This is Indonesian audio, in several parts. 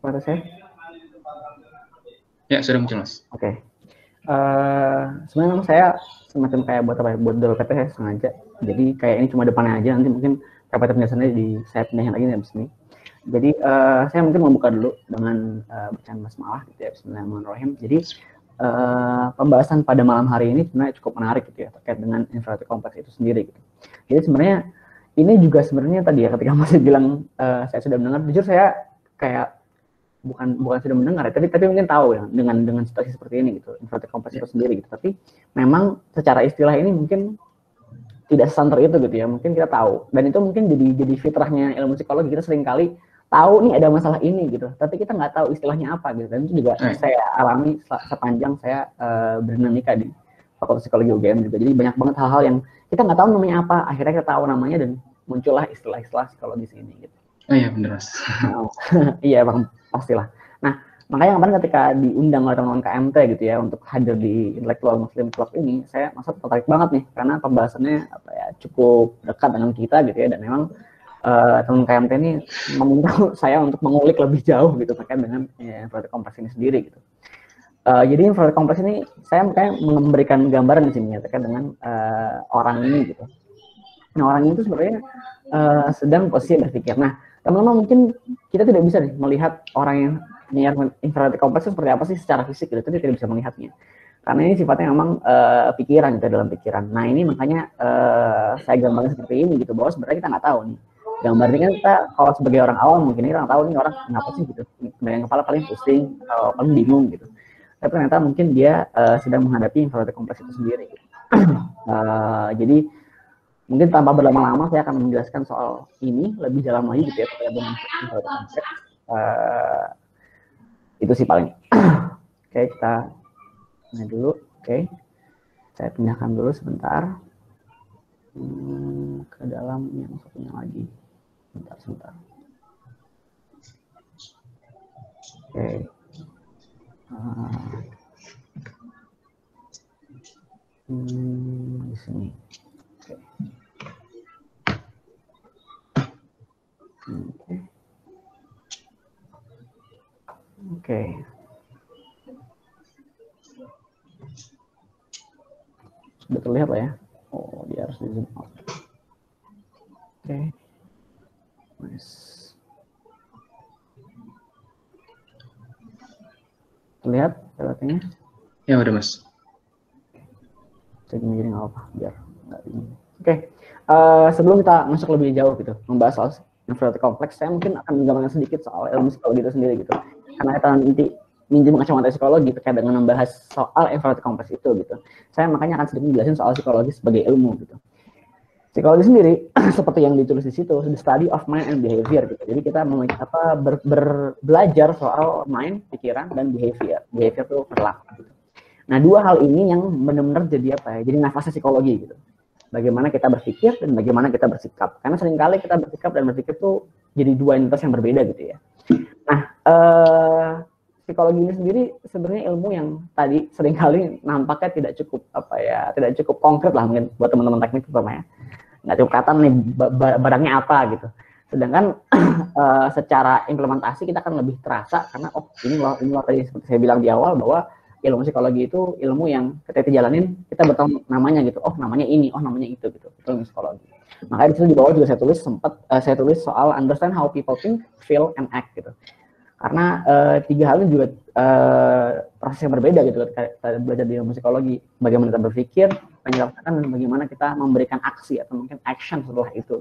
suara saya? Ya, sudah muncul, Mas. Oke. Sebenarnya memang saya semacam kayak buat PPT saya sengaja. Jadi kayak ini cuma depannya aja, nanti mungkin PPT penjelasannya saya pindahin lagi habis ini. Jadi saya mungkin membuka dulu dengan bacaan basmalah gitu ya, Bismillahirrahmanirrahim. Jadi pembahasan pada malam hari ini sebenarnya cukup menarik gitu ya, terkait dengan infrared kompleks itu sendiri gitu. Jadi sebenarnya ini juga sebenarnya tadi ya, ketika masih bilang saya sudah mendengar, jujur saya kayak bukan sudah mendengar ya, tapi mungkin tahu ya dengan situasi seperti ini gitu, infrared kompleks itu sendiri gitu. Tapi memang secara istilah ini mungkin tidak sesanter itu gitu ya, mungkin kita tahu, dan itu mungkin jadi fitrahnya ilmu psikologi, kita sering kali tahu nih ada masalah ini gitu, tapi kita nggak tahu istilahnya apa gitu. Dan itu juga saya alami sepanjang saya berdinamika di Fakultas Psikologi UGM juga. Jadi banyak banget hal-hal yang kita nggak tahu namanya apa, akhirnya kita tahu namanya dan muncullah istilah-istilah psikologis ini gitu. Oh iya benar, Mas. Iya bang, pastilah. Nah, makanya kemarin ketika diundang oleh teman-teman KMT gitu ya untuk hadir di Intellectual Muslim Club ini, saya merasa tertarik banget nih karena pembahasannya apa ya, cukup dekat dengan kita gitu ya, dan memang teman KMT ini meminta saya untuk mengulik lebih jauh gitu terkait dengan infrared kompleks ini sendiri gitu. Jadi infrared kompleks ini saya makanya memberikan gambaran di sini ya terkait dengan orang ini gitu. Nah, orang itu sebenarnya sedang posisi berpikir. Nah, teman-teman mungkin kita tidak bisa nih melihat orang yang punya infrared kompleks seperti apa sih secara fisik gitu, kita tidak bisa melihatnya. Karena ini sifatnya memang pikiran gitu, dalam pikiran. Nah, ini makanya saya gambarkan seperti ini gitu, bahwa sebenarnya kita nggak tahu nih. Gambar ini kan kita kalau sebagai orang awam mungkin kita nggak tahu nih orang kenapa sih gitu. Dengan kepala paling pusing atau paling bingung gitu. Tapi ternyata mungkin dia sedang menghadapi infrared kompleks itu sendiri gitu. Jadi mungkin tanpa berlama-lama saya akan menjelaskan soal ini lebih dalam lagi gitu ya terkait dengan infrared kompleks. Itu sih paling. Oke, kita ini dulu. Oke, saya pindahkan dulu sebentar ke dalam yang satunya lagi. Sebentar. Oke. Di sini. Oke. Sudah terlihat lah ya. Oh, dia harus di zoom out. Oke. Nice. Terlihat PPT-nya? Ya udah, Mas. Saya gini nggak apa, biar nggak ini. Oke. Sebelum kita masuk lebih jauh gitu, membahas soal infrared kompleks, saya mungkin akan menggambarkan sedikit soal ilmu psikologi itu sendiri gitu. Karena kita nanti minjem kacamata psikologi terkait dengan membahas soal infrared kompleks itu gitu. Saya makanya akan sedikit jelasin soal psikologi sebagai ilmu gitu. Psikologi sendiri seperti yang ditulis di situ, the study of mind and behavior gitu. Jadi kita belajar soal mind, pikiran, dan behavior. Behavior itu perilaku gitu. Nah, dua hal ini yang benar-benar jadi apa ya? Jadi nafasnya psikologi gitu. Bagaimana kita berpikir dan bagaimana kita bersikap. Karena seringkali kita bersikap dan berpikir tuh jadi dua entitas yang berbeda gitu ya. Nah, psikologi ini sendiri sebenarnya ilmu yang tadi seringkali nampaknya tidak cukup tidak cukup konkret lah mungkin buat teman-teman teknik terutama ya. Nggak cukup kata nih barangnya apa gitu. Sedangkan secara implementasi kita akan lebih terasa karena ini loh tadi seperti saya bilang di awal bahwa ilmu psikologi itu ilmu yang ketika dijalanin kita bertahu namanya gitu. Oh, namanya ini, oh namanya itu gitu. Itu ilmu psikologi. Makanya di situ di bawah juga saya tulis soal understand how people think, feel, and act gitu. Karena tiga hal ini juga proses yang berbeda gitu kita belajar di ilmu psikologi. Bagaimana kita berpikir, menyelesaikan, dan bagaimana kita memberikan aksi atau mungkin action setelah itu.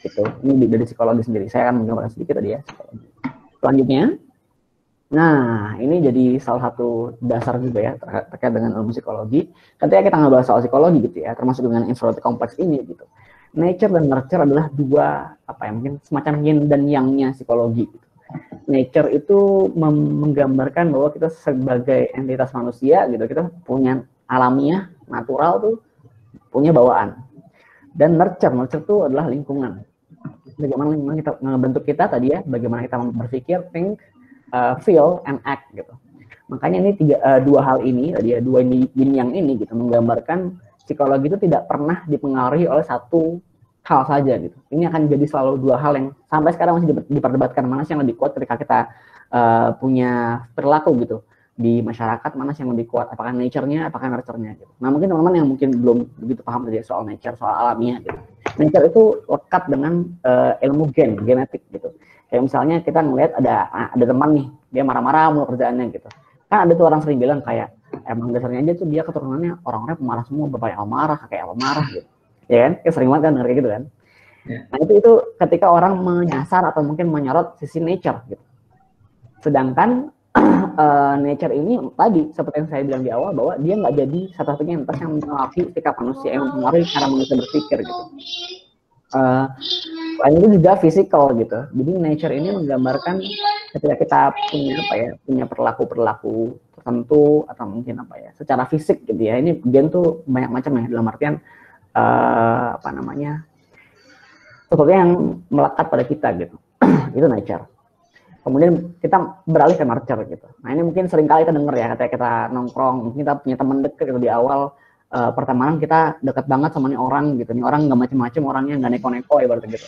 Gitu. Ini dari psikologi sendiri. Saya akan menggambarkan sedikit tadi ya psikologi. Selanjutnya, nah ini jadi salah satu dasar juga ya terkait dengan ilmu psikologi. Ketika kita ngebahas soal psikologi gitu ya, termasuk dengan infrared kompleks ini gitu. Nature dan nurture adalah dua mungkin semacam yin dan yang-nya psikologi gitu. Nature itu menggambarkan bahwa kita sebagai entitas manusia gitu, kita punya alamiah, natural tuh punya bawaan. Dan nurture itu adalah lingkungan. Bagaimana lingkungan kita membentuk kita tadi ya, bagaimana kita berpikir, think, feel, and act gitu. Makanya ini dua hal ini tadi ya, dua yin yang ini gitu menggambarkan psikologi itu tidak pernah dipengaruhi oleh satu hal saja gitu. Ini akan jadi selalu dua hal yang sampai sekarang masih diperdebatkan, mana sih yang lebih kuat ketika kita punya perilaku gitu di masyarakat, mana sih yang lebih kuat, apakah nature-nya, apakah nurture-nya gitu. Nah mungkin teman-teman yang mungkin belum begitu paham tadi soal nature, soal alamiah gitu. Nature itu lekat dengan ilmu genetik gitu. Kayak misalnya kita ngelihat ada teman nih, dia marah-marah mulu kerjaannya gitu. Kan ada tuh orang sering bilang kayak emang dasarnya aja tuh dia keturunannya orang-orang pemarah semua, bapak yang marah, kakek yang marah gitu. Ya kan? Kayak sering banget kan kayak gitu kan. Nah itu ketika orang menyasar atau mungkin menyorot sisi nature gitu. Sedangkan nature ini tadi seperti yang saya bilang di awal bahwa dia nggak jadi satu-satunya entitas yang mempengaruhi sikap manusia, yang mempengaruhi cara manusia berpikir gitu. Selain itu juga physical gitu. Jadi nature ini menggambarkan ketika kita punya perilaku tertentu atau mungkin secara fisik gitu ya. Ini gen tuh banyak macam ya, dalam artian sesuatu yang melekat pada kita gitu. Itu nature. Kemudian kita beralih ke nurture gitu. Nah ini mungkin sering kali kita dengar ya, ketika kita nongkrong, mungkin kita punya teman dekat gitu di awal pertemanan, kita dekat banget sama nih orang gitu. Nih orang nggak macem-macem, orangnya nggak neko-neko ibaratnya gitu.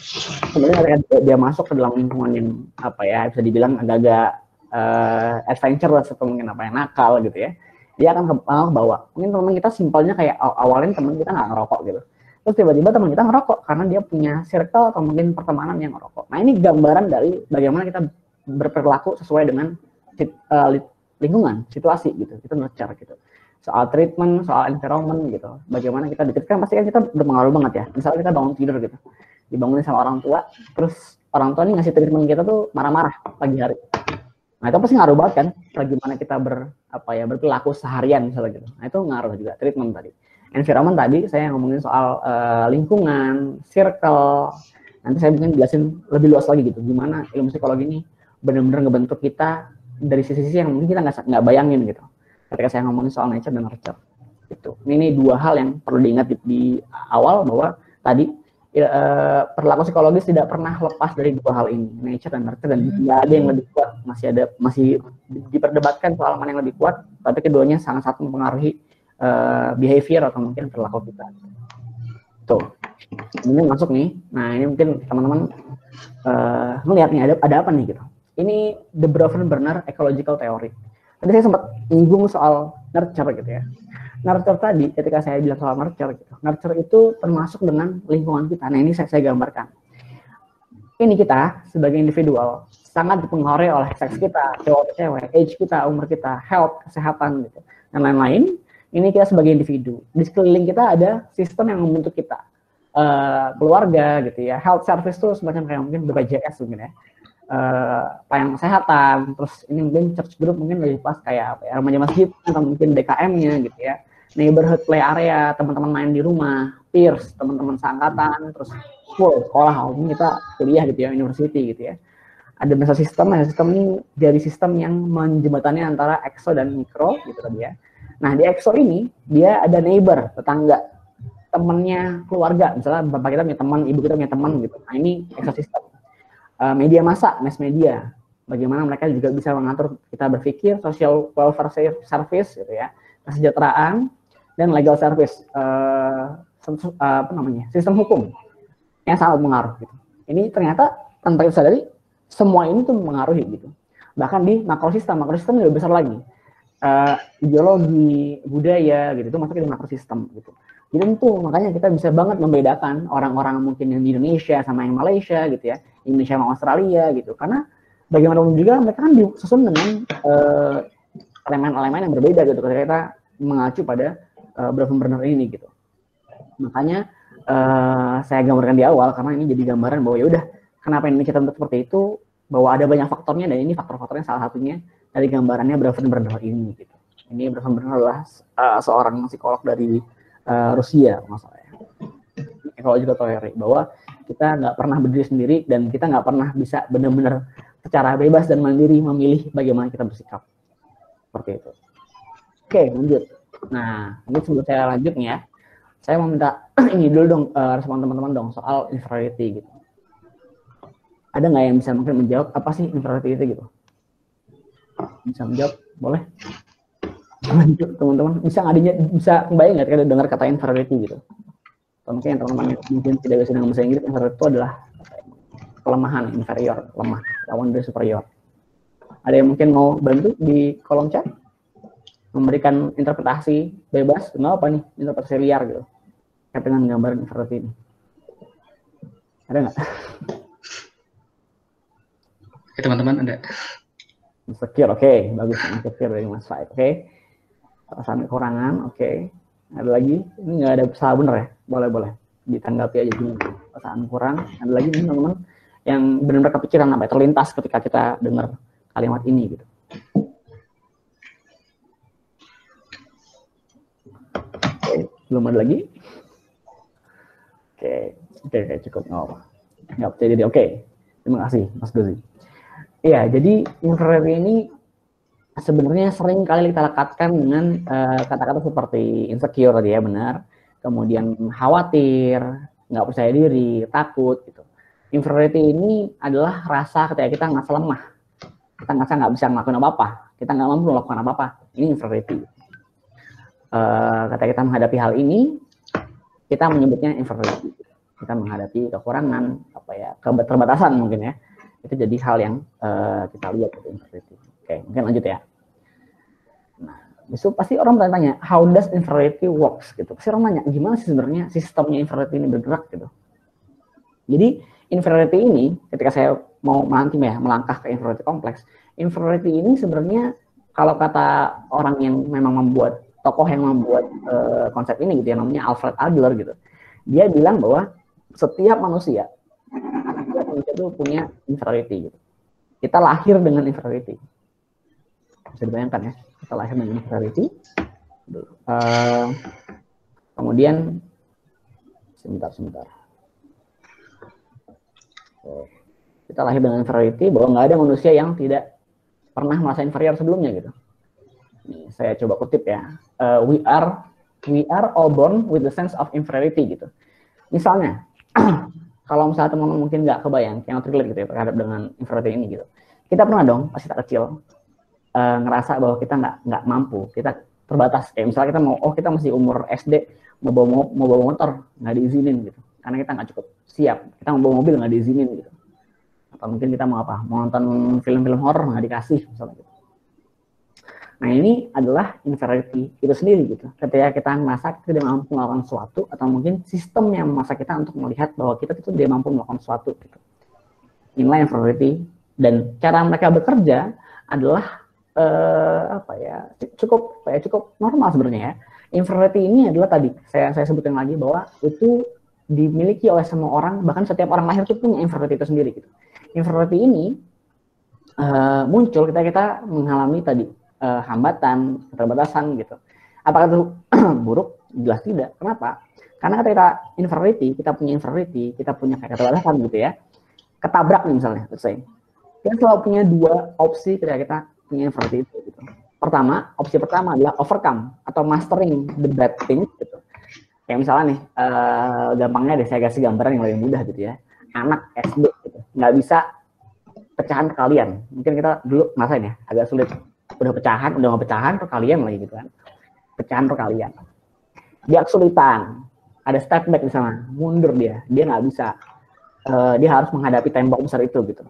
Kemudian ketika dia masuk ke dalam lingkungan yang bisa dibilang agak-agak adventurous atau mungkin nakal gitu ya. Dia akan bawa. Mungkin teman kita simpelnya kayak awalnya teman kita nggak ngerokok gitu. Terus tiba-tiba teman kita ngerokok karena dia punya circle atau mungkin pertemanan yang ngerokok. Nah ini gambaran dari bagaimana kita berperilaku sesuai dengan lingkungan, situasi gitu. Itu nurture gitu. Soal treatment, soal environment gitu. Bagaimana kita diketkan, pasti kan kita berpengaruh banget ya. Misalnya kita bangun tidur gitu, dibangunin sama orang tua, terus orang tua ini ngasih treatment kita tuh marah-marah pagi hari. Nah itu pasti ngaruh banget kan, bagaimana kita berperilaku seharian misalnya gitu. Nah itu ngaruh juga treatment tadi. Environment tadi saya ngomongin soal lingkungan, circle. Nanti saya mungkin jelasin lebih luas lagi gitu, gimana ilmu psikologi ini benar-benar ngebentuk kita dari sisi-sisi yang mungkin kita nggak bayangin gitu. Ketika saya ngomongin soal nature dan nurture, gitu. Ini dua hal yang perlu diingat di awal, bahwa tadi perilaku psikologis tidak pernah lepas dari dua hal ini, nature dan nurture, dan tidak ada yang lebih kuat. Masih diperdebatkan soal mana yang lebih kuat, tapi keduanya sangat-sangat mempengaruhi behavior atau mungkin perilaku kita. Tuh, ini masuk nih. Nah ini mungkin teman-teman melihat nih ada apa nih gitu. Ini The Bronfenbrenner Ecological Theory. Tadi saya sempat nyinggung soal nurture gitu ya. Nurture tadi, ketika saya bilang soal nurture gitu, nurture itu termasuk dengan lingkungan kita. Nah ini saya gambarkan. Ini kita sebagai individual sangat dipengaruhi oleh seks kita, cowok-cewek, age kita, umur kita, health, kesehatan gitu, dan lain-lain. Ini kita sebagai individu. Di sekeliling kita ada sistem yang membentuk kita. Keluarga gitu ya, health service tuh semacam kayak mungkin BPJS mungkin ya. Pelayanan kesehatan, terus ini mungkin church group mungkin lebih pas kayak remaja masjid atau mungkin DKM-nya gitu ya, neighborhood play area, teman-teman main di rumah, peers, teman-teman seangkatan, terus sekolah, mungkin kita kuliah gitu ya, university gitu ya. Ada masa sistem ini dari sistem yang menjembatani antara exo dan mikro gitu tadi ya. Nah di exo ini dia ada neighbor, tetangga, temannya keluarga, misalnya bapak kita punya teman, ibu kita punya teman gitu. Nah ini exo system. Media massa, mass media, bagaimana mereka juga bisa mengatur kita berpikir, social welfare service gitu ya, kesejahteraan, dan legal service, sistem hukum yang sangat mengaruh gitu. Ini ternyata tanpa kita sadari semua ini tuh mengaruhi gitu. Bahkan di makrosistem lebih besar lagi, ideologi, budaya gitu, itu masuk ke makrosistem gitu. Jadi itu makanya kita bisa banget membedakan orang-orang mungkin yang di Indonesia sama yang Malaysia gitu ya, Indonesia sama Australia gitu, karena bagaimanapun juga mereka kan disusun dengan elemen-elemen yang berbeda gitu ketika kita mengacu pada Bronfenbrenner ini gitu. Makanya saya gambarkan di awal karena ini jadi gambaran bahwa ya udah kenapa Indonesia terbentuk seperti itu, bahwa ada banyak faktornya, dan ini faktor-faktornya salah satunya dari gambarannya Bronfenbrenner ini gitu. Ini Bronfenbrenner adalah seorang psikolog dari Rusia masalahnya. Ecological theory, bahwa kita nggak pernah berdiri sendiri dan kita nggak pernah bisa benar-benar secara bebas dan mandiri memilih bagaimana kita bersikap. Seperti itu. Oke, lanjut. Nah, ini sebelum saya lanjut nih ya, saya mau minta ini dulu dong, respon teman-teman dong soal inferiority gitu. Ada nggak yang bisa mungkin menjawab apa sih inferiority itu gitu? Bisa menjawab, boleh? Lanjut teman-teman, bisa ngadinya, bisa kebayang nggak kalau dengar kata inferiority gitu? Atau mungkin teman-teman mungkin tidak bisa dengan bahasa Inggris, inferior itu adalah kelemahan, inferior, lemah, lawan dari superior. Ada yang mungkin mau bantu di kolom chat? Memberikan interpretasi bebas, nggak apa nih, interpretasi liar gitu, kait dengan gambar inferiority ini. Ada nggak? Oke, teman-teman ada. Insecure, oke, bagus. Insecure dari Mas Faid, oke. Perasaan kekurangan, oke. Ada lagi? Ini nggak ada salah bener ya? Boleh ditanggapi aja dulu. Perasaan kurang. Ada lagi nih teman-teman yang benar-benar kepikiran apa terlintas ketika kita dengar kalimat ini gitu. Oke, belum ada lagi? Oke, cukup. Nggak percaya diri. Oke, terima kasih Mas Gozi. Iya, jadi inferiority ini sebenarnya sering kali kita lekatkan dengan kata-kata seperti insecure tadi ya, benar. Kemudian khawatir, nggak percaya diri, takut gitu. Inferiority ini adalah rasa ketika kita ngerasa lemah, kita ngerasa nggak bisa ngelakuin apa-apa, kita nggak mampu melakukan apa-apa. Ini inferiority. Ketika kita menghadapi hal ini, kita menyebutnya inferiority. Kita menghadapi kekurangan, apa ya, keterbatasan mungkin ya. Itu jadi hal yang kita lihat itu inferiority. Oke, mungkin lanjut ya. Nah, besok pasti orang bertanya, how does inferiority works gitu. Pasti orang nanya, gimana sih sebenarnya sistemnya inferiority ini bergerak gitu. Jadi inferiority ini, ketika saya mau melangkah ke inferiority kompleks, inferiority ini sebenarnya kalau kata orang yang memang membuat, tokoh yang membuat konsep ini gitu ya, namanya Alfred Adler gitu. Dia bilang bahwa setiap manusia itu punya inferiority gitu. Kita lahir dengan inferiority. Bisa dibayangkan ya, kita lahir dengan inferiority. Kemudian sebentar. Kita lahir dengan inferiority, bahwa nggak ada manusia yang tidak pernah merasa inferior sebelumnya gitu. Nih, saya coba kutip ya. We are all born with the sense of inferiority gitu. Misalnya, kalau misalnya teman-teman mungkin nggak kebayang, yang terlihat gitu ya terhadap dengan inferiority ini gitu. Kita pernah dong, pasti tak kecil, ngerasa bahwa kita nggak mampu, kita terbatas. Kayak misalnya kita masih umur SD, mau bawa motor nggak diizinin gitu, karena kita nggak cukup siap. Kita mau bawa mobil nggak diizinin gitu. Atau mungkin kita mau nonton film-film horor nggak dikasih misalnya gitu. Nah, ini adalah inferiority itu sendiri gitu. Ketika kita merasa kita tidak mampu melakukan sesuatu, atau mungkin sistem yang memaksa kita untuk melihat bahwa kita itu tidak mampu melakukan sesuatu gitu. Inilah inferiority, dan cara mereka bekerja adalah cukup normal sebenarnya ya. Inferiority ini adalah tadi saya sebutkan lagi bahwa itu dimiliki oleh semua orang, bahkan setiap orang lahir itu punya inferiority itu sendiri gitu. Inferiority ini muncul ketika kita mengalami tadi hambatan, keterbatasan gitu. Apakah itu buruk? Jelas tidak. Kenapa? Karena ketika kita punya inferiority, kita punya keterbatasan gitu ya. Ketabrak nih misalnya, let's say. Kita selalu punya dua opsi ketika kita punya inferiority itu gitu. Opsi pertama adalah overcome atau mastering the bad things gitu. Kayak misalnya nih, gampangnya deh saya kasih gambaran yang lebih mudah gitu ya. Anak SD gitu, nggak bisa pecahan perkalian. Mungkin kita dulu ngerasain ya, agak sulit. Udah nggak pecahan perkalian lagi gitu kan. Pecahan perkalian. Dia kesulitan. Ada step back di sana, mundur dia nggak bisa. Dia harus menghadapi tembok besar itu gitu.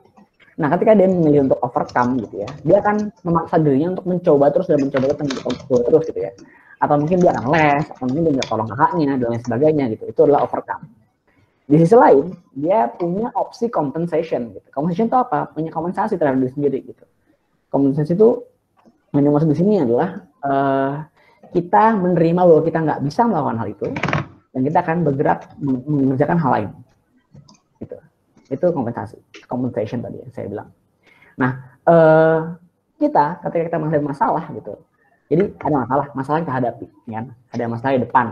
Nah, ketika dia memilih untuk overcome gitu ya, dia akan memaksa dirinya untuk mencoba terus terus gitu ya. Atau mungkin dia akan les, atau mungkin dia tolong kakaknya dan lain sebagainya gitu. Itu adalah overcome. Di sisi lain, dia punya opsi compensation gitu. Compensation itu apa? Punya kompensasi terhadap diri sendiri gitu. Kompensasi itu yang dimaksud di sini adalah kita menerima bahwa kita nggak bisa melakukan hal itu, dan kita akan bergerak mengerjakan hal lain. Gitu. Itu compensation tadi yang saya bilang. Nah, ketika kita menghadapi masalah gitu, jadi ada masalah yang kita hadapi, kan? Ada masalah di depan.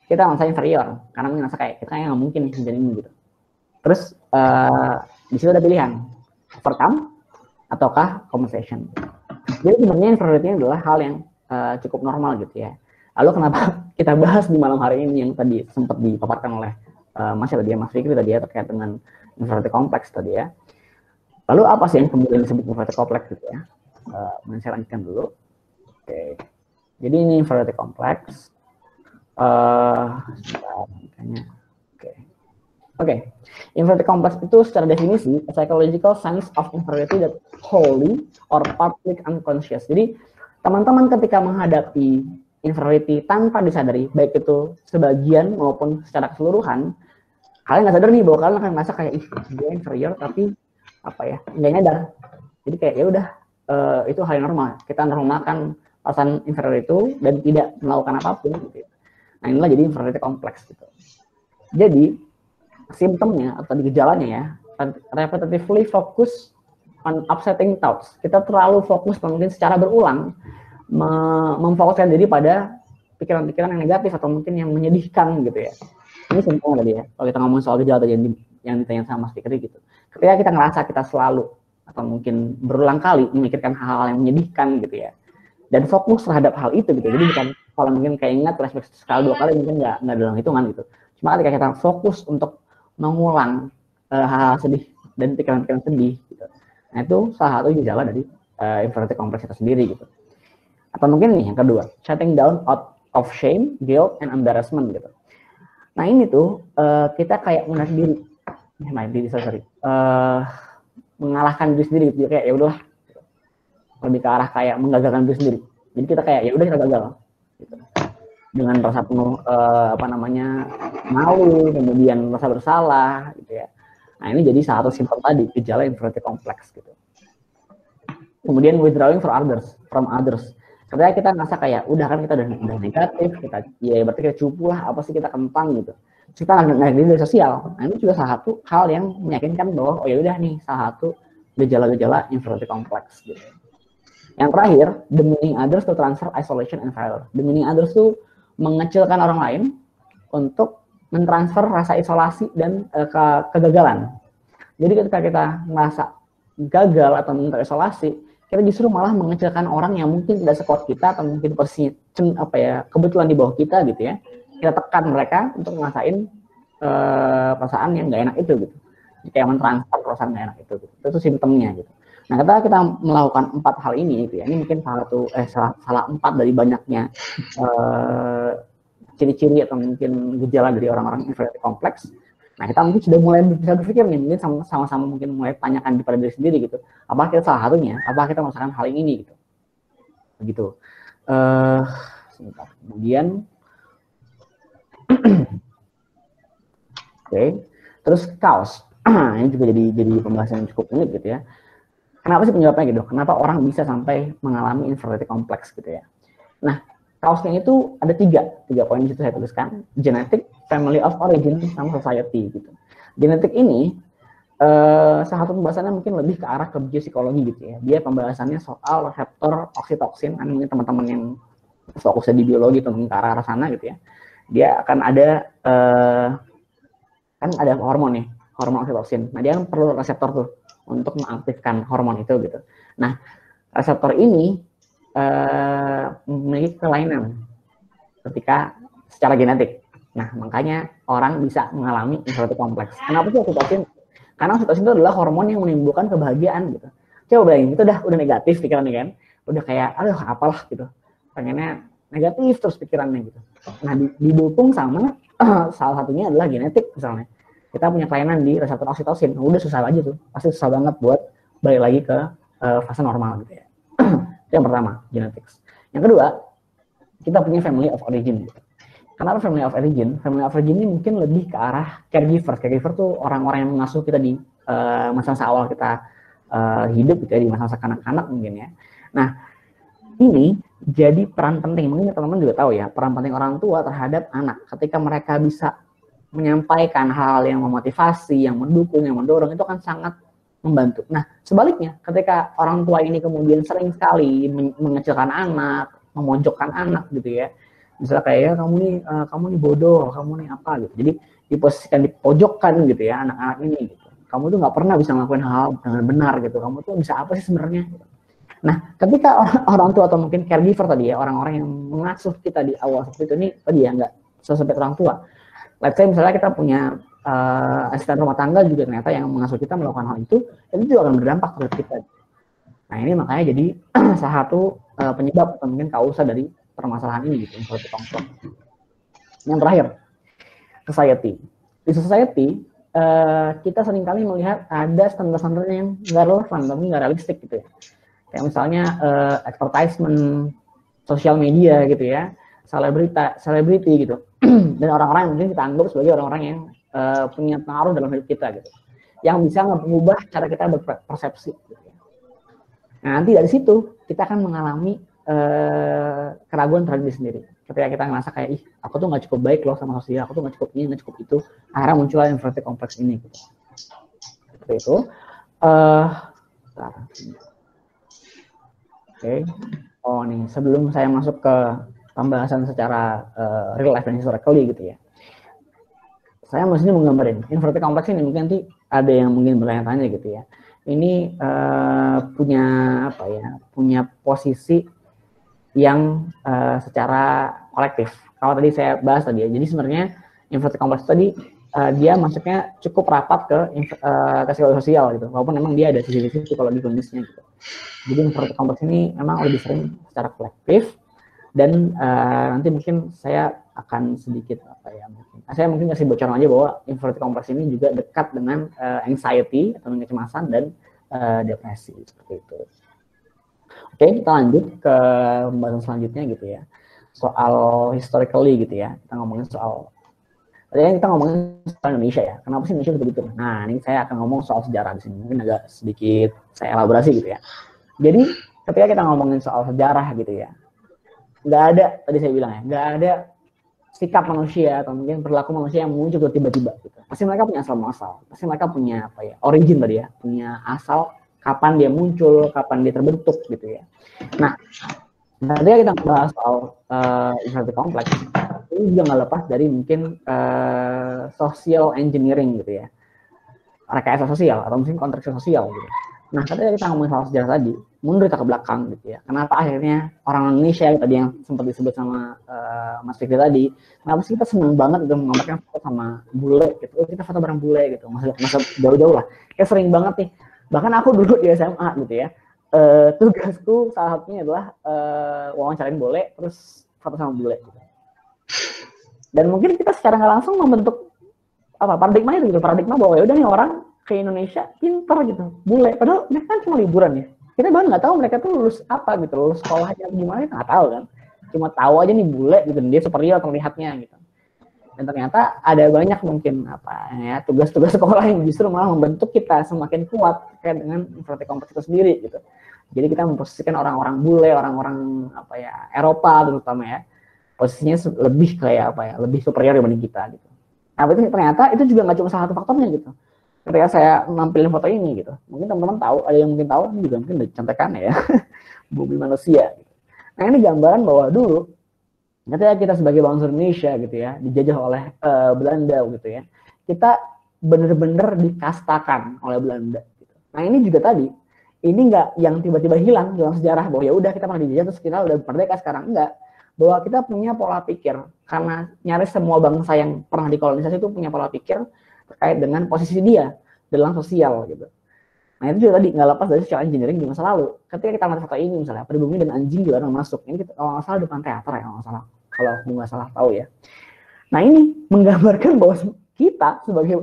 Kita merasa inferior karena merasa kayak kita nggak mungkin menjadi ini gitu. Terus di situ ada pilihan, overcome ataukah compensation. Jadi sebenarnya inferiority adalah hal yang cukup normal gitu ya. Lalu kenapa kita bahas di malam hari ini yang tadi sempat dipaparkan oleh Mas Fikri tadi ya, terkait dengan inferiority kompleks tadi ya. Lalu apa sih yang kemudian disebut inferiority kompleks gitu ya? Saya lanjutkan dulu. Oke. Jadi ini inferiority kompleks. Oke. Inferiority complex itu secara definisi a psychological sense of inferiority that wholly or partly unconscious. Jadi teman-teman ketika menghadapi inferiority tanpa disadari, baik itu sebagian maupun secara keseluruhan, kalian nggak sadar nih bahwa kalian akan merasa kayak ih gue inferior tapi apa ya nggak nyadar. Jadi kayak ya udah itu hal yang normal. Kita normalkan perasaan inferior itu dan tidak melakukan apapun. Gitu. Nah inilah jadi inferiority complex gitu. Jadi simptomnya atau gejalanya ya repetitively focus on upsetting thoughts. Kita terlalu fokus mungkin secara berulang memfokuskan diri pada pikiran-pikiran yang negatif atau mungkin yang menyedihkan gitu ya. Ini simptomnya tadi ya. Kalau kita ngomong soal gejala tadi yang ditanya sama Mas Fikri gitu. Ketika kita ngerasa kita selalu atau mungkin berulang kali memikirkan hal-hal yang menyedihkan gitu ya. Dan fokus terhadap hal itu gitu. Jadi bukan kalau mungkin kayak ingat flashback sekali 2 kali mungkin nggak dalam hitungan gitu. Cuma ketika kita fokus untuk mengulang hal-hal sedih dan pikiran-pikiran sedih gitu. Nah itu salah satu gejala dari inferiority complex itu sendiri gitu. Atau mungkin nih yang kedua, shutting down out of shame, guilt, and embarrassment gitu. Nah ini tuh kita kayak menarik diri, mengalahkan diri sendiri gitu. Kayak ya udahlah, lebih ke arah kayak menggagalkan diri sendiri. Jadi kita kayak ya udah kita gagal. Gitu. Dengan rasa penuh malu, kemudian rasa bersalah gitu ya. Nah ini jadi salah satu simptom tadi gejala inferiority complex gitu. Kemudian withdrawing from others. Ketika kita ngerasa kayak udah kan kita udah negatif, kita ya berarti kita cupu lah, apa sih kita kentang gitu. Kita nggak dari sosial. Nah ini juga salah satu hal yang meyakinkan bahwa oh ya udah nih salah satu gejala-gejala inferiority complex gitu. Yang terakhir, demeaning others to transfer isolation and failure. Demeaning others tuh mengecilkan orang lain untuk mentransfer rasa isolasi dan kegagalan. Jadi ketika kita merasa gagal atau terisolasi, kita justru malah mengecilkan orang yang mungkin tidak sekuat kita atau mungkin posisinya kebetulan di bawah kita gitu ya. Kita tekan mereka untuk ngerasain perasaan yang nggak enak itu gitu. Kayak mentransfer perasaan nggak enak itu gitu. Itu simptomnya gitu. Nah, ketika kita melakukan 4 hal ini gitu ya. Ini mungkin salah 4 dari banyaknya ciri-ciri atau mungkin gejala dari orang-orang inferiority complex. Nah, kita mungkin sudah mulai bisa berpikir nih, mungkin sama-sama mungkin mulai tanyakan pada diri sendiri gitu. Apakah kita salah satunya? Apakah kita merasakan hal ini gitu? Begitu. Sebentar. Kemudian oke. Terus cause. Ini juga jadi pembahasan yang cukup unik gitu ya. Kenapa sih penyebabnya gitu? Kenapa orang bisa sampai mengalami inferiority complex gitu ya? Nah, cause-nya itu ada 3 poin di situ saya tuliskan. Genetic, family of origin, sama society gitu. Genetik ini salah satu pembahasannya mungkin lebih ke arah ke biopsikologi gitu ya. Dia pembahasannya soal reseptor oksitoksin. Kan mungkin teman-teman yang fokusnya di biologi atau mungkin ke arah sana gitu ya. Dia akan ada kan ada hormon nih, hormon oksitoksin. Nah, dia kan perlu reseptor tuh untuk mengaktifkan hormon itu gitu. Nah, reseptor ini memiliki kelainan ketika secara genetik. Nah, makanya orang bisa mengalami inferiority complex. Kenapa sih oksitosin? Karena oksitosin itu adalah hormon yang menimbulkan kebahagiaan gitu. Coba bayangin, itu udah negatif pikirannya kan. Udah kayak aduh apalah gitu. Pengennya negatif terus pikirannya gitu. Nah, didukung sama salah satunya adalah genetik misalnya. Kita punya kelainan di reseptor oksitosin, udah susah aja tuh, pasti susah banget buat balik lagi ke fase normal gitu ya. Itu yang pertama, genetics. Yang kedua, kita punya family of origin. Gitu. Kenapa family of origin? Family of origin ini mungkin lebih ke arah caregiver. Caregiver tuh orang-orang yang mengasuh kita di masa-masa awal kita hidup gitu ya, di masa-masa kanak-kanak mungkin ya. Nah, ini jadi peran penting, mungkin teman-teman juga tahu ya, peran penting orang tua terhadap anak. Ketika mereka bisa menyampaikan hal yang memotivasi, yang mendukung, yang mendorong, itu akan sangat membantu. Nah, sebaliknya, ketika orang tua ini kemudian sering sekali mengecilkan anak, memojokkan anak gitu ya, misalnya kayak ya, kamu nih bodoh, kamu nih apa gitu. Jadi diposisikan dipojokkan gitu ya anak-anak ini gitu. Kamu tuh nggak pernah bisa ngelakuin hal dengan benar gitu. Kamu tuh bisa apa sih sebenarnya? Nah, ketika orang tua atau mungkin caregiver tadi ya, orang-orang yang mengasuh kita di awal seperti itu, ini tadi ya nggak sesuai orang tua. Let's say misalnya kita punya asisten rumah tangga juga ternyata yang mengasuh kita melakukan hal itu juga akan berdampak terhadap kita. Nah ini makanya jadi salah satu penyebab atau mungkin kausa dari permasalahan ini gitu, inferiority complex. Yang terakhir, society. di society kita seringkali melihat ada standar-standar yang nggak relevan, tapi nggak realistik gitu ya. Kayak misalnya advertisement, sosial media gitu ya, selebriti gitu, dan orang-orang yang mungkin kita anggap sebagai orang-orang yang punya pengaruh dalam hidup kita gitu, yang bisa mengubah cara kita berpersepsi. Gitu ya. Nah, nanti dari situ kita akan mengalami keraguan terhadap diri sendiri. Ketika kita ngerasa kayak, ih, aku tuh nggak cukup baik loh sama sosial, aku tuh nggak cukup ini, nggak cukup itu, akhirnya muncullah inferiority kompleks ini. Gitu. Seperti itu. Oke. Oh nih, sebelum saya masuk ke pembahasan secara real life dan historically gitu ya, saya mestinya menggambarin inferiority kompleks ini. Mungkin nanti ada yang mungkin bertanya-tanya gitu ya. Ini punya apa ya? Punya posisi yang secara kolektif. Kalau tadi saya bahas tadi ya, jadi sebenarnya inferiority kompleks tadi dia masuknya cukup rapat ke psikologi sosial gitu, walaupun memang dia ada sisi-sisi psikologi klinisnya gitu. Jadi inferiority kompleks ini memang lebih sering secara kolektif, dan nanti mungkin saya akan sedikit apa ya, saya mungkin kasih bocoran aja bahwa inferiority kompleks ini juga dekat dengan anxiety atau kecemasan dan depresi seperti itu. Oke, kita lanjut ke pembahasan selanjutnya gitu ya, soal historically gitu ya. Kita ngomongin soal, tadi kita ngomongin soal Indonesia ya. Kenapa sih Indonesia begitu? Nah, ini saya akan ngomong soal sejarah di sini. Mungkin agak sedikit saya elaborasi gitu ya. Jadi ketika kita ngomongin soal sejarah gitu ya, nggak ada, tadi saya bilang ya, nggak ada sikap manusia atau mungkin perilaku manusia yang muncul tiba-tiba gitu. Pasti mereka punya asal muasal, pasti mereka punya apa ya, origin tadi ya, punya asal, kapan dia muncul, kapan dia terbentuk gitu ya. Nah, ketika kita bahas soal inferiority complex, ini juga nggak lepas dari mungkin social engineering gitu ya, rekayasa sosial atau mungkin konstruksi sosial gitu. Nah, ketika kita ngomongin soal sejarah tadi, mundur kita ke belakang gitu ya. Kenapa akhirnya orang Indonesia tadi yang sempat disebut sama Mas Fikri tadi, kenapa sih kita senang banget gitu menggambarkan foto sama bule gitu. Kita foto bareng bule gitu. Masa jauh-jauh lah. Kayak sering banget nih. Bahkan aku dulu di SMA gitu ya. Tugasku salah satunya adalah wawancarain bule terus foto sama bule gitu. Dan mungkin kita secara nggak langsung membentuk apa paradigma itu gitu, paradigma bahwa ya udah nih orang ke Indonesia pinter gitu, bule, padahal mereka kan cuma liburan ya, kita bahkan nggak tahu mereka tuh lulus apa gitu, lulus sekolahnya gimana, nggak tahu kan, cuma tahu aja nih bule gitu, dia superior terlihatnya gitu. Dan ternyata ada banyak mungkin apa ya tugas-tugas sekolah yang justru malah membentuk kita semakin kuat terkait dengan inferiority complex itu sendiri gitu. Jadi kita memposisikan orang-orang bule, orang-orang apa ya Eropa terutama ya, posisinya lebih kayak apa ya, lebih superior dibanding kita gitu. Nah itu ternyata itu juga nggak cuma salah satu faktornya gitu. Ketika saya nampilin foto ini gitu, mungkin teman-teman tahu, ada yang mungkin tahu, ini juga mungkin contekan ya, bumi manusia. Gitu. Nah ini gambaran bahwa dulu, ketika kita sebagai bangsa Indonesia gitu ya, dijajah oleh Belanda gitu ya, kita benar-benar dikastakan oleh Belanda. Gitu. Nah ini juga tadi, ini nggak yang tiba-tiba hilang dalam sejarah bahwa ya udah kita pernah dijajah terus kita udah merdeka sekarang, enggak. Bahwa kita punya pola pikir, karena nyaris semua bangsa yang pernah dikolonisasi itu punya pola pikir terkait dengan posisi dia dalam sosial gitu. Nah itu juga tadi nggak lepas dari social engineering di masa lalu. Ketika kita melihat foto ini misalnya, pribumi dan anjing juga orang masuk. Ini kita, kalau nggak salah depan teater ya, kalau aku nggak salah tahu ya. Nah ini menggambarkan bahwa kita sebagai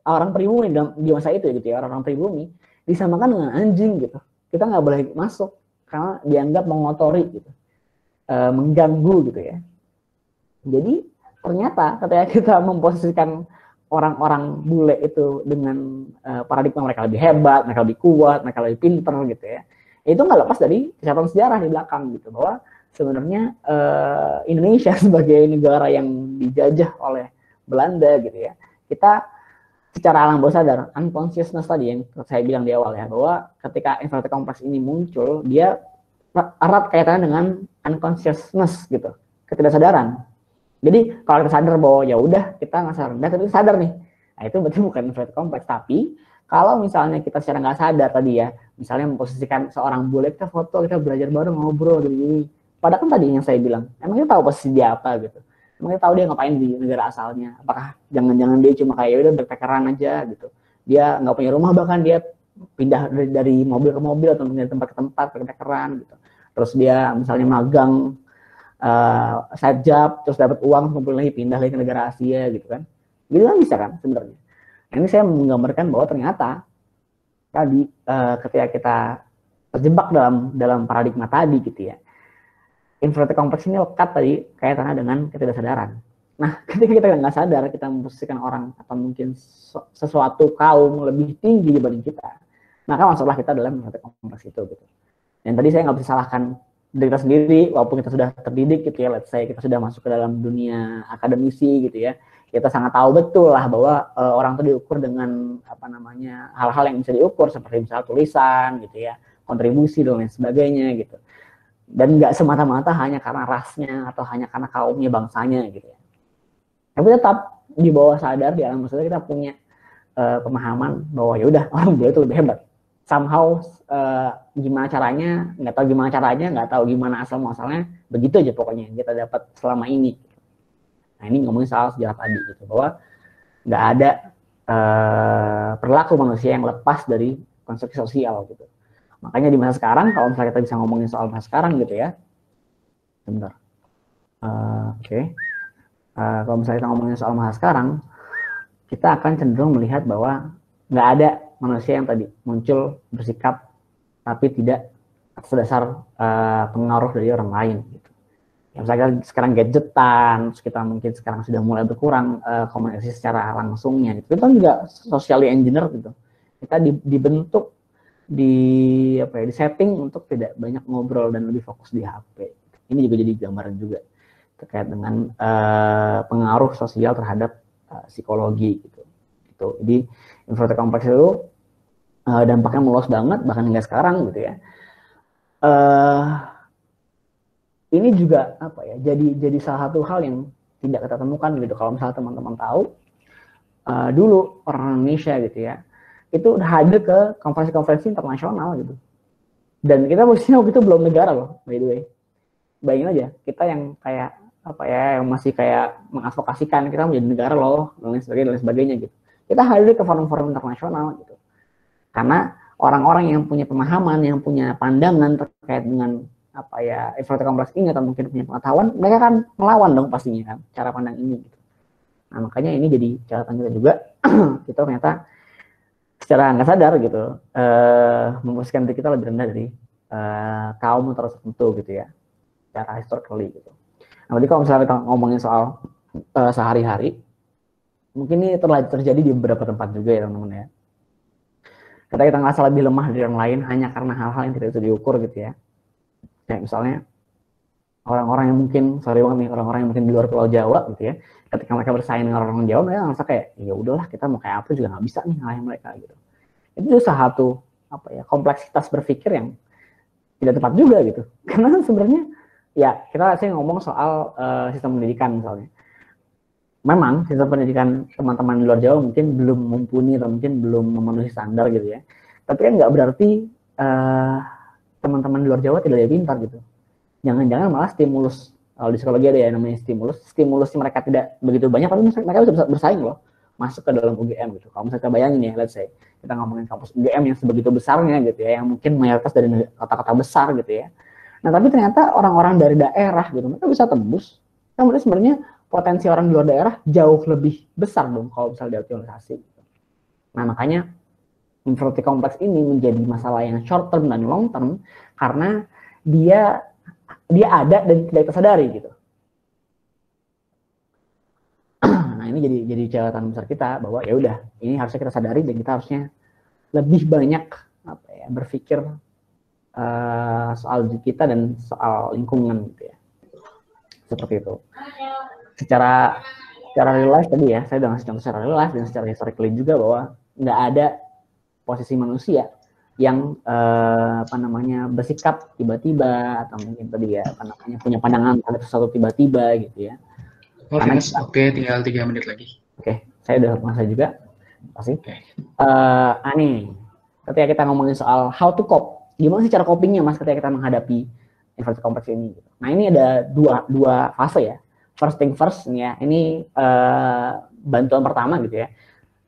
orang pribumi di masa itu gitu ya, orang pribumi disamakan dengan anjing gitu. Kita nggak boleh masuk karena dianggap mengotori gitu, mengganggu gitu ya. Jadi ternyata ketika kita memposisikan orang-orang bule itu dengan paradigma mereka lebih hebat, mereka lebih kuat, mereka lebih pinter gitu ya. Itu nggak lepas dari catatan sejarah di belakang gitu, bahwa sebenarnya Indonesia sebagai negara yang dijajah oleh Belanda gitu ya, kita secara alam bawah sadar, unconsciousness tadi yang saya bilang di awal ya, bahwa ketika inferiority complex ini muncul, dia erat kaitannya dengan unconsciousness gitu, ketidaksadaran. Jadi kalau kita sadar bahwa ya udah kita nggak sadar, tapi sadar nih, nah itu berarti bukan inferiority complex. Tapi kalau misalnya kita secara nggak sadar tadi ya, misalnya memposisikan seorang bule, kita foto, kita belajar bareng, ngobrol gini. Padahal kan tadi yang saya bilang, emang kita tahu posisi dia apa gitu, emang kita tahu dia ngapain di negara asalnya. Apakah jangan-jangan dia cuma kayak udah backpackeran aja gitu, dia nggak punya rumah, bahkan dia pindah dari mobil ke mobil atau dari tempat ke tempat backpackeran gitu. Terus dia misalnya magang side job, terus dapat uang, kumpul lagi, pindah lagi ke negara Asia gitu kan. Gitu kan bisa kan sebenarnya. Nah, ini saya menggambarkan bahwa ternyata tadi ketika kita terjebak dalam paradigma tadi gitu ya, inferiority kompleks ini lekat tadi kaitannya dengan ketidaksadaran. Nah, ketika kita nggak sadar, kita memposisikan orang atau mungkin sesuatu kaum lebih tinggi dibanding kita, maka masalah kita dalam inferiority kompleks itu gitu. Dan tadi saya nggak bisa salahkan diri kita sendiri, walaupun kita sudah terdidik gitu ya, let's say kita sudah masuk ke dalam dunia akademisi gitu ya, kita sangat tahu betul lah bahwa orang itu diukur dengan apa namanya hal-hal yang bisa diukur seperti misalnya tulisan gitu ya, kontribusi dan lain sebagainya gitu. Dan nggak semata-mata hanya karena rasnya atau hanya karena kaumnya, bangsanya gitu ya. Tapi tetap di bawah sadar, di alam sadar kita punya pemahaman bahwa ya udah orang beliau itu lebih hebat. Somehow gimana caranya, nggak tahu gimana asal muasalnya, begitu aja pokoknya yang kita dapat selama ini. Nah ini ngomongin soal sejarah tadi gitu, bahwa nggak ada perilaku manusia yang lepas dari konstruksi sosial gitu. Makanya di masa sekarang, kalau misalnya kita bisa ngomongin soal masa sekarang gitu ya, bentar. Oke. Kalau misalnya kita ngomongin soal masa sekarang, kita akan cenderung melihat bahwa nggak ada manusia yang tadi muncul bersikap tapi tidak atas dasar pengaruh dari orang lain gitu. Ya, misalnya sekarang gadgetan, kita mungkin sekarang sudah mulai berkurang komunikasi secara langsungnya gitu. Itu kan juga socially engineer gitu. Kita dibentuk di setting untuk tidak banyak ngobrol dan lebih fokus di HP. Ini juga jadi gambaran juga terkait dengan pengaruh sosial terhadap psikologi gitu. Jadi inferiority kompleks itu dampaknya meluas banget bahkan hingga sekarang gitu ya. Ini juga apa ya? Jadi salah satu hal yang tidak kita temukan gitu. Kalau misalnya teman-teman tahu dulu orang Indonesia gitu ya, itu udah hadir ke konferensi-konferensi internasional gitu. Dan kita posisinya waktu itu belum negara loh, by the way. Bayangin aja, kita yang kayak apa ya, yang masih kayak mengadvokasikan kita menjadi negara loh, dan lain sebagainya gitu. Kita hadir ke forum-forum internasional gitu. Karena orang-orang yang punya pemahaman, yang punya pandangan terkait dengan apa ya, inferiority kompleks ini atau mungkin punya pengetahuan, mereka kan melawan dong pastinya kan cara pandang ini gitu. Nah, makanya ini jadi catatan kita juga kita ternyata secara nggak sadar gitu memposisikan diri kita lebih rendah dari kaum tertentu gitu ya, secara historically gitu. Nah, jadi kalau misalnya kita ngomongin soal sehari-hari, mungkin ini terjadi di beberapa tempat juga ya teman-teman ya. Ketika kita ngerasa lebih lemah dari orang lain hanya karena hal-hal yang tidak bisa diukur gitu ya. Kayak misalnya orang-orang yang mungkin, orang-orang yang mungkin di luar Pulau Jawa gitu ya, ketika mereka bersaing dengan orang Jawa, mereka ngerasa kayak, ya udahlah kita mau kayak apa juga nggak bisa nih ngalahin mereka gitu. Itu salah satu apa ya, kompleksitas berpikir yang tidak tepat juga gitu. Karena sebenarnya ya saya ngomong soal sistem pendidikan misalnya. Memang sistem pendidikan teman-teman di luar Jawa mungkin belum mumpuni atau mungkin belum memenuhi standar gitu ya. Tapi kan nggak berarti teman-teman di luar Jawa tidak pintar gitu. Jangan-jangan malah stimulus, kalau di psikologi ada ya namanya stimulus mereka tidak begitu banyak, tapi mereka bisa bersaing loh masuk ke dalam UGM gitu. Kalau misalnya kita bayangin ya, let's say kita ngomongin kampus UGM yang sebegitu besarnya gitu ya, yang mungkin mayoritas dari kota-kota besar gitu ya. Nah tapi ternyata orang-orang dari daerah gitu, mereka bisa tembus. Kan mereka sebenarnya potensi orang di luar daerah jauh lebih besar dong kalau misalnya dioptimalisasi. Gitu. Nah makanya inferiority kompleks ini menjadi masalah yang short term dan long term karena dia ada dan tidak tersadari gitu. Nah ini jadi catatan besar kita bahwa ya udah ini harusnya kita sadari dan kita harusnya lebih banyak apa ya, berpikir soal diri kita dan soal lingkungan gitu ya. Seperti itu. Secara real life tadi ya, saya udah ngasih contoh secara real life dan secara historically juga bahwa nggak ada posisi manusia yang bersikap tiba-tiba atau mungkin tadi ya punya pandangan terhadap sesuatu tiba-tiba gitu ya. Oke, tinggal 3 menit lagi. Oke, saya udah selesai juga. Pasti. Nih, ketika kita ngomongin soal how to cope, gimana sih cara copingnya mas ketika kita menghadapi inferiority complex ini? Nah ini ada dua fase ya. First thing first ya, ini bantuan pertama gitu ya.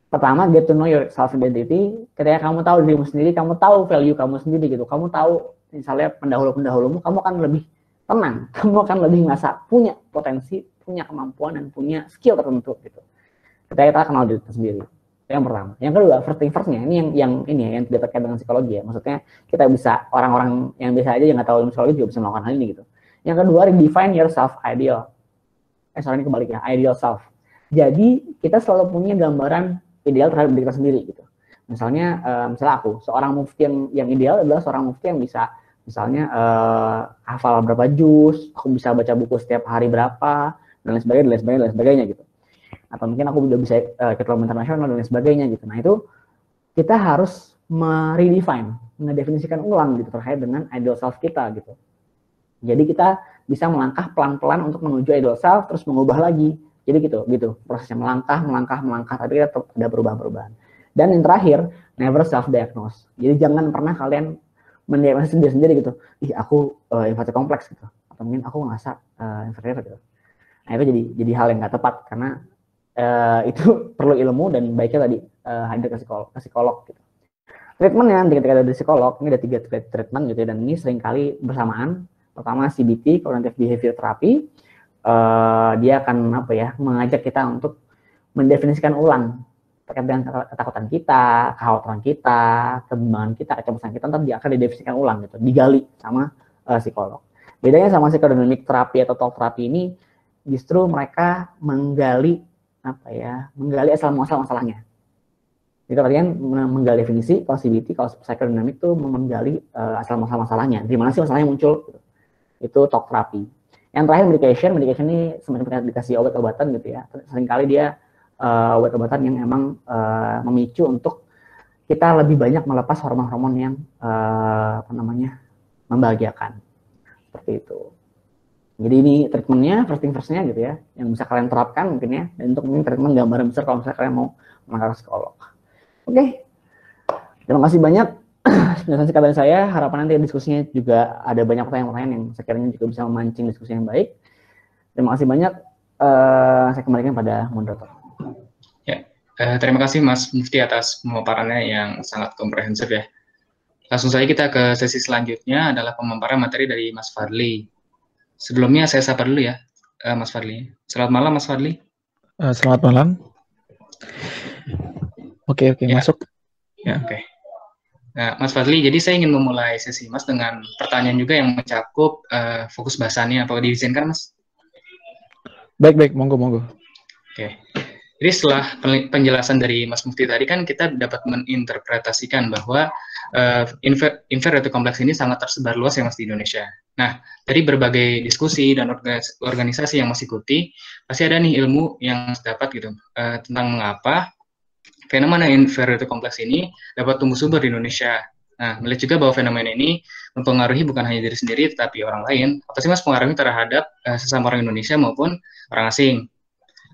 Pertama, get to know your self identity. Ketika kamu tahu dirimu sendiri, kamu tahu value kamu sendiri gitu. Kamu tahu misalnya pendahulumu, kamu akan lebih tenang. Kamu akan lebih merasa punya potensi, punya kemampuan dan punya skill tertentu gitu. kita kenal diri kita sendiri. Itu yang pertama. Yang kedua, first thing first-nya ini yang tidak terkait dengan psikologi ya. Maksudnya kita bisa, orang-orang yang biasa aja yang nggak tahu ilmu psikologi juga bisa melakukan hal ini gitu. Yang kedua, redefine your self ideal. Ini kebalik ya, ideal self. Jadi kita selalu punya gambaran ideal terhadap diri kita sendiri gitu. Misalnya aku seorang mufti yang ideal adalah seorang mufti yang bisa misalnya hafal berapa juz, aku bisa baca buku setiap hari berapa, dan lain sebagainya gitu. Atau mungkin aku udah bisa ikut lomba internasional dan lain sebagainya gitu. Nah itu kita harus meredefine, mendefinisikan ulang gitu terkait dengan ideal self kita gitu. Jadi kita bisa melangkah pelan-pelan untuk menuju ideal self, terus mengubah lagi. Jadi gitu prosesnya melangkah, tapi kita tetap ada perubahan-perubahan. Dan yang terakhir, never self-diagnose. Jadi jangan pernah kalian mendiagnosis sendiri gitu. Aku inferiority kompleks gitu. Atau mungkin aku ngerasa inferior gitu. Nah itu jadi hal yang nggak tepat karena itu perlu ilmu dan baiknya tadi hadir ke psikolog gitu. Treatmentnya ketika ada di psikolog ini ada 3 treatment gitu ya, dan ini seringkali bersamaan. Pertama CBT, Cognitive Behavior Therapy, dia akan mengajak kita untuk mendefinisikan ulang terkait dengan ketakutan kita, kekhawatiran kita, kebimbangan kita, kecemasan kita, nanti dia akan didefinisikan ulang gitu, digali sama psikolog. Bedanya sama psikodinamik terapi atau talk terapi ini, justru mereka menggali asal muasal masalahnya. Jadi kalian menggali definisi, kalau CBT, kalau psikodinamik itu menggali asal muasal masalahnya, di mana sih masalahnya muncul gitu. Itu talk terapi. Yang terakhir medication ini semacam dikasih obat-obatan gitu ya. Seringkali dia obat-obatan yang emang memicu untuk kita lebih banyak melepas hormon-hormon yang membahagiakan. Seperti itu. Jadi ini treatmentnya, first thing first-nya gitu ya, yang bisa kalian terapkan mungkin ya, dan untuk mungkin treatment gambaran besar kalau misalnya kalian mau melangkah ke psikolog. Oke, terima kasih banyak penjelasan singkat dari saya. Harapan nanti diskusinya juga ada banyak pertanyaan-pertanyaan yang sekiranya juga bisa memancing diskusi yang baik. Terima kasih banyak. Saya kembalikan pada moderator. Ya, terima kasih Mas Mufti atas pemaparannya yang sangat komprehensif ya. Langsung saja kita ke sesi selanjutnya adalah pemaparan materi dari Mas Fadli. Sebelumnya saya sapa dulu ya, Mas Fadli. Selamat malam Mas Fadli. Selamat malam. Oke, ya. Masuk. Ya, oke. Nah, Mas Fadli, jadi saya ingin memulai sesi Mas dengan pertanyaan juga yang mencakup fokus bahasannya. Apa diizinkan, Mas? Baik, monggo. Oke. Jadi setelah penjelasan dari Mas Mufti tadi kan kita dapat menginterpretasikan bahwa inferiority kompleks ini sangat tersebar luas ya Mas di Indonesia. Nah, dari berbagai diskusi dan organisasi yang Mas ikuti, pasti ada nih ilmu yang dapat gitu tentang mengapa fenomena inferiority kompleks ini dapat tumbuh subur di Indonesia. Nah, melihat juga bahwa fenomena ini mempengaruhi bukan hanya diri sendiri, tetapi orang lain. Apa sih Mas pengaruhnya terhadap sesama orang Indonesia maupun orang asing?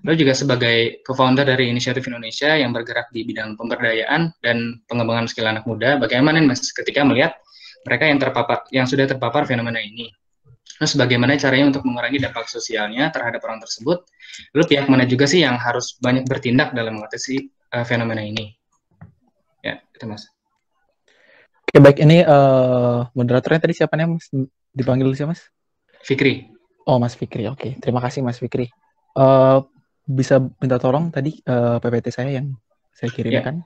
Lalu juga sebagai co-founder dari Inisiatif Indonesia yang bergerak di bidang pemberdayaan dan pengembangan skill anak muda, bagaimana Mas ketika melihat mereka yang sudah terpapar fenomena ini? Terus bagaimana caranya untuk mengurangi dampak sosialnya terhadap orang tersebut? Lalu pihak mana juga sih yang harus banyak bertindak dalam mengatasi fenomena ini? Ya, itu Mas. Oke, baik. Ini moderatornya tadi siapa nih Mas? Dipanggil siapa Mas? Fikri. Oh, Mas Fikri. Oke, terima kasih Mas Fikri. Bisa minta tolong tadi PPT saya yang saya kirimkan?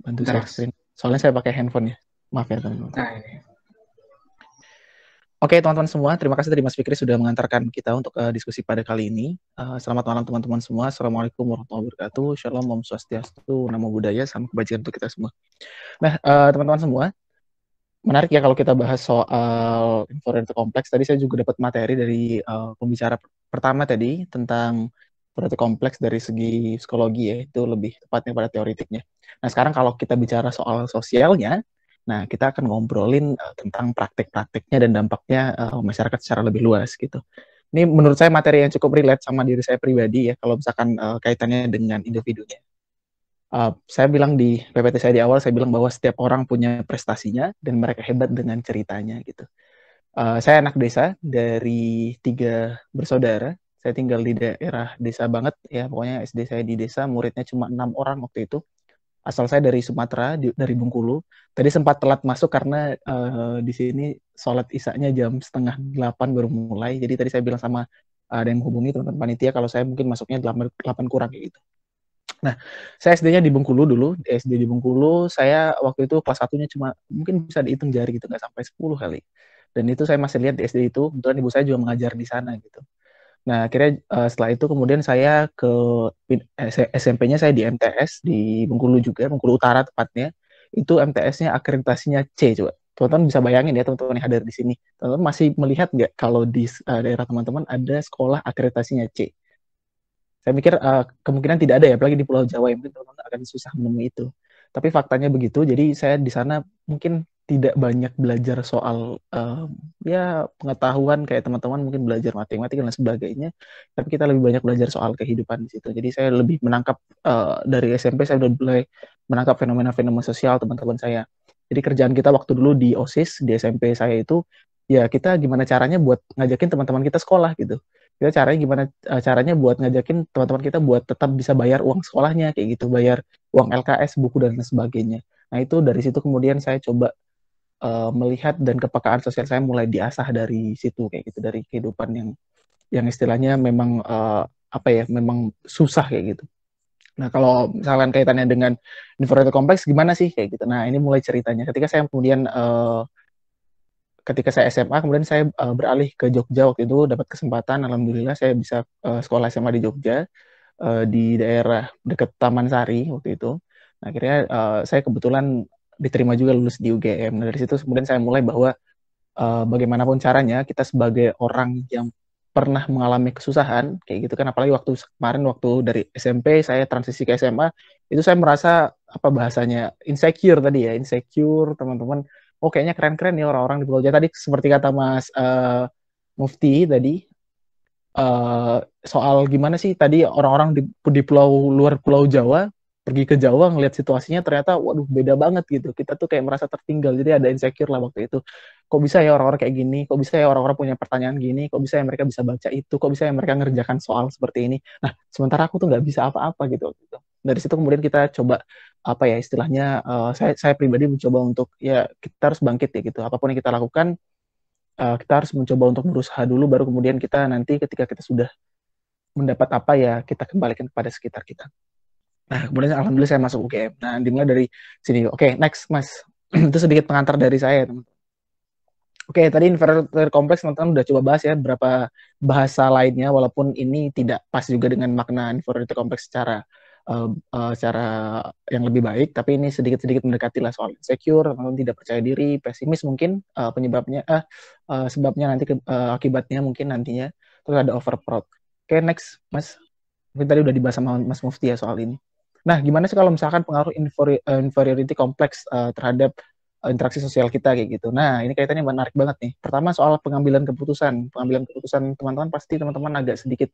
Bantu saya screen. Soalnya saya pakai handphone ya. Maaf ya teman-teman. Nah, ini. Oke, teman-teman semua, terima kasih dari Mas Fikri sudah mengantarkan kita untuk diskusi pada kali ini. Selamat malam teman-teman semua. Assalamualaikum warahmatullahi wabarakatuh. Shalom, Om Swastiastu, Namo Buddhaya, salam kebajikan untuk kita semua. Nah, teman-teman semua, menarik ya kalau kita bahas soal inferiority kompleks. Tadi saya juga dapat materi dari pembicara pertama tadi tentang inferiority kompleks dari segi psikologi ya, itu lebih tepatnya pada teoritiknya. Nah, sekarang kalau kita bicara soal sosialnya, nah, kita akan ngobrolin tentang praktik-praktiknya dan dampaknya masyarakat secara lebih luas gitu. Ini menurut saya materi yang cukup relate sama diri saya pribadi ya, kalau misalkan kaitannya dengan individunya. Saya bilang di PPT saya di awal, saya bilang bahwa setiap orang punya prestasinya dan mereka hebat dengan ceritanya gitu. Saya anak desa dari 3 bersaudara. Saya tinggal di daerah desa banget ya, pokoknya SD saya di desa, muridnya cuma 6 orang waktu itu. Asal saya dari Sumatera, dari Bengkulu. Tadi sempat telat masuk karena di sini sholat isya-nya jam 7:30 baru mulai. Jadi tadi saya bilang sama ada yang menghubungi teman-teman panitia kalau saya mungkin masuknya 8 kurang gitu. Nah, saya SD-nya di Bengkulu dulu, di SD di Bengkulu, saya waktu itu kelas 1-nya cuma mungkin bisa dihitung jari gitu, nggak sampai 10 kali. Dan itu saya masih lihat di SD itu, kebetulan ibu saya juga mengajar di sana gitu. Nah, akhirnya setelah itu kemudian saya ke SMP-nya saya di MTS di Bengkulu juga, Bengkulu Utara tepatnya. Itu MTS-nya akreditasinya C, coba. Teman-teman bisa bayangin ya, teman-teman yang hadir di sini. Teman-teman masih melihat nggak kalau di daerah teman-teman ada sekolah akreditasinya C? Saya mikir kemungkinan tidak ada ya, apalagi di Pulau Jawa yang mungkin teman-teman akan susah menemui itu. Tapi faktanya begitu, jadi saya di sana mungkin tidak banyak belajar soal ya pengetahuan kayak teman-teman mungkin belajar matematika dan sebagainya, tapi kita lebih banyak belajar soal kehidupan di situ. Jadi saya lebih menangkap dari SMP saya udah mulai menangkap fenomena-fenomena sosial teman-teman saya. Jadi kerjaan kita waktu dulu di OSIS di SMP saya itu ya kita gimana caranya buat ngajakin teman-teman kita sekolah gitu. Kita caranya gimana caranya buat ngajakin teman-teman kita buat tetap bisa bayar uang sekolahnya kayak gitu, bayar uang LKS, buku dan sebagainya. Nah, itu dari situ kemudian saya coba melihat dan kepekaan sosial saya mulai diasah dari situ kayak gitu, dari kehidupan yang istilahnya memang apa ya, memang susah kayak gitu. Nah, kalau misalkan kaitannya dengan inferiority complex gimana sih kayak gitu. Nah, ini mulai ceritanya ketika saya kemudian ketika saya SMA kemudian saya beralih ke Jogja waktu itu dapat kesempatan alhamdulillah saya bisa sekolah SMA di Jogja di daerah dekat Taman Sari waktu itu. Nah, akhirnya saya kebetulan diterima juga lulus di UGM. Nah, dari situ kemudian saya mulai bahwa bagaimanapun caranya kita sebagai orang yang pernah mengalami kesusahan kayak gitu kan, apalagi waktu kemarin waktu dari SMP saya transisi ke SMA itu saya merasa apa bahasanya insecure tadi ya, insecure teman-teman. Oh kayaknya keren-keren nih orang-orang di Pulau Jawa tadi seperti kata Mas Mufti tadi soal gimana sih tadi orang-orang di pulau luar Pulau Jawa pergi ke Jawa ngelihat situasinya ternyata waduh beda banget gitu. Kita tuh kayak merasa tertinggal. Jadi ada insecure lah waktu itu. Kok bisa ya orang-orang kayak gini? Kok bisa ya orang-orang punya pertanyaan gini? Kok bisa ya mereka bisa baca itu? Kok bisa ya mereka ngerjakan soal seperti ini? Nah, sementara aku tuh nggak bisa apa-apa gitu. Dari situ kemudian kita coba apa ya istilahnya saya pribadi mencoba untuk ya kita harus bangkit ya gitu. Apapun yang kita lakukan kita harus mencoba untuk berusaha dulu baru kemudian kita nanti ketika kita sudah mendapat apa ya kita kembalikan kepada sekitar kita. Nah, kemudian alhamdulillah saya masuk UGM. Nah, dimulai dari sini. Oke, next Mas. Itu sedikit pengantar dari saya, teman-teman. Oke, tadi inferiority complex teman-teman udah coba bahas ya beberapa bahasa lainnya walaupun ini tidak pas juga dengan makna inferiority complex secara yang lebih baik, tapi ini sedikit-sedikit mendekati lah soal insecure, teman-teman tidak percaya diri, pesimis mungkin penyebabnya sebabnya nanti akibatnya mungkin nantinya. Terus ada overproud. Oke, next Mas. Mungkin tadi udah dibahas sama Mas Mufti ya soal ini. Nah, gimana sih kalau misalkan pengaruh inferiority complex terhadap interaksi sosial kita kayak gitu. Nah, ini kaitannya menarik banget nih. Pertama soal pengambilan keputusan. Pengambilan keputusan teman-teman pasti teman-teman agak sedikit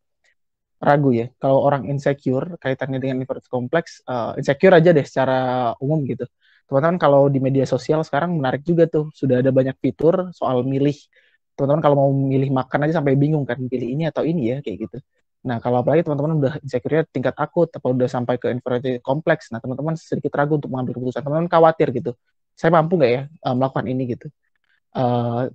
ragu ya. Kalau orang insecure kaitannya dengan inferiority complex, insecure aja deh secara umum gitu. Teman-teman kalau di media sosial sekarang menarik juga tuh. Sudah ada banyak fitur soal milih. Teman-teman kalau mau milih makan aja sampai bingung kan, pilih ini atau ini ya kayak gitu. Nah, kalau apalagi teman-teman udah insecure tingkat akut atau udah sampai ke inferiority complex, nah teman-teman sedikit ragu untuk mengambil keputusan. Teman-teman khawatir gitu. Saya mampu nggak ya melakukan ini gitu.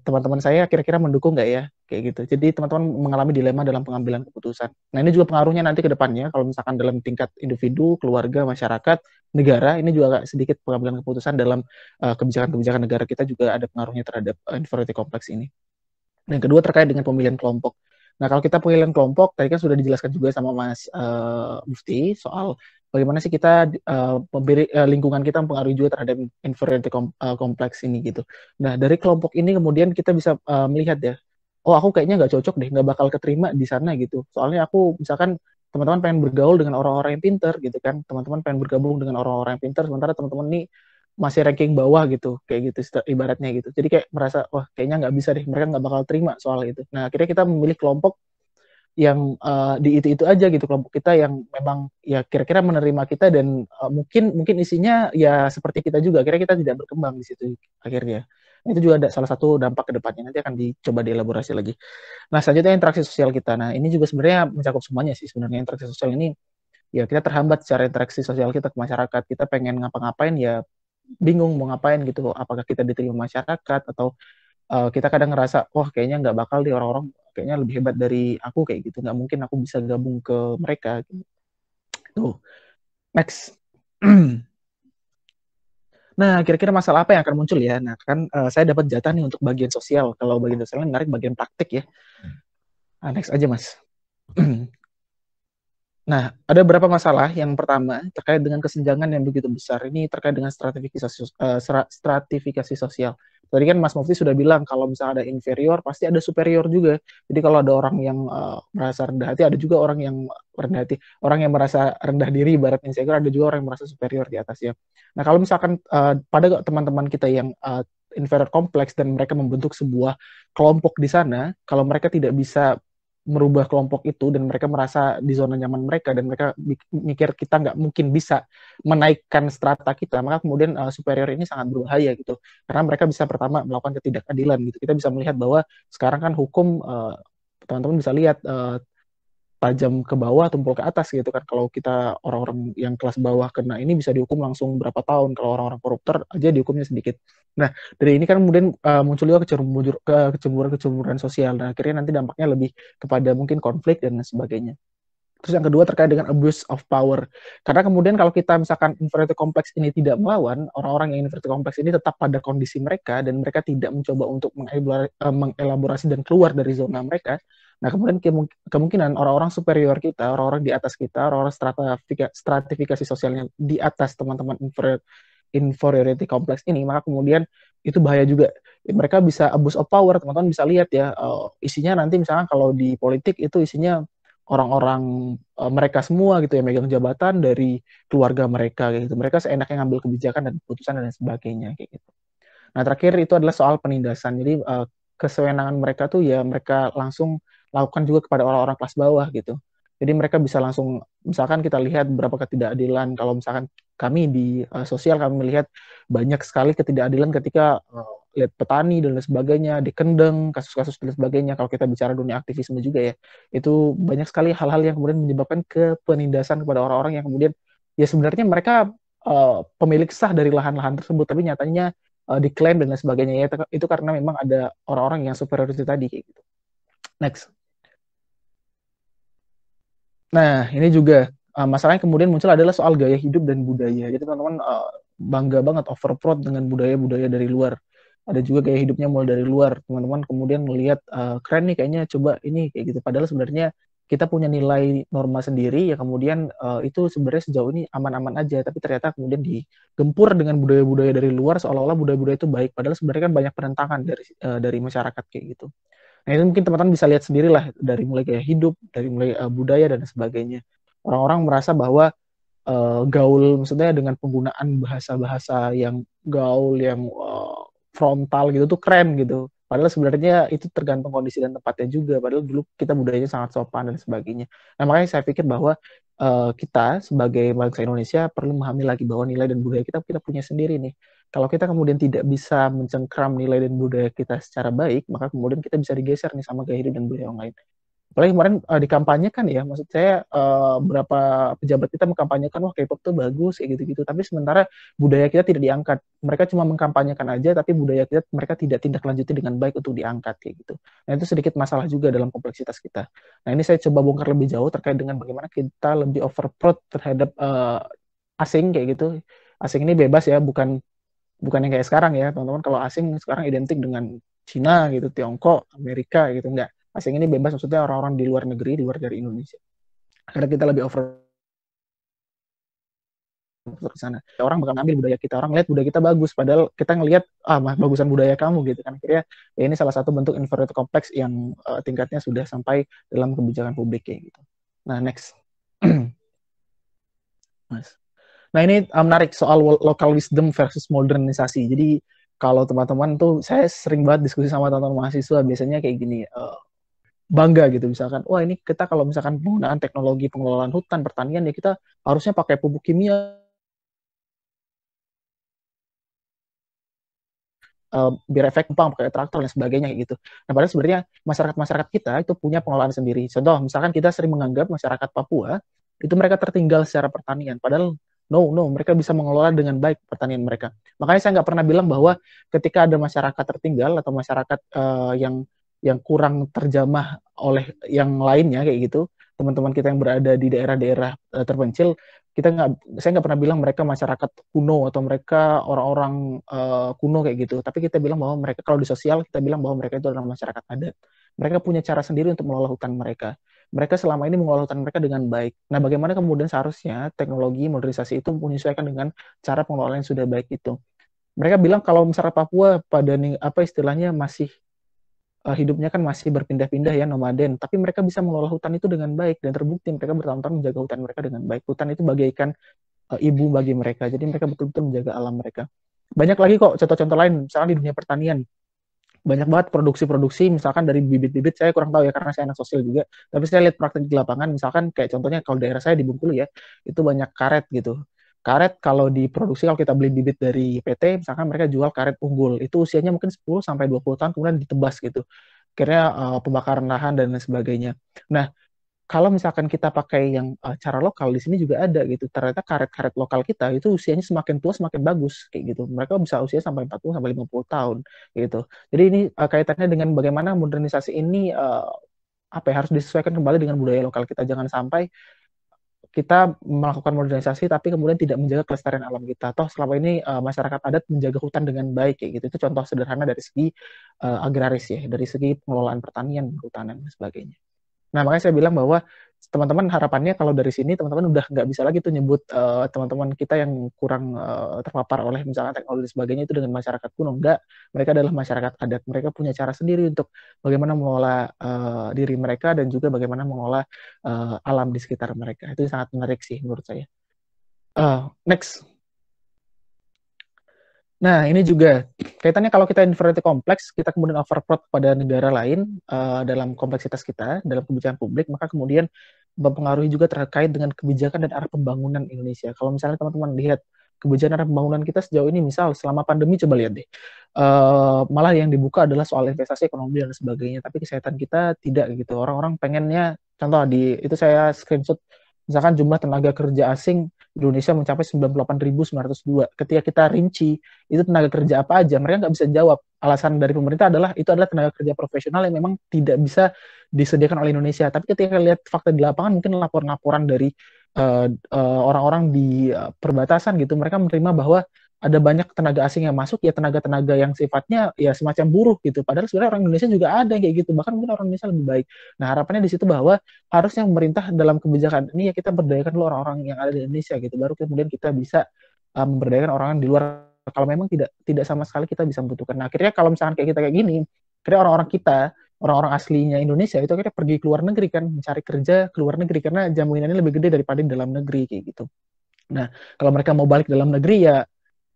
Teman-teman saya kira-kira mendukung nggak ya kayak gitu. Jadi teman-teman mengalami dilema dalam pengambilan keputusan. Nah ini juga pengaruhnya nanti ke depannya kalau misalkan dalam tingkat individu, keluarga, masyarakat, negara ini juga sedikit pengambilan keputusan dalam kebijakan-kebijakan negara kita juga ada pengaruhnya terhadap inferiority complex ini. Dan kedua terkait dengan pemilihan kelompok. Nah kalau kita pemilihan kelompok tadi kan sudah dijelaskan juga sama Mas Mufti soal bagaimana sih kita lingkungan kita mempengaruhi juga terhadap inferiority kompleks ini gitu. Nah dari kelompok ini kemudian kita bisa melihat ya, oh aku kayaknya nggak cocok deh, nggak bakal keterima di sana gitu. Soalnya aku misalkan teman-teman pengen bergaul dengan orang-orang yang pinter gitu kan, teman-teman pengen bergabung dengan orang-orang yang pinter, sementara teman-teman ini masih ranking bawah gitu, kayak gitu ibaratnya gitu. Jadi kayak merasa, wah kayaknya nggak bisa deh, mereka nggak bakal terima soal itu. Nah akhirnya kita memilih kelompok yang di itu aja gitu, kelompok kita yang memang ya kira-kira menerima kita dan mungkin isinya ya seperti kita juga, kira kita tidak berkembang di situ akhirnya. Nah, itu juga ada salah satu dampak ke depannya, nanti akan dicoba dielaborasi lagi. Nah selanjutnya interaksi sosial kita. Nah ini juga sebenarnya mencakup semuanya sih sebenarnya. Interaksi sosial ini ya kita terhambat secara interaksi sosial kita ke masyarakat, kita pengen ngapa-ngapain ya bingung mau ngapain gitu, apakah kita diterima masyarakat atau kita kadang ngerasa wah kayaknya nggak bakal di orang-orang kayaknya lebih hebat dari aku kayak gitu, nggak mungkin aku bisa gabung ke mereka gitu. Next. Nah, kira-kira masalah apa yang akan muncul ya? Nah, kan saya dapat jatah nih untuk bagian sosial. Kalau bagian sosial menarik bagian praktik ya. Nah, next aja, Mas. Nah, ada beberapa masalah. Yang pertama, terkait dengan kesenjangan yang begitu besar. Ini terkait dengan stratifikasi sosial. Tadi kan Mas Mufti sudah bilang, kalau misalnya ada inferior, pasti ada superior juga. Jadi kalau ada orang yang merasa rendah hati, ada juga orang yang rendah hati. Orang yang merasa rendah diri, ibarat insecure, ada juga orang yang merasa superior di atasnya. Nah, kalau misalkan pada teman-teman kita yang inferior kompleks dan mereka membentuk sebuah kelompok di sana, kalau mereka tidak bisa merubah kelompok itu dan mereka merasa di zona nyaman mereka dan mereka mikir kita nggak mungkin bisa menaikkan strata kita, maka kemudian superior ini sangat berbahaya gitu, karena mereka bisa pertama melakukan ketidakadilan gitu. Kita bisa melihat bahwa sekarang kan hukum teman-teman bisa lihat tajam ke bawah, tumpul ke atas gitu kan. Kalau kita orang-orang yang kelas bawah kena ini bisa dihukum langsung berapa tahun. Kalau orang-orang koruptor aja dihukumnya sedikit. Nah, dari ini kan kemudian muncul juga kecemburuan sosial. Nah, akhirnya nanti dampaknya lebih kepada mungkin konflik dan sebagainya. Terus yang kedua terkait dengan abuse of power. Karena kemudian kalau kita misalkan inferiority complex ini tidak melawan, orang-orang yang inferiority complex ini tetap pada kondisi mereka dan mereka tidak mencoba untuk mengelaborasi dan keluar dari zona mereka. Nah, kemudian kemungkinan orang-orang superior kita, orang-orang di atas kita, orang-orang stratifikasi sosialnya di atas teman-teman inferiority complex ini, maka kemudian itu bahaya juga. Mereka bisa abuse of power, teman-teman bisa lihat ya, isinya nanti misalkan kalau di politik itu isinya orang-orang mereka semua gitu ya, megang jabatan dari keluarga mereka gitu. Mereka seenaknya ngambil kebijakan dan keputusan dan sebagainya kayak gitu. Nah, terakhir itu adalah soal penindasan. Jadi kesewenangan mereka tuh ya mereka langsung lakukan juga kepada orang-orang kelas bawah gitu. Jadi mereka bisa langsung, misalkan kita lihat beberapa ketidakadilan, kalau misalkan kami di sosial kami melihat banyak sekali ketidakadilan ketika lihat petani dan lain sebagainya, di Kendeng, kasus-kasus dan sebagainya. Kalau kita bicara dunia aktivisme juga ya, itu banyak sekali hal-hal yang kemudian menyebabkan penindasan kepada orang-orang yang kemudian ya sebenarnya mereka pemilik sah dari lahan-lahan tersebut, tapi nyatanya diklaim dan lain sebagainya ya. Itu karena memang ada orang-orang yang superiority tadi kayak gitu. Next. Nah, ini juga masalahnya kemudian muncul adalah soal gaya hidup dan budaya. Jadi teman-teman bangga banget overproud dengan budaya-budaya dari luar. Ada juga gaya hidupnya mulai dari luar. Teman-teman kemudian melihat keren nih kayaknya, coba ini kayak gitu. Padahal sebenarnya kita punya nilai norma sendiri ya, kemudian itu sebenarnya sejauh ini aman-aman aja, tapi ternyata kemudian digempur dengan budaya-budaya dari luar seolah-olah budaya-budaya itu baik, padahal sebenarnya kan banyak penentangan dari masyarakat kayak gitu. Nah, itu mungkin teman-teman bisa lihat sendiri lah, dari mulai gaya hidup, dari mulai budaya dan sebagainya. Orang-orang merasa bahwa gaul, maksudnya dengan penggunaan bahasa-bahasa yang gaul, yang frontal gitu tuh keren gitu. Padahal sebenarnya itu tergantung kondisi dan tempatnya juga. Padahal dulu kita budayanya sangat sopan dan sebagainya. Nah, makanya saya pikir bahwa kita sebagai bangsa Indonesia perlu memahami lagi bahwa nilai dan budaya kita punya sendiri nih. Kalau kita kemudian tidak bisa mencengkram nilai dan budaya kita secara baik, maka kemudian kita bisa digeser nih sama gaya hidup dan budaya yang lain. Apalagi kemarin dikampanyekan ya, maksud saya beberapa pejabat kita mengkampanyekan wah K-pop tuh bagus kayak gitu-gitu, tapi sementara budaya kita tidak diangkat. Mereka cuma mengkampanyekan aja, tapi budaya kita mereka tidak tindak lanjuti dengan baik untuk diangkat kayak gitu. Nah, itu sedikit masalah juga dalam kompleksitas kita. Nah, ini saya coba bongkar lebih jauh terkait dengan bagaimana kita lebih overproud terhadap asing kayak gitu. Asing ini bebas ya, bukan yang kayak sekarang ya, teman-teman. Kalau asing sekarang identik dengan Cina gitu, Tiongkok, Amerika gitu, enggak. Asing ini bebas, maksudnya orang-orang di luar negeri, di luar dari Indonesia. Karena kita lebih over ke sana. Orang bakal ngambil budaya kita, orang lihat budaya kita bagus, padahal kita ngelihat bagusan budaya kamu gitu kan. Akhirnya ya ini salah satu bentuk inferiority complex yang tingkatnya sudah sampai dalam kebijakan publik kayak gitu. Nah, next. Nah, ini menarik soal local wisdom versus modernisasi. Jadi kalau teman-teman tuh, saya sering banget diskusi sama teman-teman mahasiswa, biasanya kayak gini, bangga gitu, misalkan, wah ini kita kalau misalkan penggunaan teknologi pengelolaan hutan, pertanian, ya kita harusnya pakai pupuk kimia, biar efek pang pakai traktor dan sebagainya kayak gitu. Nah, padahal sebenarnya masyarakat kita itu punya pengelolaan sendiri. Contoh, misalkan kita sering menganggap masyarakat Papua itu mereka tertinggal secara pertanian, padahal no, mereka bisa mengelola dengan baik pertanian mereka. Makanya saya nggak pernah bilang bahwa ketika ada masyarakat tertinggal atau masyarakat yang kurang terjamah oleh yang lainnya kayak gitu, teman-teman kita yang berada di daerah-daerah terpencil, saya nggak pernah bilang mereka masyarakat kuno atau mereka orang-orang kuno kayak gitu. Tapi kita bilang bahwa mereka, kalau di sosial kita bilang bahwa mereka itu adalah masyarakat adat. Mereka punya cara sendiri untuk mengelola hutan mereka. Mereka selama ini mengelola hutan mereka dengan baik. Nah, bagaimana kemudian seharusnya teknologi modernisasi itu menyesuaikan dengan cara pengelolaan yang sudah baik itu. Mereka bilang kalau misalnya Papua pada apa istilahnya masih hidupnya kan masih berpindah-pindah ya, nomaden, tapi mereka bisa mengelola hutan itu dengan baik dan terbukti mereka bertahun-tahun menjaga hutan mereka dengan baik. Hutan itu bagaikan ibu bagi mereka, jadi mereka betul-betul menjaga alam mereka. Banyak lagi kok contoh-contoh lain, misalnya di dunia pertanian. Banyak banget produksi-produksi, misalkan dari bibit-bibit, saya kurang tahu ya karena saya anak sosial juga, tapi saya lihat praktek di lapangan, misalkan kayak contohnya kalau daerah saya di Bengkulu ya, itu banyak karet gitu. Karet kalau diproduksi, kalau kita beli bibit dari PT, misalkan mereka jual karet unggul, itu usianya mungkin 10-20 tahun, kemudian ditebas gitu. Akhirnya pembakaran lahan dan lain sebagainya. Nah, kalau misalkan kita pakai yang cara lokal, di sini juga ada gitu. Ternyata karet-karet lokal kita itu usianya semakin tua semakin bagus kayak gitu. Mereka bisa usia sampai 40-50 tahun gitu. Jadi ini kaitannya dengan bagaimana modernisasi ini harus disesuaikan kembali dengan budaya lokal kita. Jangan sampai kita melakukan modernisasi tapi kemudian tidak menjaga kelestarian alam kita. Toh selama ini masyarakat adat menjaga hutan dengan baik kayak gitu. Itu contoh sederhana dari segi agraris ya, dari segi pengelolaan pertanian, kehutanan dan sebagainya. Nah, makanya saya bilang bahwa teman-teman harapannya kalau dari sini teman-teman udah nggak bisa lagi tuh nyebut teman-teman kita yang kurang terpapar oleh misalnya teknologi dan sebagainya itu dengan masyarakat kuno. Enggak, mereka adalah masyarakat adat. Mereka punya cara sendiri untuk bagaimana mengelola diri mereka dan juga bagaimana mengelola alam di sekitar mereka. Itu sangat menarik sih menurut saya. Next. Nah, ini juga kaitannya kalau kita inferiority kompleks, kita kemudian overproud pada negara lain dalam kompleksitas kita, dalam kebijakan publik, maka kemudian mempengaruhi juga terkait dengan kebijakan dan arah pembangunan Indonesia. Kalau misalnya teman-teman lihat kebijakan arah pembangunan kita sejauh ini, misal selama pandemi, coba lihat deh, malah yang dibuka adalah soal investasi ekonomi dan sebagainya, tapi kesehatan kita tidak gitu. Orang-orang pengennya, contoh itu saya screenshot, misalkan jumlah tenaga kerja asing Indonesia mencapai 98.902. Ketika kita rinci, itu tenaga kerja apa aja, mereka nggak bisa jawab. Alasan dari pemerintah adalah itu adalah tenaga kerja profesional yang memang tidak bisa disediakan oleh Indonesia. Tapi ketika lihat fakta di lapangan, mungkin laporan-laporan dari orang-orang di perbatasan gitu, mereka menerima bahwa ada banyak tenaga asing yang masuk, ya tenaga-tenaga yang sifatnya ya semacam buruh gitu. Padahal sebenarnya orang Indonesia juga ada kayak gitu, bahkan mungkin orang Indonesia lebih baik. Nah, harapannya di situ bahwa harusnya pemerintah dalam kebijakan ini ya kita berdayakan dulu orang-orang yang ada di Indonesia gitu, baru kemudian kita bisa memberdayakan orang di luar. Kalau memang tidak sama sekali kita bisa membutuhkan. Nah, akhirnya kalau misalkan kayak kita kayak gini, akhirnya orang-orang aslinya Indonesia itu akhirnya pergi ke luar negeri kan, mencari kerja ke luar negeri karena jaminannya lebih gede daripada di dalam negeri kayak gitu. Nah, kalau mereka mau balik dalam negeri ya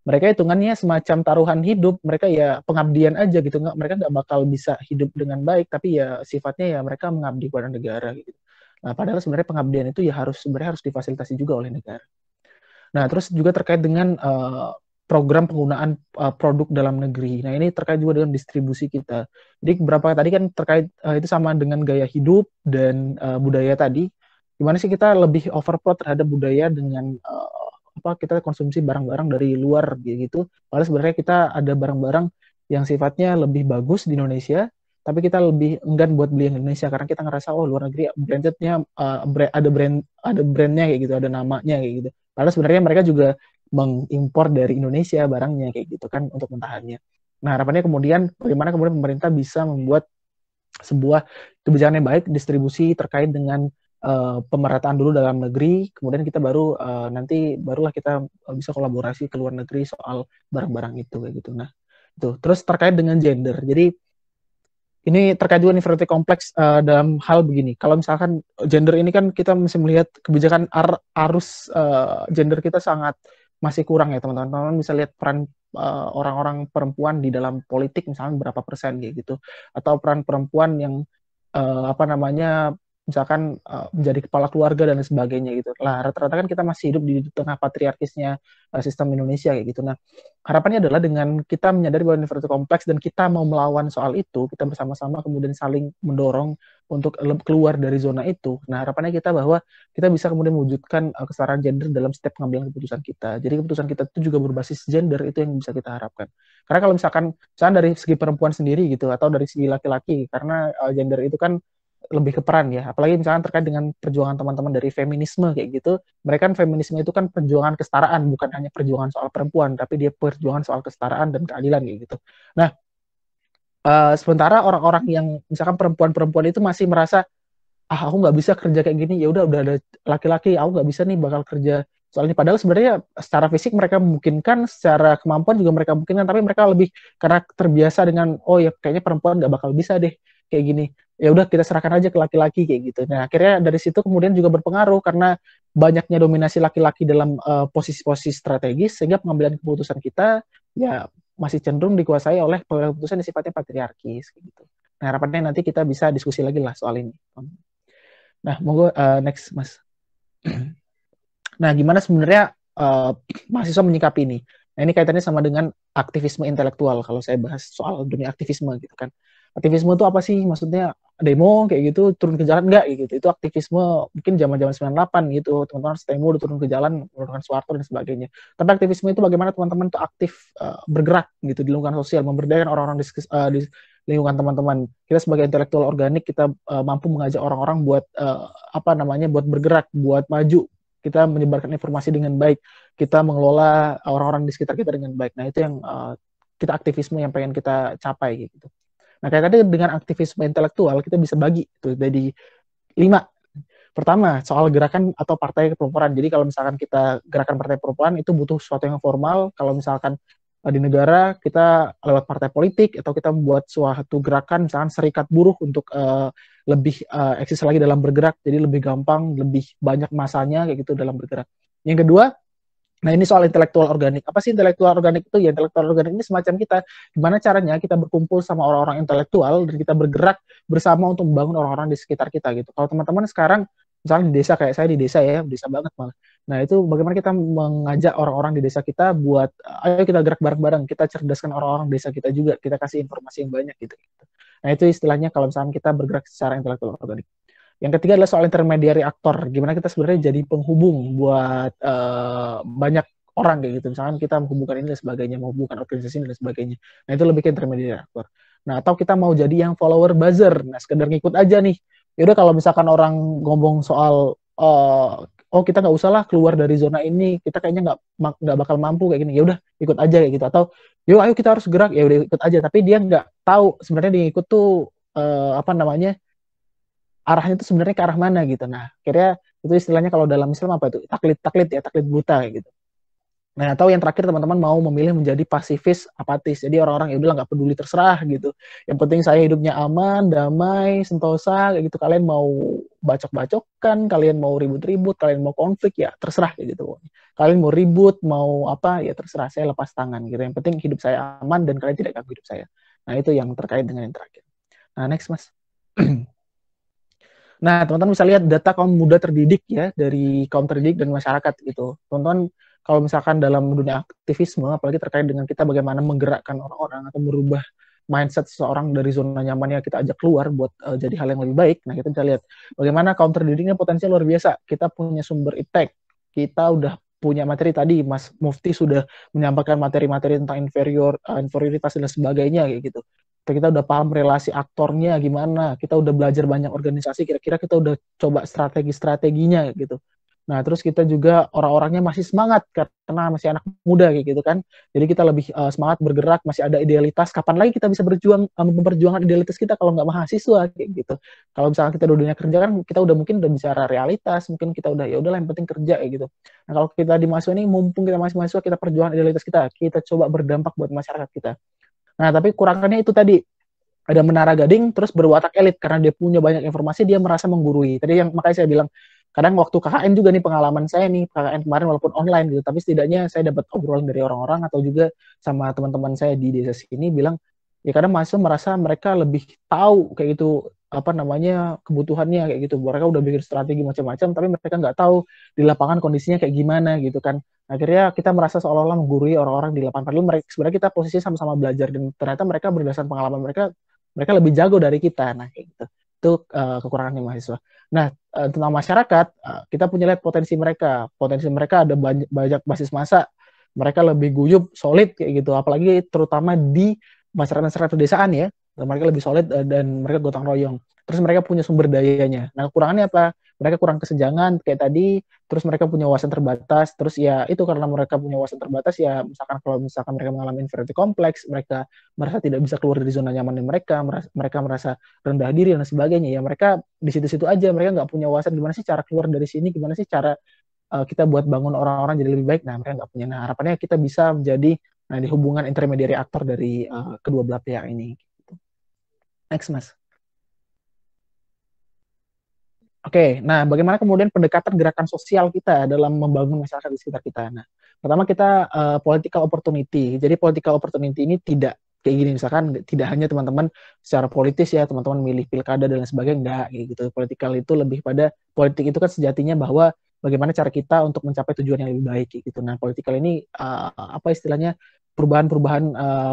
mereka hitungannya semacam taruhan hidup, mereka ya pengabdian aja gitu, mereka nggak bakal bisa hidup dengan baik, tapi ya sifatnya ya mereka mengabdi kepada negara gitu. Nah, padahal sebenarnya pengabdian itu ya sebenarnya harus difasilitasi juga oleh negara. Nah, terus juga terkait dengan program penggunaan produk dalam negeri. Nah, ini terkait juga dengan distribusi kita. Jadi beberapa tadi kan terkait itu sama dengan gaya hidup dan budaya tadi. Gimana sih kita lebih overproud terhadap budaya dengan kita konsumsi barang-barang dari luar gitu. Padahal sebenarnya kita ada barang-barang yang sifatnya lebih bagus di Indonesia, tapi kita lebih enggan buat beli Indonesia karena kita ngerasa luar negeri brandednya ada brandnya kayak gitu, ada namanya kayak gitu. Padahal sebenarnya mereka juga mengimpor dari Indonesia barangnya kayak gitu kan untuk mentahannya. Nah, harapannya kemudian bagaimana kemudian pemerintah bisa membuat sebuah kebijakan yang baik distribusi terkait dengan pemerataan dulu dalam negeri, kemudian kita barulah kita bisa kolaborasi ke luar negeri soal barang-barang itu kayak gitu. Nah, itu terus terkait dengan gender. Jadi ini terkait juga inferiority kompleks dalam hal begini. Kalau misalkan gender ini kan kita masih melihat kebijakan arus gender kita sangat masih kurang ya teman-teman. Teman-teman bisa lihat peran orang-orang perempuan di dalam politik misalnya berapa persen kayak gitu, atau peran perempuan yang misalkan menjadi kepala keluarga dan sebagainya gitu. Lah rata-rata kan kita masih hidup di tengah patriarkisnya sistem Indonesia kayak gitu. Nah, harapannya adalah dengan kita menyadari bahwa inferiority kompleks dan kita mau melawan soal itu, kita bersama-sama kemudian saling mendorong untuk keluar dari zona itu. Nah, harapannya kita bahwa kita bisa kemudian mewujudkan kesetaraan gender dalam setiap pengambilan keputusan kita. Jadi keputusan kita itu juga berbasis gender, itu yang bisa kita harapkan. Karena kalau misalkan dari segi perempuan sendiri gitu atau dari segi laki-laki, karena gender itu kan lebih ke peran ya, apalagi misalkan terkait dengan perjuangan teman-teman dari feminisme kayak gitu. Mereka kan feminisme itu kan perjuangan kesetaraan, bukan hanya perjuangan soal perempuan, tapi dia perjuangan soal kesetaraan dan keadilan kayak gitu. Nah, sementara orang-orang yang misalkan perempuan-perempuan itu masih merasa aku nggak bisa kerja kayak gini, ya udah ada laki-laki, aku nggak bisa nih bakal kerja soal ini. Padahal sebenarnya secara fisik mereka memungkinkan, secara kemampuan juga mereka memungkinkan, tapi mereka lebih karena terbiasa dengan oh ya kayaknya perempuan nggak bakal bisa deh kayak gini, ya udah kita serahkan aja ke laki-laki kayak gitu. Nah akhirnya dari situ kemudian juga berpengaruh karena banyaknya dominasi laki-laki dalam posisi-posisi strategis, sehingga pengambilan keputusan kita ya masih cenderung dikuasai oleh keputusan yang sifatnya patriarkis gitu. Nah harapannya nanti kita bisa diskusi lagi lah soal ini. Nah, monggo next, Mas. Nah, gimana sebenarnya mahasiswa menyikapi ini? Nah, ini kaitannya sama dengan aktivisme intelektual kalau saya bahas soal dunia aktivisme gitu kan. Aktivisme itu apa sih? Maksudnya demo kayak gitu, turun ke jalan enggak gitu. Itu aktivisme mungkin zaman-zaman 98 gitu. Teman-teman demo udah turun ke jalan menurunkan Soeharto dan sebagainya. Tapi aktivisme itu bagaimana teman-teman tuh aktif bergerak gitu di lingkungan sosial, memberdayakan orang-orang di lingkungan teman-teman. Kita sebagai intelektual organik kita mampu mengajak orang-orang buat buat bergerak, buat maju. Kita menyebarkan informasi dengan baik. Kita mengelola orang-orang di sekitar kita dengan baik. Nah, itu yang kita aktivisme yang pengen kita capai gitu. Nah, kayak tadi dengan aktivisme intelektual kita bisa bagi itu jadi 5. Pertama, soal gerakan atau partai perempuan. Jadi kalau misalkan kita gerakan partai perempuan itu butuh sesuatu yang formal. Kalau misalkan di negara kita lewat partai politik atau kita membuat suatu gerakan misalkan serikat buruh untuk lebih eksis lagi dalam bergerak, jadi lebih gampang, lebih banyak masanya kayak gitu dalam bergerak. Yang kedua, nah ini soal intelektual organik. Apa sih intelektual organik itu? Ya intelektual organik ini semacam kita, gimana caranya kita berkumpul sama orang-orang intelektual dan kita bergerak bersama untuk membangun orang-orang di sekitar kita gitu. Kalau teman-teman sekarang misalnya di desa, kayak saya di desa ya, desa banget malah. Nah itu bagaimana kita mengajak orang-orang di desa kita buat, ayo kita gerak bareng-bareng, kita cerdaskan orang-orang desa kita juga, kita kasih informasi yang banyak gitu. Nah itu istilahnya kalau misalnya kita bergerak secara intelektual organik. Yang ketiga adalah soal intermediary aktor, gimana kita sebenarnya jadi penghubung buat banyak orang kayak gitu. Misalkan kita menghubungkan ini dan sebagainya, menghubungkan organisasi ini dan sebagainya. Nah itu lebih ke intermediary aktor. Nah atau kita mau jadi yang follower buzzer, nah sekedar ngikut aja nih. Yaudah kalau misalkan orang ngomong soal oh kita nggak usah lah keluar dari zona ini, kita kayaknya nggak bakal mampu kayak gini, ya udah ikut aja kayak gitu. Atau yuk ayo kita harus gerak, ya udah ikut aja. Tapi dia nggak tahu sebenarnya dia ikut tuh arahnya itu sebenarnya ke arah mana gitu. Nah akhirnya itu istilahnya kalau dalam Islam apa itu taklid buta kayak gitu. Nah, atau yang terakhir teman-teman mau memilih menjadi pasifis apatis. Jadi orang-orang ya udah nggak peduli, terserah gitu. Yang penting saya hidupnya aman, damai, sentosa kayak gitu. Kalian mau bacok-bacokan, kalian mau ribut-ribut, kalian mau konflik ya terserah kayak gitu. Kalian mau ribut, mau apa ya terserah, saya lepas tangan gitu. Yang penting hidup saya aman dan kalian tidak ganggu hidup saya. Nah, itu yang terkait dengan yang terakhir. Nah, next Mas. Nah, teman-teman bisa lihat data kaum muda terdidik ya dari kaum terdidik dan masyarakat gitu. Teman-teman kalau misalkan dalam dunia aktivisme, apalagi terkait dengan kita bagaimana menggerakkan orang-orang atau merubah mindset seseorang dari zona nyamannya kita ajak keluar buat jadi hal yang lebih baik. Nah, kita bisa lihat bagaimana kaum terdidiknya potensial luar biasa. Kita punya sumber iptek, kita udah punya materi tadi, Mas Mufti sudah menyampaikan materi-materi tentang inferioritas dan sebagainya kayak gitu. Kita udah paham relasi aktornya gimana, kita udah belajar banyak organisasi, kira-kira kita udah coba strategi-strateginya gitu. Nah, terus kita juga orang-orangnya masih semangat karena masih anak muda kayak gitu kan. Jadi kita lebih semangat bergerak, masih ada idealitas. Kapan lagi kita bisa berjuang memperjuangkan idealitas kita kalau nggak mahasiswa kayak gitu. Kalau misalnya kita udah dunia kerja kan kita udah mungkin udah bicara realitas, mungkin kita udah ya udahlah yang penting kerja kayak gitu. Nah, kalau kita di mahasiswa ini mumpung kita masih mahasiswa, kita perjuangan idealitas kita coba berdampak buat masyarakat kita. Nah, tapi kurangannya itu tadi ada menara gading terus berwatak elit karena dia punya banyak informasi, dia merasa menggurui. Tadi yang makanya saya bilang kadang waktu KKN juga nih pengalaman saya nih, KKN kemarin walaupun online gitu, tapi setidaknya saya dapat obrolan dari orang-orang atau juga sama teman-teman saya di desa sini bilang, ya kadang mahasiswa merasa mereka lebih tahu kayak gitu, kebutuhannya kayak gitu. Mereka udah bikin strategi macam-macam, tapi mereka nggak tahu di lapangan kondisinya kayak gimana gitu kan. Akhirnya kita merasa seolah-olah menggurui orang-orang di lapangan. Padahal sebenarnya kita posisinya sama-sama belajar, dan ternyata mereka berdasarkan pengalaman mereka lebih jago dari kita. Nah kayak gitu. Itu kekurangannya mahasiswa. Nah, tentang masyarakat, kita punya lihat potensi mereka. Potensi mereka ada banyak basis massa. Mereka lebih guyup, solid kayak gitu. Apalagi terutama di masyarakat pedesaan ya. Dan mereka lebih solid dan mereka gotong royong. Terus mereka punya sumber dayanya. Nah, kekurangannya apa? Mereka kurang kesenjangan kayak tadi, terus mereka punya wawasan terbatas, terus ya itu karena mereka punya wawasan terbatas ya misalkan kalau misalkan mereka mengalami inferiority complex, mereka merasa tidak bisa keluar dari zona nyaman mereka, mereka merasa rendah diri dan sebagainya, ya mereka di situ-situ aja, mereka nggak punya wawasan gimana sih cara keluar dari sini, gimana sih cara kita buat bangun orang-orang jadi lebih baik. Nah, mereka nggak punya. Nah, harapannya kita bisa menjadi di hubungan intermediary aktor dari kedua belah pihak ini. Next, Mas. Oke, nah bagaimana kemudian pendekatan gerakan sosial kita dalam membangun masyarakat di sekitar kita? Nah, pertama kita political opportunity. Jadi political opportunity ini tidak kayak gini, misalkan tidak hanya teman-teman secara politis ya, teman-teman milih pilkada dan lain sebagainya, enggak kayak gitu. Political itu lebih pada, politik itu kan sejatinya bahwa bagaimana cara kita untuk mencapai tujuan yang lebih baik gitu. Nah, political ini apa istilahnya, perubahan-perubahan,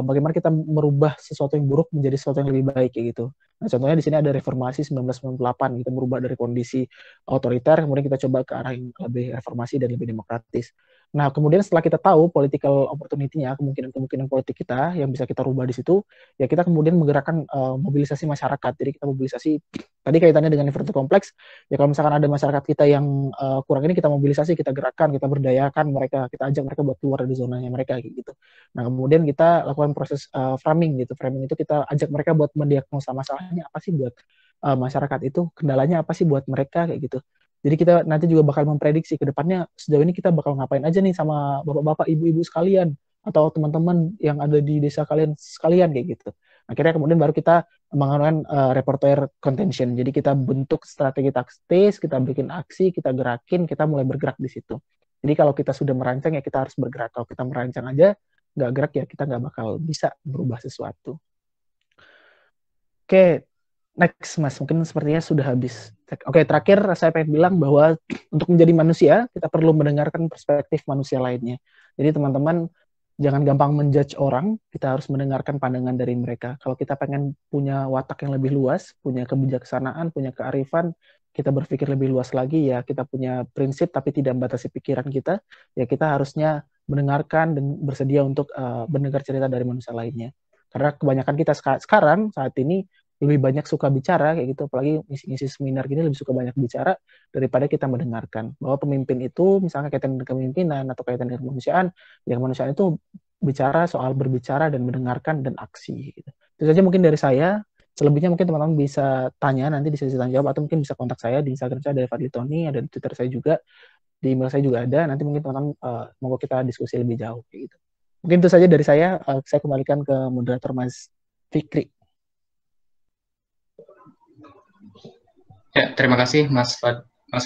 bagaimana kita merubah sesuatu yang buruk menjadi sesuatu yang lebih baik kayak gitu. Nah, contohnya di sini ada reformasi 1998, kita merubah dari kondisi otoriter, kemudian kita coba ke arah yang lebih reformasi dan lebih demokratis. Nah, kemudian setelah kita tahu political opportunity-nya, kemungkinan-kemungkinan politik kita yang bisa kita rubah di situ, ya kita kemudian menggerakkan mobilisasi masyarakat. Jadi kita mobilisasi, tadi kaitannya dengan infrastruktur kompleks, ya kalau misalkan ada masyarakat kita yang kurang ini, kita mobilisasi, kita gerakkan, kita berdayakan mereka, kita ajak mereka buat keluar dari zonanya mereka gitu. Nah, kemudian kita lakukan proses framing gitu. Framing itu kita ajak mereka buat mendiagnosa masalahnya apa sih buat masyarakat itu, kendalanya apa sih buat mereka kayak gitu. Jadi kita nanti juga bakal memprediksi ke depannya sejauh ini kita bakal ngapain aja nih sama bapak-bapak, ibu-ibu sekalian atau teman-teman yang ada di desa kalian sekalian kayak gitu. Akhirnya kemudian baru kita menggunakan repertoire contention. Jadi kita bentuk strategi taktis, kita bikin aksi, kita gerakin, kita mulai bergerak di situ. Jadi kalau kita sudah merancang ya kita harus bergerak. Kalau kita merancang aja nggak gerak ya kita nggak bakal bisa berubah sesuatu. Oke, next Mas, mungkin sepertinya sudah habis. Oke, terakhir saya pengen bilang bahwa untuk menjadi manusia kita perlu mendengarkan perspektif manusia lainnya. Jadi teman-teman jangan gampang menjudge orang, kita harus mendengarkan pandangan dari mereka. Kalau kita pengen punya watak yang lebih luas, punya kebijaksanaan, punya kearifan, kita berpikir lebih luas lagi, ya kita punya prinsip tapi tidak membatasi pikiran kita, ya kita harusnya mendengarkan dan bersedia untuk mendengar cerita dari manusia lainnya. Karena kebanyakan kita sekarang, saat ini, lebih banyak suka bicara, kayak gitu, apalagi ngisi seminar gini lebih suka banyak bicara daripada kita mendengarkan. Bahwa pemimpin itu, misalnya kaitan dengan kepemimpinan atau kaitan dengan kemanusiaan, ya kemanusiaan itu bicara soal berbicara dan mendengarkan dan aksi. Gitu. Itu saja mungkin dari saya. Selebihnya mungkin teman-teman bisa tanya nanti di sesi tanya jawab, atau mungkin bisa kontak saya di Instagram saya, dari Fadli Tony, ada di Twitter saya juga, di email saya juga ada. Nanti mungkin teman-teman mau kita diskusi lebih jauh. Kayak gitu. Mungkin itu saja dari saya. Saya kembalikan ke moderator Mas Fikri. Ya, terima kasih Mas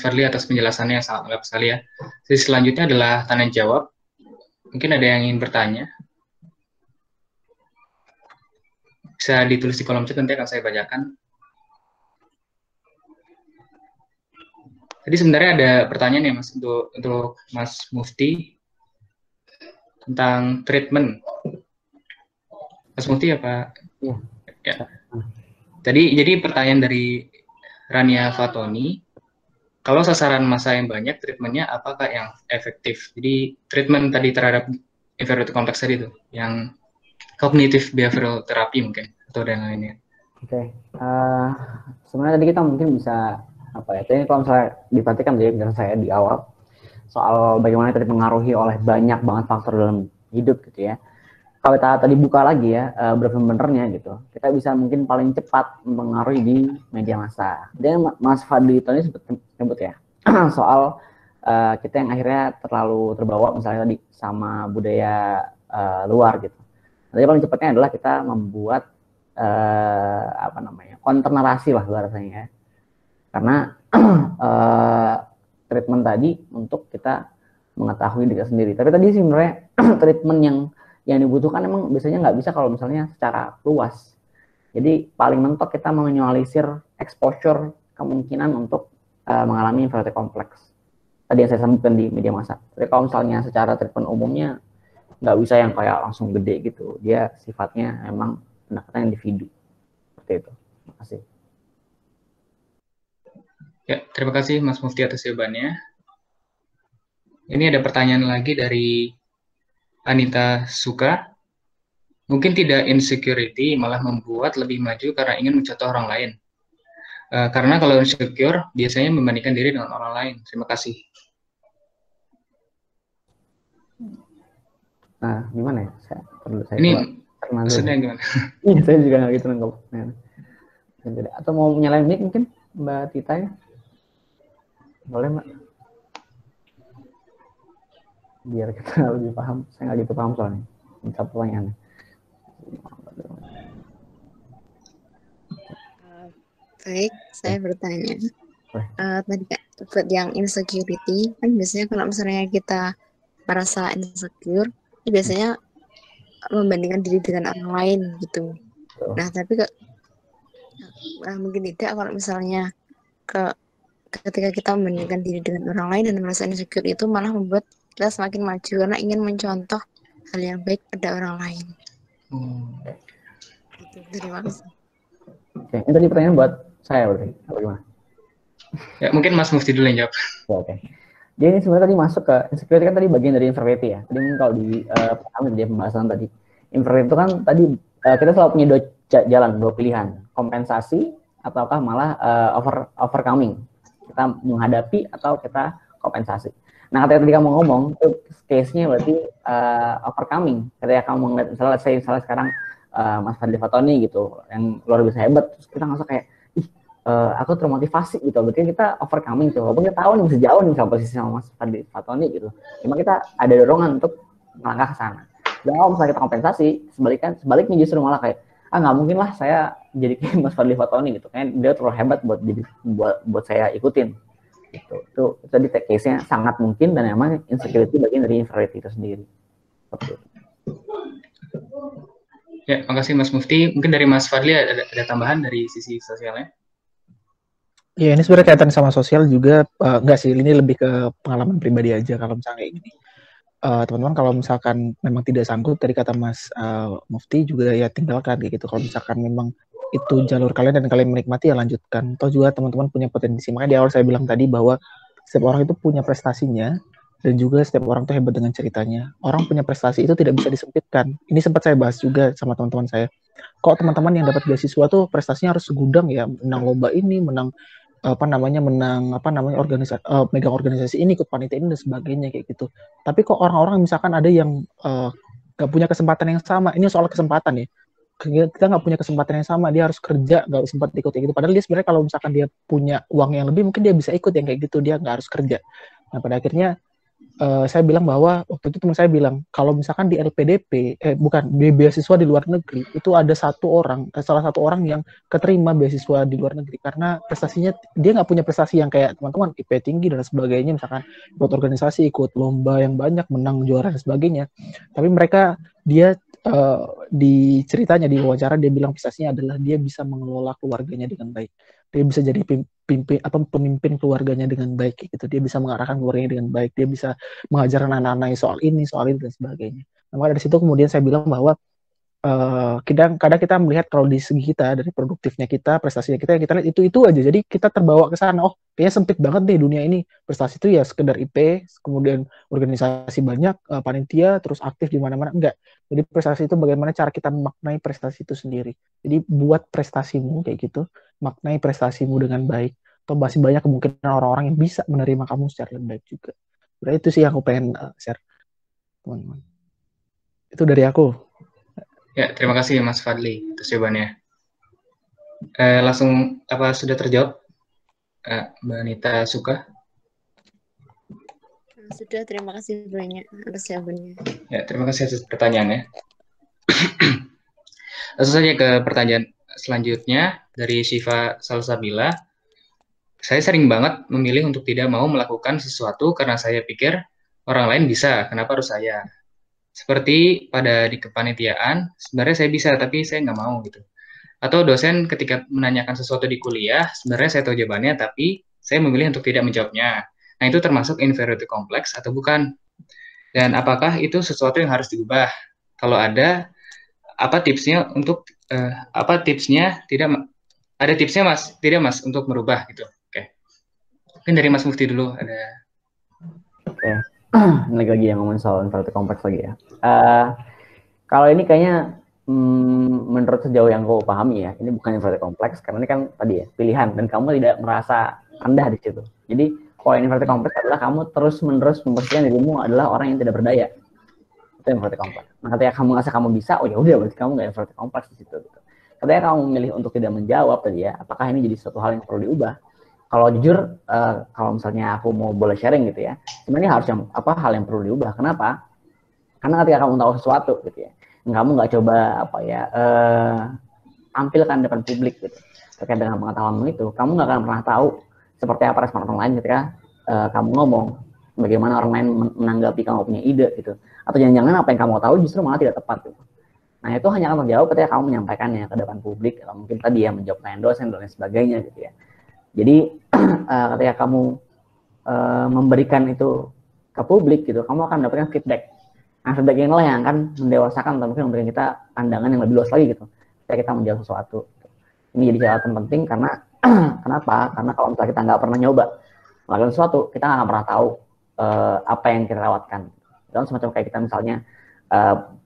Fadli atas penjelasannya yang sangat lengkap sekali ya. Jadi selanjutnya adalah tanya jawab. Mungkin ada yang ingin bertanya. Bisa ditulis di kolom chat, nanti akan saya bacakan. Jadi sebenarnya ada pertanyaan ya Mas untuk Mas Mufti tentang treatment. Mas Mufti apa? Iya. Ya. Jadi pertanyaan dari Rania Fatoni, kalau sasaran massa yang banyak, treatmentnya apakah yang efektif? Jadi treatment tadi terhadap inferiority complex tadi itu, yang cognitive behavioral therapy mungkin, atau dan lainnya. Oke. Sebenarnya tadi kita mungkin bisa Jadi kalau misalnya diperhatikan dari penjelasan saya di awal soal bagaimana tadi dipengaruhi oleh banyak banget faktor dalam hidup gitu ya. Kalau kita tadi buka lagi ya, berapa benernya gitu, kita bisa mungkin paling cepat mempengaruhi di media massa. Dan Mas Fadli tadi sebut ya, soal kita yang akhirnya terlalu terbawa misalnya tadi sama budaya luar gitu. Jadi paling cepatnya adalah kita membuat counter narasi lah bahasanya ya. Karena treatment tadi untuk kita mengetahui diri sendiri. Tapi tadi sih sebenarnya treatment yang dibutuhkan emang biasanya nggak bisa kalau misalnya secara luas. Jadi paling mentok kita meminimalisir exposure kemungkinan untuk mengalami inferiority complex. Tadi yang saya sebutkan di media massa. Tapi kalau misalnya secara treatment umumnya nggak bisa yang kayak langsung gede gitu. Dia sifatnya emang pendekatan individu. Seperti itu. Terima kasih. Ya, terima kasih Mas Mufti atas jawabannya. Ini ada pertanyaan lagi dari Anita Suka. Mungkin tidak insecurity, malah membuat lebih maju karena ingin mencontoh orang lain. Karena kalau insecure, biasanya membandingkan diri dengan orang lain. Terima kasih. Nah, gimana ya? Saya Ini coba maksudnya gimana? Iya, saya juga nggak gitu nangkep. Atau mau nyalain mic mungkin Mbak Tita ya? Boleh Mbak? Biar kita lebih paham. Saya nggak gitu paham soalnya. Minta pertanyaannya. Baik, saya bertanya. Tadi Kak, yang insecurity, kan biasanya kalau misalnya kita merasa insecure, biasanya membandingkan diri dengan orang lain gitu. Nah, tapi mungkin tidak kalau misalnya ketika kita membandingkan diri dengan orang lain dan merasa insecure itu malah membuat kita semakin maju karena ingin mencontoh hal yang baik pada orang lain. Gitu. Terima kasih. Oke, ini tadi pertanyaan buat saya berarti. Apa gimana? Ya, mungkin Mas Mufti dulu yang jawab. Oke. Jadi ini sebenarnya tadi masuk ke insecurity kan tadi bagian dari introverti ya. Tadi mungkin kalau di pembahasan tadi, introverti itu kan tadi kita selalu punya dua pilihan, kompensasi ataukah malah overcoming. Kita menghadapi atau kita kompensasi. Nah, ketika kamu ngomong, itu case-nya berarti overcoming. Ketika kamu ngeliat, misalnya sekarang Mas Fadli Fatoni gitu, yang luar biasa hebat, terus kita ngerasa kayak, aku termotivasi gitu. Berarti kita overcoming tuh. Walaupun kita tahu nih bisa jauh nih sama posisi sama Mas Fadli Fatoni gitu. Cuma kita ada dorongan untuk melangkah ke sana. Dan kalau misalnya kita kompensasi, sebaliknya justru malah kayak, nggak mungkin lah saya jadi kayak Mas Fadli Fatoni gitu. Kan dia terlalu hebat buat saya ikutin. Gitu. Itu tadi case-nya sangat mungkin dan emang insecurity bagian dari introverti itu sendiri. Seperti itu. Ya, makasih Mas Mufti. Mungkin dari Mas Fadli ada tambahan dari sisi sosialnya? Ya, ini sebenarnya kaitan sama sosial juga, enggak sih, ini lebih ke pengalaman pribadi aja kalau misalnya kayak gini. Teman-teman kalau misalkan memang tidak sanggup, tadi kata Mas Mufti juga ya tinggalkan kayak gitu. Kalau misalkan memang itu jalur kalian dan kalian menikmati ya lanjutkan. Atau juga teman-teman punya potensi. Makanya di awal saya bilang tadi bahwa setiap orang itu punya prestasinya dan juga setiap orang itu hebat dengan ceritanya. Orang punya prestasi itu tidak bisa disempitkan. Ini sempat saya bahas juga sama teman-teman saya. Kok teman-teman yang dapat beasiswa tuh prestasinya harus segudang ya, menang lomba ini, menang megang organisasi ini, ikut panitia ini dan sebagainya kayak gitu. Tapi kok orang-orang misalkan ada yang nggak punya kesempatan yang sama, ini soal kesempatan ya. Kita nggak punya kesempatan yang sama, dia harus kerja, nggak sempat ikut kayak gitu. Padahal dia sebenarnya kalau misalkan dia punya uang yang lebih, mungkin dia bisa ikut yang kayak gitu, dia nggak harus kerja. Nah pada akhirnya saya bilang bahwa waktu itu teman saya bilang kalau misalkan di LPDP di beasiswa di luar negeri itu ada salah satu orang yang keterima beasiswa di luar negeri karena prestasinya dia nggak punya prestasi yang kayak teman-teman IP tinggi dan sebagainya, misalkan ikut organisasi, ikut lomba yang banyak, menang juara dan sebagainya, tapi dia di ceritanya, di wawancara dia bilang prestasinya adalah dia bisa mengelola keluarganya dengan baik, dia bisa jadi pemimpin keluarganya dengan baik gitu, dia bisa mengarahkan keluarganya dengan baik, dia bisa mengajarkan anak-anaknya soal ini dan sebagainya. Nah, maka dari situ kemudian saya bilang bahwa kadang kita melihat kalau di segi kita dari produktifnya kita, prestasinya kita, yang kita lihat itu aja, jadi kita terbawa ke sana. Oh, kayaknya sempit banget nih dunia ini, prestasi itu ya sekedar IP, kemudian organisasi banyak, panitia, terus aktif di mana-mana. Enggak, jadi prestasi itu bagaimana cara kita memaknai prestasi itu sendiri. Jadi buat prestasimu kayak gitu, maknai prestasimu dengan baik, atau masih banyak kemungkinan orang-orang yang bisa menerima kamu secara lebih baik juga. Berarti itu sih yang aku pengen share, teman-teman. Itu dari aku. Ya, terima kasih Mas Fadli atas jawabannya. Langsung sudah terjawab Mbak Anita Suka? Sudah, terima kasih banyak atas jawabannya. Ya, terima kasih atas pertanyaannya. Langsung saja ke pertanyaan selanjutnya dari Syifa Salsabila. Saya sering banget memilih untuk tidak mau melakukan sesuatu karena saya pikir orang lain bisa, kenapa harus saya? Seperti di kepanitiaan, sebenarnya saya bisa, tapi saya nggak mau gitu. Atau dosen ketika menanyakan sesuatu di kuliah, sebenarnya saya tahu jawabannya, tapi saya memilih untuk tidak menjawabnya. Nah, itu termasuk inferiority complex atau bukan? Dan apakah itu sesuatu yang harus diubah? Kalau ada, apa tipsnya untuk, ada tipsnya Mas? Tidak Mas, untuk merubah gitu. Oke. Mungkin dari Mas Mufti dulu ada. Oke. Lagi yang ngomongin soal inferiority complex lagi ya. Kalau ini kayaknya menurut sejauh yang gue pahami ya, ini bukan inverted kompleks karena ini kan tadi ya pilihan dan kamu tidak merasa rendah di situ. Jadi poin inverted kompleks adalah kamu terus-menerus memposisikan dirimu adalah orang yang tidak berdaya. Itu inverted kompleks. Nah, ketika kamu ngerasa kamu bisa, oh ya udah berarti kamu nggak inverted kompleks di situ. Gitu. Ketika kamu memilih untuk tidak menjawab tadi ya, apakah ini jadi suatu hal yang perlu diubah? Kalau jujur, kalau misalnya aku mau boleh sharing gitu ya, sebenarnya harus hal yang perlu diubah. Kenapa? Karena ketika kamu tahu sesuatu gitu ya, kamu nggak coba tampilkan depan publik gitu terkait dengan pengetahuanmu itu, kamu nggak akan pernah tahu seperti apa respon orang lain ketika kamu ngomong, bagaimana orang lain menanggapi kamu punya ide gitu, atau jangan-jangan apa yang kamu tahu justru malah tidak tepat gitu. Nah itu hanya akan terjawab ketika kamu menyampaikannya ke depan publik, atau mungkin tadi ya menjawab pertanyaan dosen dan lain sebagainya gitu ya. Jadi ketika kamu memberikan itu ke publik gitu, kamu akan mendapatkan feedback. Nah, feedback inilah yang akan mendewasakan atau mungkin memberikan kita pandangan yang lebih luas lagi gitu ketika kita menjawab sesuatu. Ini jadi catatan penting karena kenapa? Karena kalau misalnya kita nggak pernah nyoba melakukan sesuatu, kita nggak pernah tahu apa yang kita lewatkan. Dan semacam kayak kita misalnya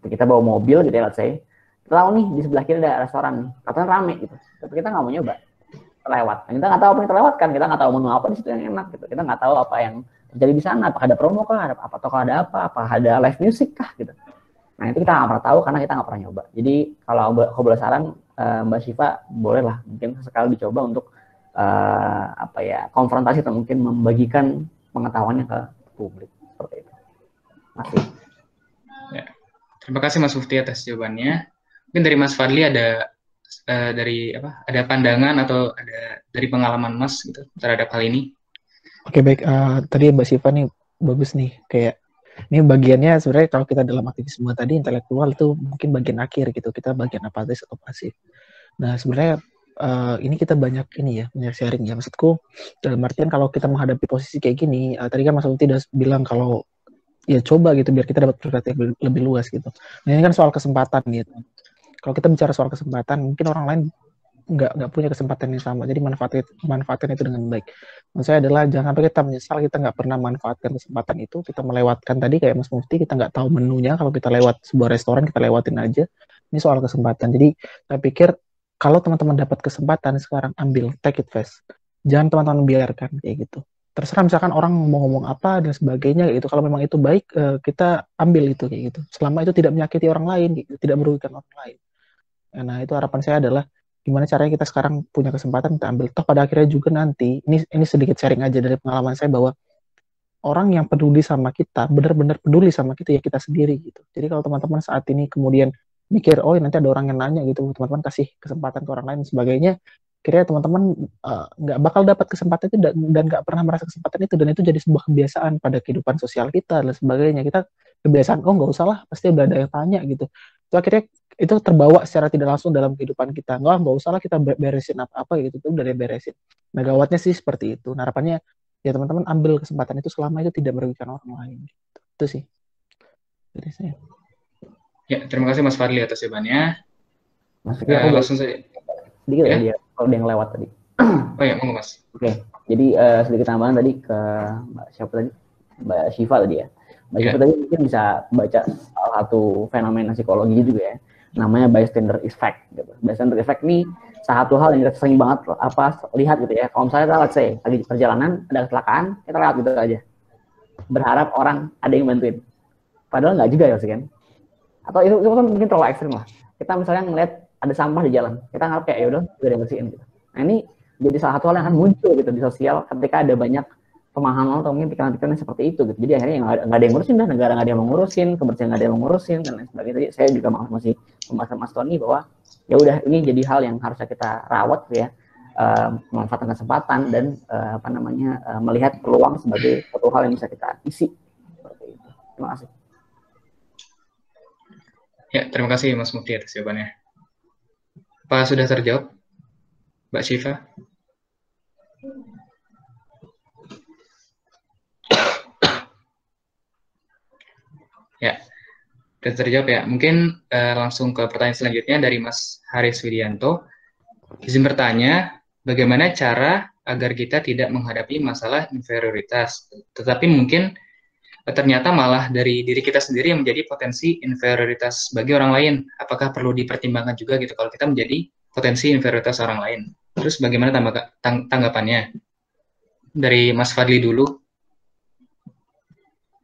kita bawa mobil gitu ya, let's say, kita tahu nih di sebelah kiri ada restoran nih, katanya rame gitu, tapi kita nggak mau nyoba, terlewat. Kita nggak tahu apa yang terlewatkan, kita nggak tahu menu apa di situ yang enak gitu, kita nggak tahu apa yang terjadi di sana, apakah ada promo kah, apakah ada apa ada live music kah gitu. Nah itu kita nggak pernah tahu karena kita nggak pernah nyoba. Jadi kalau aku boleh saran, Mbak Syifa bolehlah mungkin sekali dicoba untuk konfrontasi atau mungkin membagikan pengetahuannya ke publik seperti itu. Masih. Ya. Terima kasih Mas Mufti atas jawabannya. Mungkin dari Mas Fadli ada ada pandangan atau ada dari pengalaman Mas gitu terhadap hal ini? Oke, baik. Tadi Mbak Syifa nih bagus nih, kayak ini bagiannya sebenarnya kalau kita dalam aktivisme tadi intelektual itu mungkin bagian akhir gitu, kita bagian apatis atau pasif. Nah sebenarnya ini kita banyak sharing ya, maksudku dalam artian kalau kita menghadapi posisi kayak gini, tadi kan Mas Mufti udah bilang kalau ya coba gitu biar kita dapat perspektif lebih luas gitu. Nah ini kan soal kesempatan gitu. Kalau kita bicara soal kesempatan, mungkin orang lain nggak punya kesempatan yang sama, jadi manfaatkan itu dengan baik. Maksud saya adalah jangan sampai kita menyesal kita nggak pernah manfaatkan kesempatan itu, kita melewatkan tadi kayak Mas Mufti, kita nggak tahu menunya, kalau kita lewat sebuah restoran kita lewatin aja. Ini soal kesempatan. Jadi saya pikir kalau teman-teman dapat kesempatan sekarang, ambil, take it fast. Jangan teman-teman biarkan kayak gitu. Terserah misalkan orang mau ngomong apa dan sebagainya gitu. Kalau memang itu baik, kita ambil itu kayak gitu. Selama itu tidak menyakiti orang lain, gitu, tidak merugikan orang lain. Nah itu harapan saya adalah gimana caranya kita sekarang punya kesempatan kita ambil. Toh pada akhirnya juga nanti, ini sedikit sharing aja dari pengalaman saya bahwa orang yang peduli sama kita, benar-benar peduli sama kita ya kita sendiri gitu. Jadi kalau teman-teman saat ini kemudian mikir, oh nanti ada orang yang nanya gitu, teman-teman kasih kesempatan ke orang lain dan sebagainya, kira teman-teman nggak bakal dapat kesempatan itu dan nggak pernah merasa kesempatan itu, dan itu jadi sebuah kebiasaan pada kehidupan sosial kita dan sebagainya. Kita kebiasaan, oh nggak usah lah, pasti udah ada yang tanya gitu. Itu akhirnya itu terbawa secara tidak langsung dalam kehidupan kita. Nggak usah lah kita beresin apa-apa gitu, itu udah beresin. Nah gawatnya sih seperti itu. Nah harapannya ya teman-teman ambil kesempatan itu selama itu tidak merugikan orang lain. Gitu. Itu sih dari saya. Ya, terima kasih Mas Fadli atas jawabannya. Mas langsung saja. Sedikit ya dia, kalau dia yang lewat tadi. Oh ya, monggo Mas. Oke, jadi sedikit tambahan tadi ke Mbak Syifa tadi ya. Mbak Syifa tadi mungkin bisa baca salah satu fenomena psikologi juga ya, namanya bystander effect. Gitu. Bystander effect ini satu hal yang kita sering banget lihat gitu ya. Kalau misalnya kita let's say lagi di perjalanan ada kecelakaan, kita lewat gitu aja, berharap orang ada yang bantuin. Padahal nggak juga ya sih kan. Atau itu kan mungkin terlalu ekstrim lah. Kita misalnya ngeliat ada sampah di jalan, kita nganggap kayak yaudah udah bersihin gitu. Nah ini jadi salah satu hal yang akan muncul gitu di sosial ketika ada banyak pemahaman atau mungkin pikiran-pikiran seperti itu gitu. Jadi akhirnya nggak ada yang ngurusin dah, negara nggak ada yang mengurusin, kebersihan nggak ada yang mengurusin dan lain sebagainya. Jadi saya juga masih membahas Mas Tony bahwa ya udah ini jadi hal yang harusnya kita rawat ya, memanfaatkan kesempatan dan melihat peluang sebagai satu hal yang bisa kita isi seperti itu. Terima kasih. Ya, terima kasih Mas Mufti atas jawabannya. Apa sudah terjawab, Mbak Syifa? Ya, sudah terjawab ya. Mungkin langsung ke pertanyaan selanjutnya dari Mas Haris Widianto. Izin bertanya, bagaimana cara agar kita tidak menghadapi masalah inferioritas, tetapi mungkin ternyata malah dari diri kita sendiri yang menjadi potensi inferioritas bagi orang lain. Apakah perlu dipertimbangkan juga gitu kalau kita menjadi potensi inferioritas orang lain? Terus bagaimana tanggapannya? Dari Mas Fadli dulu.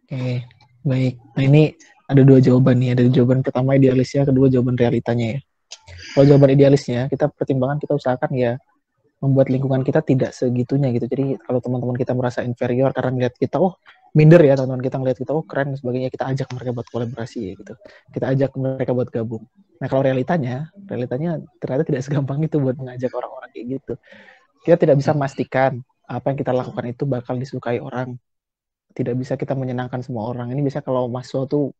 Oke, baik. Nah ini ada dua jawaban nih. Ada jawaban pertama idealisnya, kedua jawaban realitanya ya. Kalau jawaban idealisnya, kita pertimbangan, kita usahakan ya membuat lingkungan kita tidak segitunya gitu. Jadi kalau teman-teman kita merasa inferior karena melihat kita, oh minder ya teman-teman kita ngelihat kita, oh keren dan sebagainya, kita ajak mereka buat kolaborasi ya gitu. Kita ajak mereka buat gabung. Nah kalau realitanya ternyata tidak segampang itu buat mengajak orang-orang kayak gitu. Kita tidak bisa memastikan apa yang kita lakukan itu bakal disukai orang. Tidak bisa kita menyenangkan semua orang. Ini biasanya kalau mahasiswa tuh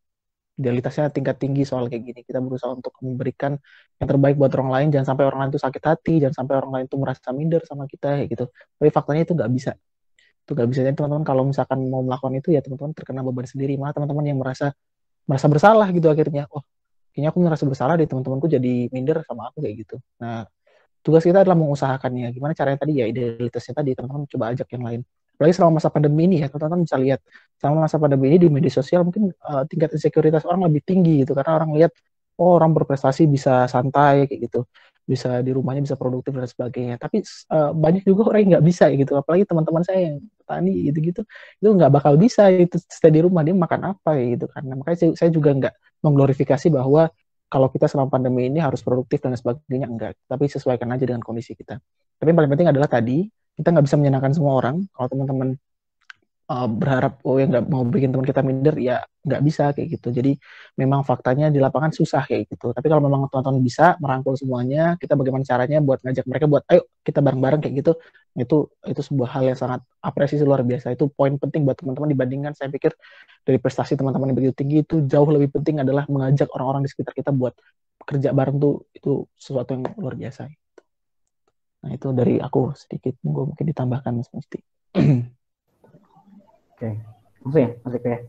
idealitasnya tingkat tinggi soal kayak gini. Kita berusaha untuk memberikan yang terbaik buat orang lain, jangan sampai orang lain tuh sakit hati, jangan sampai orang lain tuh merasa minder sama kita kayak gitu. Tapi faktanya itu nggak bisa. Itu nggak bisa. Jadi teman-teman kalau misalkan mau melakukan itu ya teman-teman terkena beban sendiri. Malah teman-teman yang merasa bersalah gitu akhirnya. Oh, kayaknya aku merasa bersalah deh, teman-temanku jadi minder sama aku kayak gitu. Nah, tugas kita adalah mengusahakannya. Gimana caranya tadi ya, idealitasnya tadi teman-teman coba ajak yang lain. Apalagi selama masa pandemi ini ya, teman-teman bisa lihat selama masa pandemi ini di media sosial mungkin tingkat insekuritas orang lebih tinggi gitu karena orang lihat oh orang berprestasi bisa santai kayak gitu, bisa di rumahnya bisa produktif dan sebagainya. Tapi banyak juga orang yang nggak bisa gitu, apalagi teman-teman saya yang petani gitu-gitu itu nggak bakal bisa itu stay di rumah, dia makan apa gitu kan. Nah, makanya saya juga nggak mengglorifikasi bahwa kalau kita selama pandemi ini harus produktif dan sebagainya, enggak. Tapi sesuaikan aja dengan kondisi kita. Tapi yang paling penting adalah tadi, kita nggak bisa menyenangkan semua orang. Kalau teman-teman berharap oh ya nggak mau bikin teman kita minder, ya nggak bisa kayak gitu. Jadi memang faktanya di lapangan susah kayak gitu. Tapi kalau memang teman-teman bisa merangkul semuanya, kita bagaimana caranya buat ngajak mereka buat ayo kita bareng-bareng kayak gitu. Itu sebuah hal yang sangat apresiasi luar biasa. Itu poin penting buat teman-teman dibandingkan saya pikir dari prestasi teman-teman yang begitu tinggi, itu jauh lebih penting adalah mengajak orang-orang di sekitar kita buat kerja bareng tuh, itu sesuatu yang luar biasa. Nah itu dari aku sedikit, mungkin ditambahkan Mas Musti. Oke, maksudnya ya?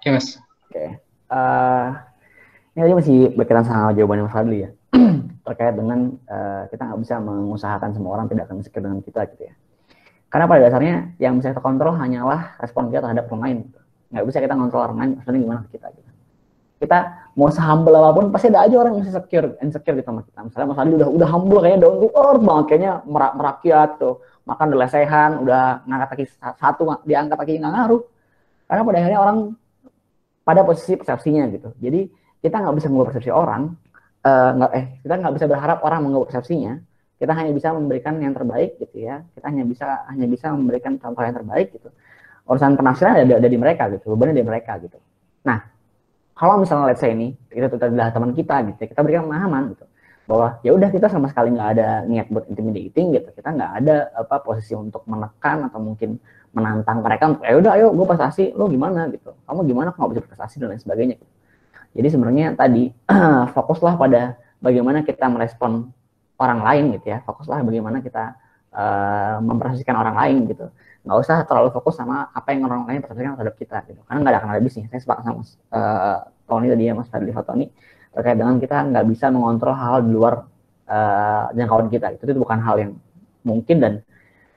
Ya Mas. Oke, ini tadi masih berkaitan sama jawabannya Mas Fadli ya, terkait dengan kita nggak bisa mengusahakan semua orang tidak akan insecure dengan kita gitu ya. Karena pada dasarnya yang bisa kita kontrol hanyalah respon kita terhadap orang lain. Nggak bisa kita kontrol orang lain, maksudnya gimana ke kita gitu. Kita mau sehumble apapun pasti ada aja orang yang insecure gitu sama kita. Misalnya Mas Fadli udah humble kayaknya down to earth banget, kayaknya merakyat tuh, makan udah lesehan, udah ngangkat kaki satu, diangkat kaki nggak ngaruh. Karena pada akhirnya orang pada posisi persepsinya gitu. Jadi kita nggak bisa mengubah persepsi orang, kita nggak bisa berharap orang mengubah persepsinya. Kita hanya bisa memberikan yang terbaik gitu ya. Kita hanya bisa memberikan contoh yang terbaik gitu. Urusan penafsiran ada di mereka gitu, bebannya di mereka gitu. Nah, kalau misalnya let's say ini itu adalah teman kita gitu, kita berikan pemahaman gitu bahwa ya udah kita sama sekali nggak ada niat buat intimidating gitu, kita nggak ada posisi untuk menekan atau mungkin menantang mereka untuk ya udah ayo gue prestasi, lo gimana gitu, kamu gimana nggak bisa prestasi dan lain sebagainya gitu. Jadi sebenarnya tadi fokuslah pada bagaimana kita merespon orang lain gitu ya, fokuslah bagaimana kita mempersepsikan orang lain gitu, nggak usah terlalu fokus sama apa yang orang lain persepsikan terhadap kita gitu, karena nggak akan habisnya. Saya sepakat sama Tony tadi ya, Mas Fadli Fatoni, terkait dengan kita nggak bisa mengontrol hal di luar jangkauan kita. Itu bukan hal yang mungkin, dan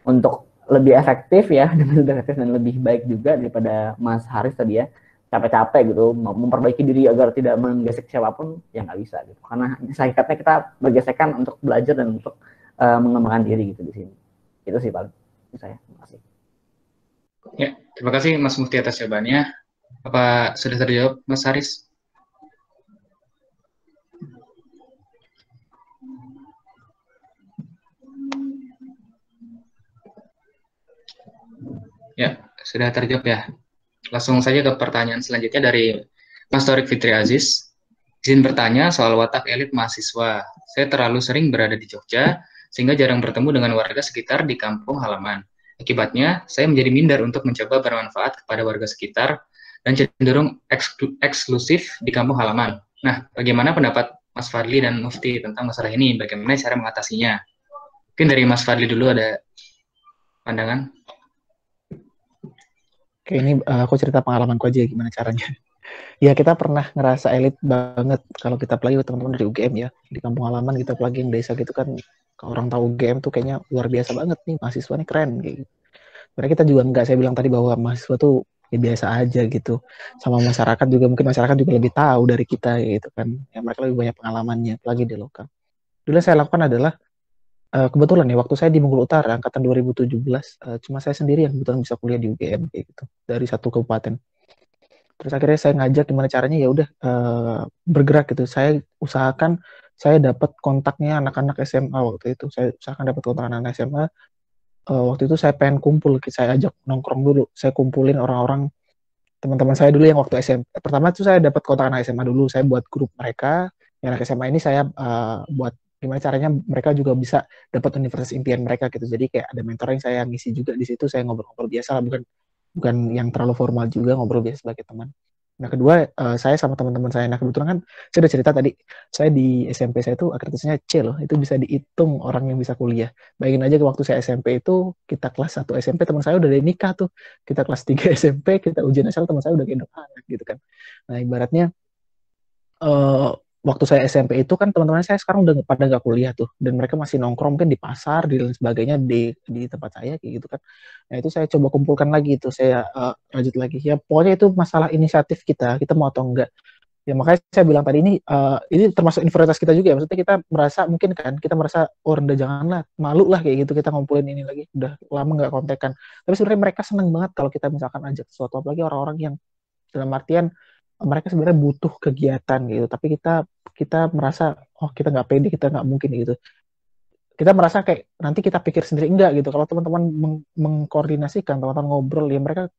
untuk lebih efektif ya, dan lebih baik juga daripada Mas Haris tadi ya, capek-capek gitu memperbaiki diri agar tidak menggesek siapapun, ya nggak bisa gitu. Karena hakikatnya kita bergesekan untuk belajar dan untuk mengembangkan diri gitu di sini. Itu sih paling saya. Terima kasih. Ya, terima kasih Mas Mufti atas jawabannya. Apa sudah terjawab Mas Haris? Ya, sudah terjawab ya. Langsung saja ke pertanyaan selanjutnya dari Mas Torik Fitri Aziz. Izin bertanya soal watak elit mahasiswa. Saya terlalu sering berada di Jogja, sehingga jarang bertemu dengan warga sekitar di kampung halaman. Akibatnya, saya menjadi minder untuk mencoba bermanfaat kepada warga sekitar dan cenderung eksklusif di kampung halaman. Nah, bagaimana pendapat Mas Fadli dan Mufti tentang masalah ini? Bagaimana cara mengatasinya? Mungkin dari Mas Fadli dulu ada pandangan. Oke, ini aku cerita pengalamanku aja gimana caranya. Ya, kita pernah ngerasa elit banget kalau kita apalagi teman-teman dari UGM ya, di kampung halaman kita apalagi yang desa gitu kan, kalau orang tahu UGM tuh kayaknya luar biasa banget nih, mahasiswa nih keren kayak gitu. Karena kita juga enggak, saya bilang tadi bahwa mahasiswa tuh ya biasa aja gitu. Sama masyarakat juga, mungkin masyarakat juga lebih tahu dari kita gitu kan. Ya mereka lebih banyak pengalamannya, apalagi di lokal. Dulu yang saya lakukan adalah kebetulan ya waktu saya di Bengkulu Utara angkatan 2017, cuma saya sendiri yang kebetulan bisa kuliah di UGM kayak gitu dari satu kabupaten. Terus akhirnya saya ngajak gimana caranya, ya udah bergerak gitu. Saya usahakan saya dapat kontaknya anak-anak SMA waktu itu. Saya usahakan dapat kontak anak-anak SMA. Waktu itu saya pengen kumpul, saya ajak nongkrong dulu. Saya kumpulin orang-orang teman-teman saya dulu yang waktu SMA. Pertama itu saya dapat kontak anak SMA dulu. Saya buat grup mereka. Yang anak SMA ini saya buat gimana caranya mereka juga bisa dapat universitas impian mereka gitu. Jadi kayak ada mentoring, saya ngisi juga di situ. Saya ngobrol-ngobrol biasa lah, bukan yang terlalu formal juga, ngobrol biasa sebagai teman. Nah kedua, saya sama teman-teman saya, nah kebetulan kan saya udah cerita tadi, saya di SMP saya itu akreditasnya C loh, itu bisa dihitung orang yang bisa kuliah. Bayangin aja waktu saya SMP itu, kita kelas 1 SMP, teman saya udah ada nikah tuh, kita kelas 3 SMP, kita ujian nasional, teman saya udah gendong anak gitu kan. Nah ibaratnya, waktu saya SMP itu kan teman-teman saya sekarang udah pada nggak kuliah tuh, dan mereka masih nongkrong mungkin di pasar di lain sebagainya di tempat saya kayak gitu kan. Nah itu saya coba kumpulkan lagi itu, saya rajut lagi ya, pokoknya itu masalah inisiatif kita mau atau enggak ya. Makanya saya bilang tadi ini termasuk inferioritas kita juga ya, maksudnya kita merasa mungkin kan kita merasa oh rendah, janganlah, malu lah kayak gitu kita ngumpulin ini lagi, udah lama nggak kontekan. Tapi sebenarnya mereka seneng banget kalau kita misalkan ajak sesuatu, apalagi orang-orang yang dalam artian mereka sebenarnya butuh kegiatan gitu, tapi kita merasa oh kita nggak pede, kita nggak mungkin gitu. Kita merasa kayak nanti kita pikir sendiri, enggak gitu. Kalau teman-teman mengkoordinasikan, teman-teman ngobrol ya, mereka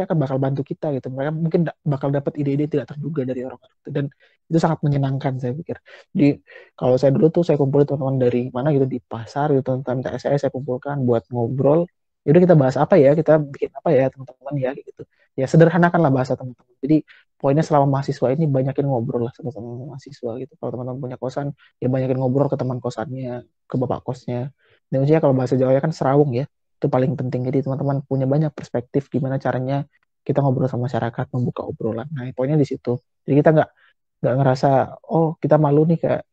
akan bakal bantu kita gitu. Mereka mungkin bakal dapat ide-ide tidak terduga dari orang-orang itu, dan itu sangat menyenangkan saya pikir. Jadi kalau saya dulu tuh saya kumpulin teman-teman dari mana gitu, di pasar gitu, tentang TSS saya kumpulkan buat ngobrol. Yaudah kita bahas apa ya, kita bikin apa ya teman-teman ya gitu. Ya sederhanakanlah bahasa teman-teman. Jadi poinnya selama mahasiswa ini banyakin ngobrol lah sama teman mahasiswa gitu. Kalau teman-teman punya kosan, ya banyakin ngobrol ke teman kosannya, ke bapak kosnya. Dan maksudnya kalau bahasa Jawa kan serawung ya, itu paling penting. Jadi teman-teman punya banyak perspektif gimana caranya kita ngobrol sama masyarakat, membuka obrolan. Nah poinnya di situ. Jadi kita nggak ngerasa oh kita malu nih kayak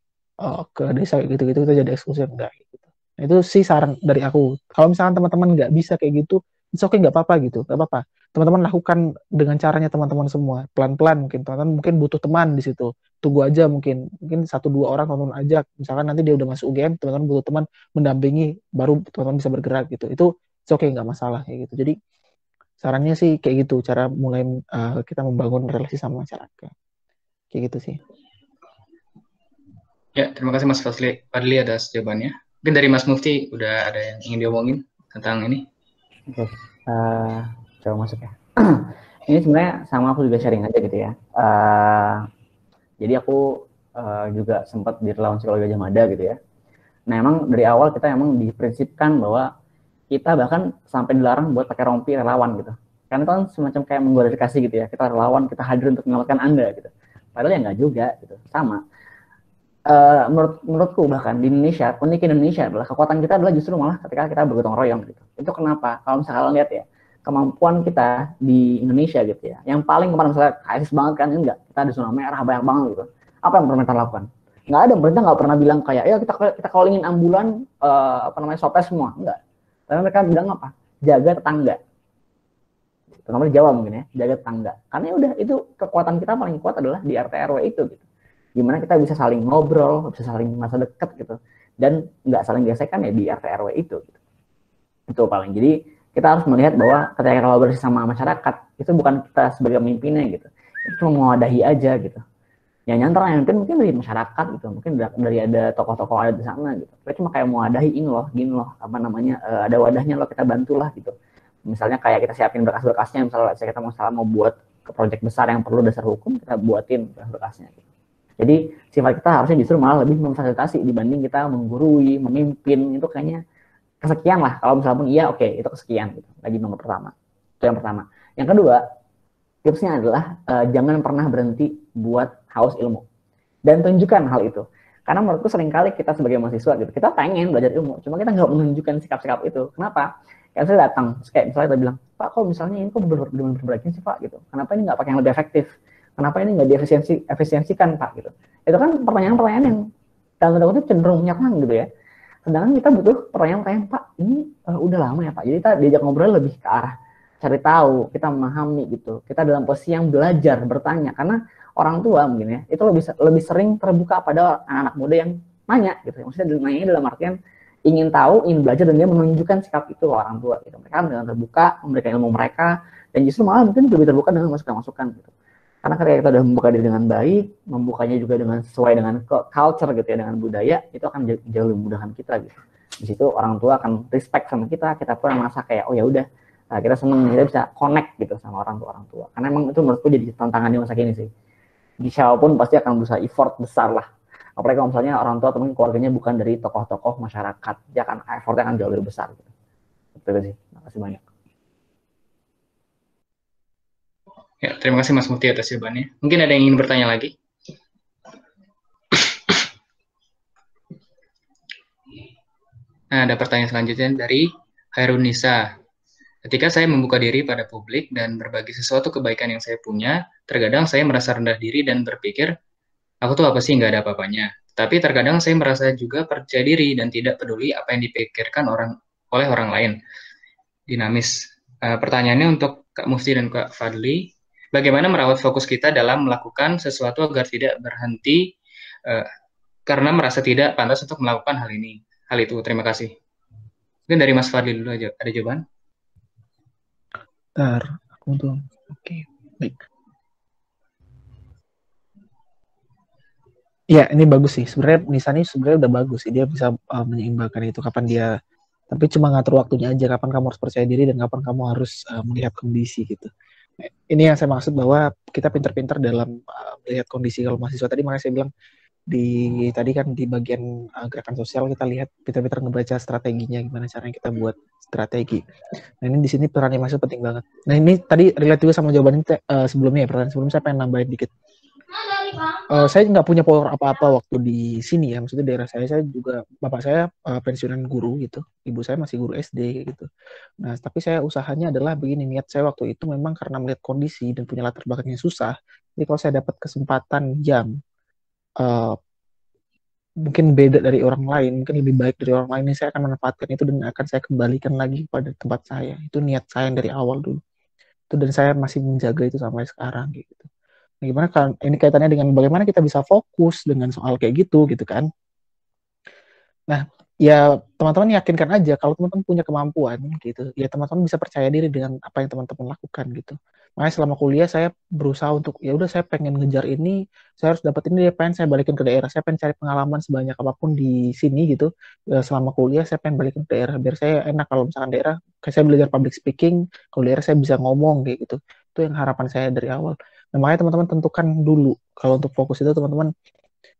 ke desa gitu-gitu kita jadi eksklusif, enggak gitu. Nah, itu sih saran dari aku. Kalau misalkan teman-teman nggak bisa kayak gitu, it's okay, nggak apa-apa gitu, nggak apa-apa. Teman-teman lakukan dengan caranya teman-teman semua, pelan-pelan. Mungkin teman-teman mungkin butuh teman di situ, tunggu aja, mungkin 1-2 orang teman-teman ajak. Misalkan nanti dia udah masuk UGM, teman-teman butuh teman mendampingi, baru teman-teman bisa bergerak gitu. Itu it's okay, nggak masalah kayak gitu. Jadi sarannya sih kayak gitu, cara mulai kita membangun relasi sama masyarakat. Kayak gitu sih. Ya, terima kasih Mas Fadli atas jawabannya. Mungkin dari Mas Mufti udah ada yang ingin diomongin tentang ini. Oke, coba masuk ya. Ini sebenarnya sama aku juga sharing aja gitu ya. Jadi aku juga sempat di relawan psikologi Gajah Mada gitu ya. Nah emang dari awal kita emang diprinsipkan bahwa kita bahkan sampai dilarang buat pakai rompi relawan gitu. Karena itu kan semacam kayak mengglorifikasi gitu ya. Kita relawan, kita hadir untuk menyelamatkan Anda gitu. Padahal ya nggak juga gitu. Sama. Menurutku bahkan di Indonesia, unik Indonesia adalah kekuatan kita adalah justru malah ketika kita bergotong royong gitu. Itu kenapa? Kalau misalnya kalian lihat ya, kemampuan kita di Indonesia gitu ya, yang paling kemarin misalnya krisis banget kan, enggak, kita di zona merah banyak banget gitu. Apa yang pemerintah lakukan? Nggak ada, pemerintah nggak pernah bilang kayak, ya kita callingin ambulan, swab semua, enggak. Tapi mereka bilang apa? Jaga tetangga. Terutama di Jawa mungkin ya, jaga tetangga. Karena udah itu kekuatan kita paling kuat adalah di RT RW itu gitu. Gimana kita bisa saling ngobrol, bisa saling masa dekat gitu, dan nggak saling gesekan ya di RT RW itu gitu. Itu paling. Jadi kita harus melihat bahwa ketika kita kolaborasi sama masyarakat, itu bukan kita sebagai pemimpinnya gitu, itu cuma mewadahi aja gitu. Yang nyantar mungkin dari masyarakat gitu, mungkin dari ada tokoh-tokoh ada di sana gitu. Kita cuma kayak mewadahi, ini loh, gini loh, apa namanya, ada wadahnya loh, kita bantulah gitu. Misalnya kayak kita siapin berkas-berkasnya, misalnya kita mau buat ke proyek besar yang perlu dasar hukum, kita buatin berkas-berkasnya gitu. Jadi sifat kita harusnya justru malah lebih memfasilitasi dibanding kita menggurui, memimpin. Itu kayaknya kesekian lah. Kalau misalnya pun iya, oke, itu kesekian gitu. Lagi nomor pertama. Itu yang pertama. Yang kedua, tipsnya adalah jangan pernah berhenti buat haus ilmu. Dan tunjukkan hal itu. Karena menurutku seringkali kita sebagai mahasiswa gitu, kita pengen belajar ilmu, cuma kita nggak menunjukkan sikap-sikap itu. Kenapa? Kayak saya datang, kayak misalnya kita bilang, Pak, kok misalnya ini kok berbeda sih Pak gitu. Kenapa ini nggak pakai yang lebih efektif? Kenapa ini nggak diefisiensikan Pak gitu? Itu kan pertanyaan-pertanyaan yang dalam tanda kutip cenderung menyerang gitu ya. Sedangkan kita butuh pertanyaan-pertanyaan, Pak, ini udah lama ya Pak. Jadi kita diajak ngobrol lebih ke arah cari tahu, kita memahami gitu. Kita dalam posisi yang belajar, bertanya. Karena orang tua mungkin ya, itu lebih sering terbuka pada anak-anak muda yang nanya gitu. Maksudnya nanya dalam artian ingin tahu, ingin belajar, dan dia menunjukkan sikap itu ke orang tua gitu. Mereka dengan terbuka memberikan ilmu mereka, dan justru malah mungkin lebih terbuka dengan masukan-masukan gitu. Karena ketika kita sudah membuka diri dengan baik, membukanya juga dengan sesuai dengan culture gitu ya, dengan budaya, itu akan jauh lebih memudahkan kita gitu. Di situ orang tua akan respect sama kita pun merasa kayak oh ya udah, kita senang, kita bisa connect gitu sama orang tua. Karena emang itu menurutku jadi tantangan di masa kini sih. Di siapapun pasti akan berusaha effort besar lah. Apalagi kalau misalnya orang tua atau keluarganya bukan dari tokoh-tokoh masyarakat, dia akan effortnya akan jauh lebih besar gitu. Itu sih. Terima kasih banyak. Ya, terima kasih Mas Mufti atas jawabannya. Mungkin ada yang ingin bertanya lagi? Nah, ada pertanyaan selanjutnya dari Hairunisa. Ketika saya membuka diri pada publik dan berbagi sesuatu kebaikan yang saya punya, terkadang saya merasa rendah diri dan berpikir, aku tuh apa sih, nggak ada apa-apanya. Tapi terkadang saya merasa juga percaya diri dan tidak peduli apa yang dipikirkan oleh orang lain. Dinamis. Pertanyaannya untuk Kak Mufti dan Kak Fadli, bagaimana merawat fokus kita dalam melakukan sesuatu agar tidak berhenti karena merasa tidak pantas untuk melakukan hal itu. Terima kasih. Mungkin dari Mas Fadli dulu aja, ada jawaban? Aku tuh, oke, baik. Ya, ini bagus sih. Sebenarnya Nisa ini sebenarnya udah bagus sih. Dia bisa menyeimbangkan itu. Kapan dia, tapi cuma ngatur waktunya aja. Kapan kamu harus percaya diri dan kapan kamu harus melihat kondisi gitu. Ini yang saya maksud bahwa kita pintar-pintar dalam melihat kondisi kalau mahasiswa tadi. Makanya saya bilang tadi kan di bagian gerakan sosial kita lihat pintar-pintar ngebaca strateginya, gimana caranya kita buat strategi. Nah ini di sini peran mahasiswa penting banget. Nah ini tadi relate juga sama jawaban ini sebelumnya ya, pertanyaan sebelum saya pengen nambahin dikit. Saya nggak punya power apa-apa waktu di sini ya, maksudnya daerah saya juga, bapak saya pensiunan guru gitu, ibu saya masih guru SD gitu. Nah tapi saya usahanya adalah begini, niat saya waktu itu memang karena melihat kondisi dan punya latar belakang yang susah, jadi kalau saya dapat kesempatan jam mungkin beda dari orang lain, mungkin lebih baik dari orang lain, saya akan manfaatkan itu dan akan saya kembalikan lagi pada tempat saya. Itu niat saya dari awal dulu. Itu, dan saya masih menjaga itu sampai sekarang gitu. Nah, gimana kan ini kaitannya dengan bagaimana kita bisa fokus dengan soal kayak gitu kan. Nah, ya teman-teman yakinkan aja kalau teman-teman punya kemampuan gitu, ya teman-teman bisa percaya diri dengan apa yang teman-teman lakukan gitu. Makanya selama kuliah saya berusaha untuk ya udah, saya pengen ngejar ini, saya harus dapat ini, pengen saya balikin ke daerah, saya pengen cari pengalaman sebanyak apapun di sini gitu. Selama kuliah saya pengen balikin ke daerah biar saya enak kalau misalkan daerah, kayak saya belajar public speaking, kalau daerah saya bisa ngomong kayak gitu. Itu yang harapan saya dari awal. Nah, makanya teman-teman tentukan dulu kalau untuk fokus itu, teman-teman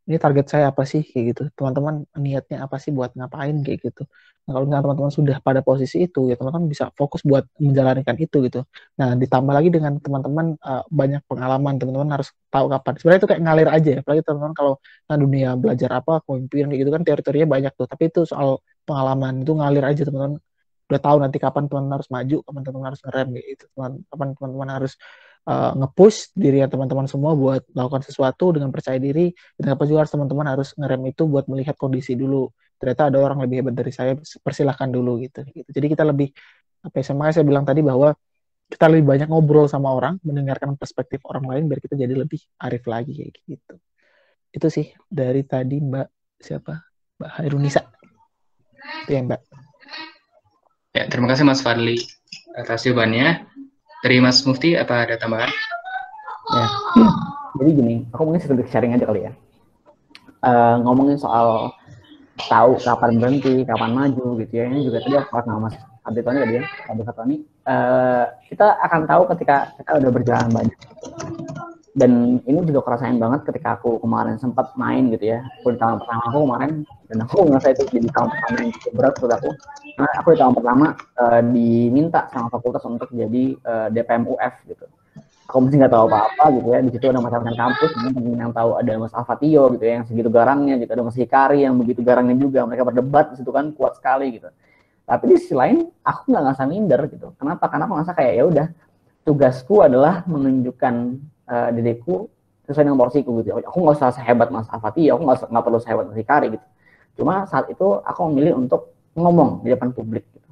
ini target saya apa sih kayak gitu, teman-teman niatnya apa sih buat ngapain kayak gitu. Nah kalau misalnya teman-teman sudah pada posisi itu, ya teman-teman bisa fokus buat menjalankan itu gitu. Nah ditambah lagi dengan teman-teman banyak pengalaman, teman-teman harus tahu kapan, sebenarnya itu kayak ngalir aja ya, apalagi teman-teman kalau dunia belajar apa, pemimpinan kayak gitu kan teori-teorinya banyak tuh, tapi itu soal pengalaman, itu ngalir aja, teman-teman udah tahu nanti kapan teman-teman harus maju, kapan teman-teman harus ngerem gitu, kapan teman-teman harus nge-push diri teman-teman semua buat melakukan sesuatu dengan percaya diri, dan apa juga harus teman-teman harus ngerem itu buat melihat kondisi dulu. Ternyata ada orang lebih hebat dari saya, persilahkan dulu gitu. Jadi kita lebih, makanya saya bilang tadi bahwa kita lebih banyak ngobrol sama orang, mendengarkan perspektif orang lain biar kita jadi lebih arif lagi kayak gitu. Itu sih dari tadi Mbak Hairunisa. Itu ya Mbak. Ya, terima kasih Mas Fadli atas jawabannya. Dari Mas Mufti, apa ada tambahan? Ya, jadi gini, aku mungkin sedikit sharing aja kali ya. Ngomongin soal tahu kapan berhenti, kapan maju gitu ya. Ini juga tadi aku sama Mas Aditoni tadi ya, kita akan tahu ketika kita udah berjalan banyak. Dan ini juga kerasain banget ketika aku kemarin sempat main gitu ya. Aku di tahun pertama aku kemarin, dan aku ngerasa itu jadi tahun pertama yang cukup berat buat aku. Karena aku di tahun pertama diminta sama fakultas untuk jadi DPM UF gitu. Aku mesti nggak tahu apa-apa gitu ya. Di situ ada macam-macam kampus, mungkin yang tahu ada Mas Alfatio gitu ya, yang segitu garangnya, gitu. Ada Mas Hikari yang begitu garangnya juga. Mereka berdebat di situ kan kuat sekali gitu. Tapi di sisi lain aku nggak ngerasa minder gitu. Kenapa? Karena aku ngerasa kayak ya udah, tugasku adalah menunjukkan diriku sesuai dengan porsiku gitu. Aku nggak usah sehebat Mas Alfatio, aku nggak perlu sehebat Mas Hikari gitu. Cuma saat itu aku memilih untuk ngomong di depan publik gitu.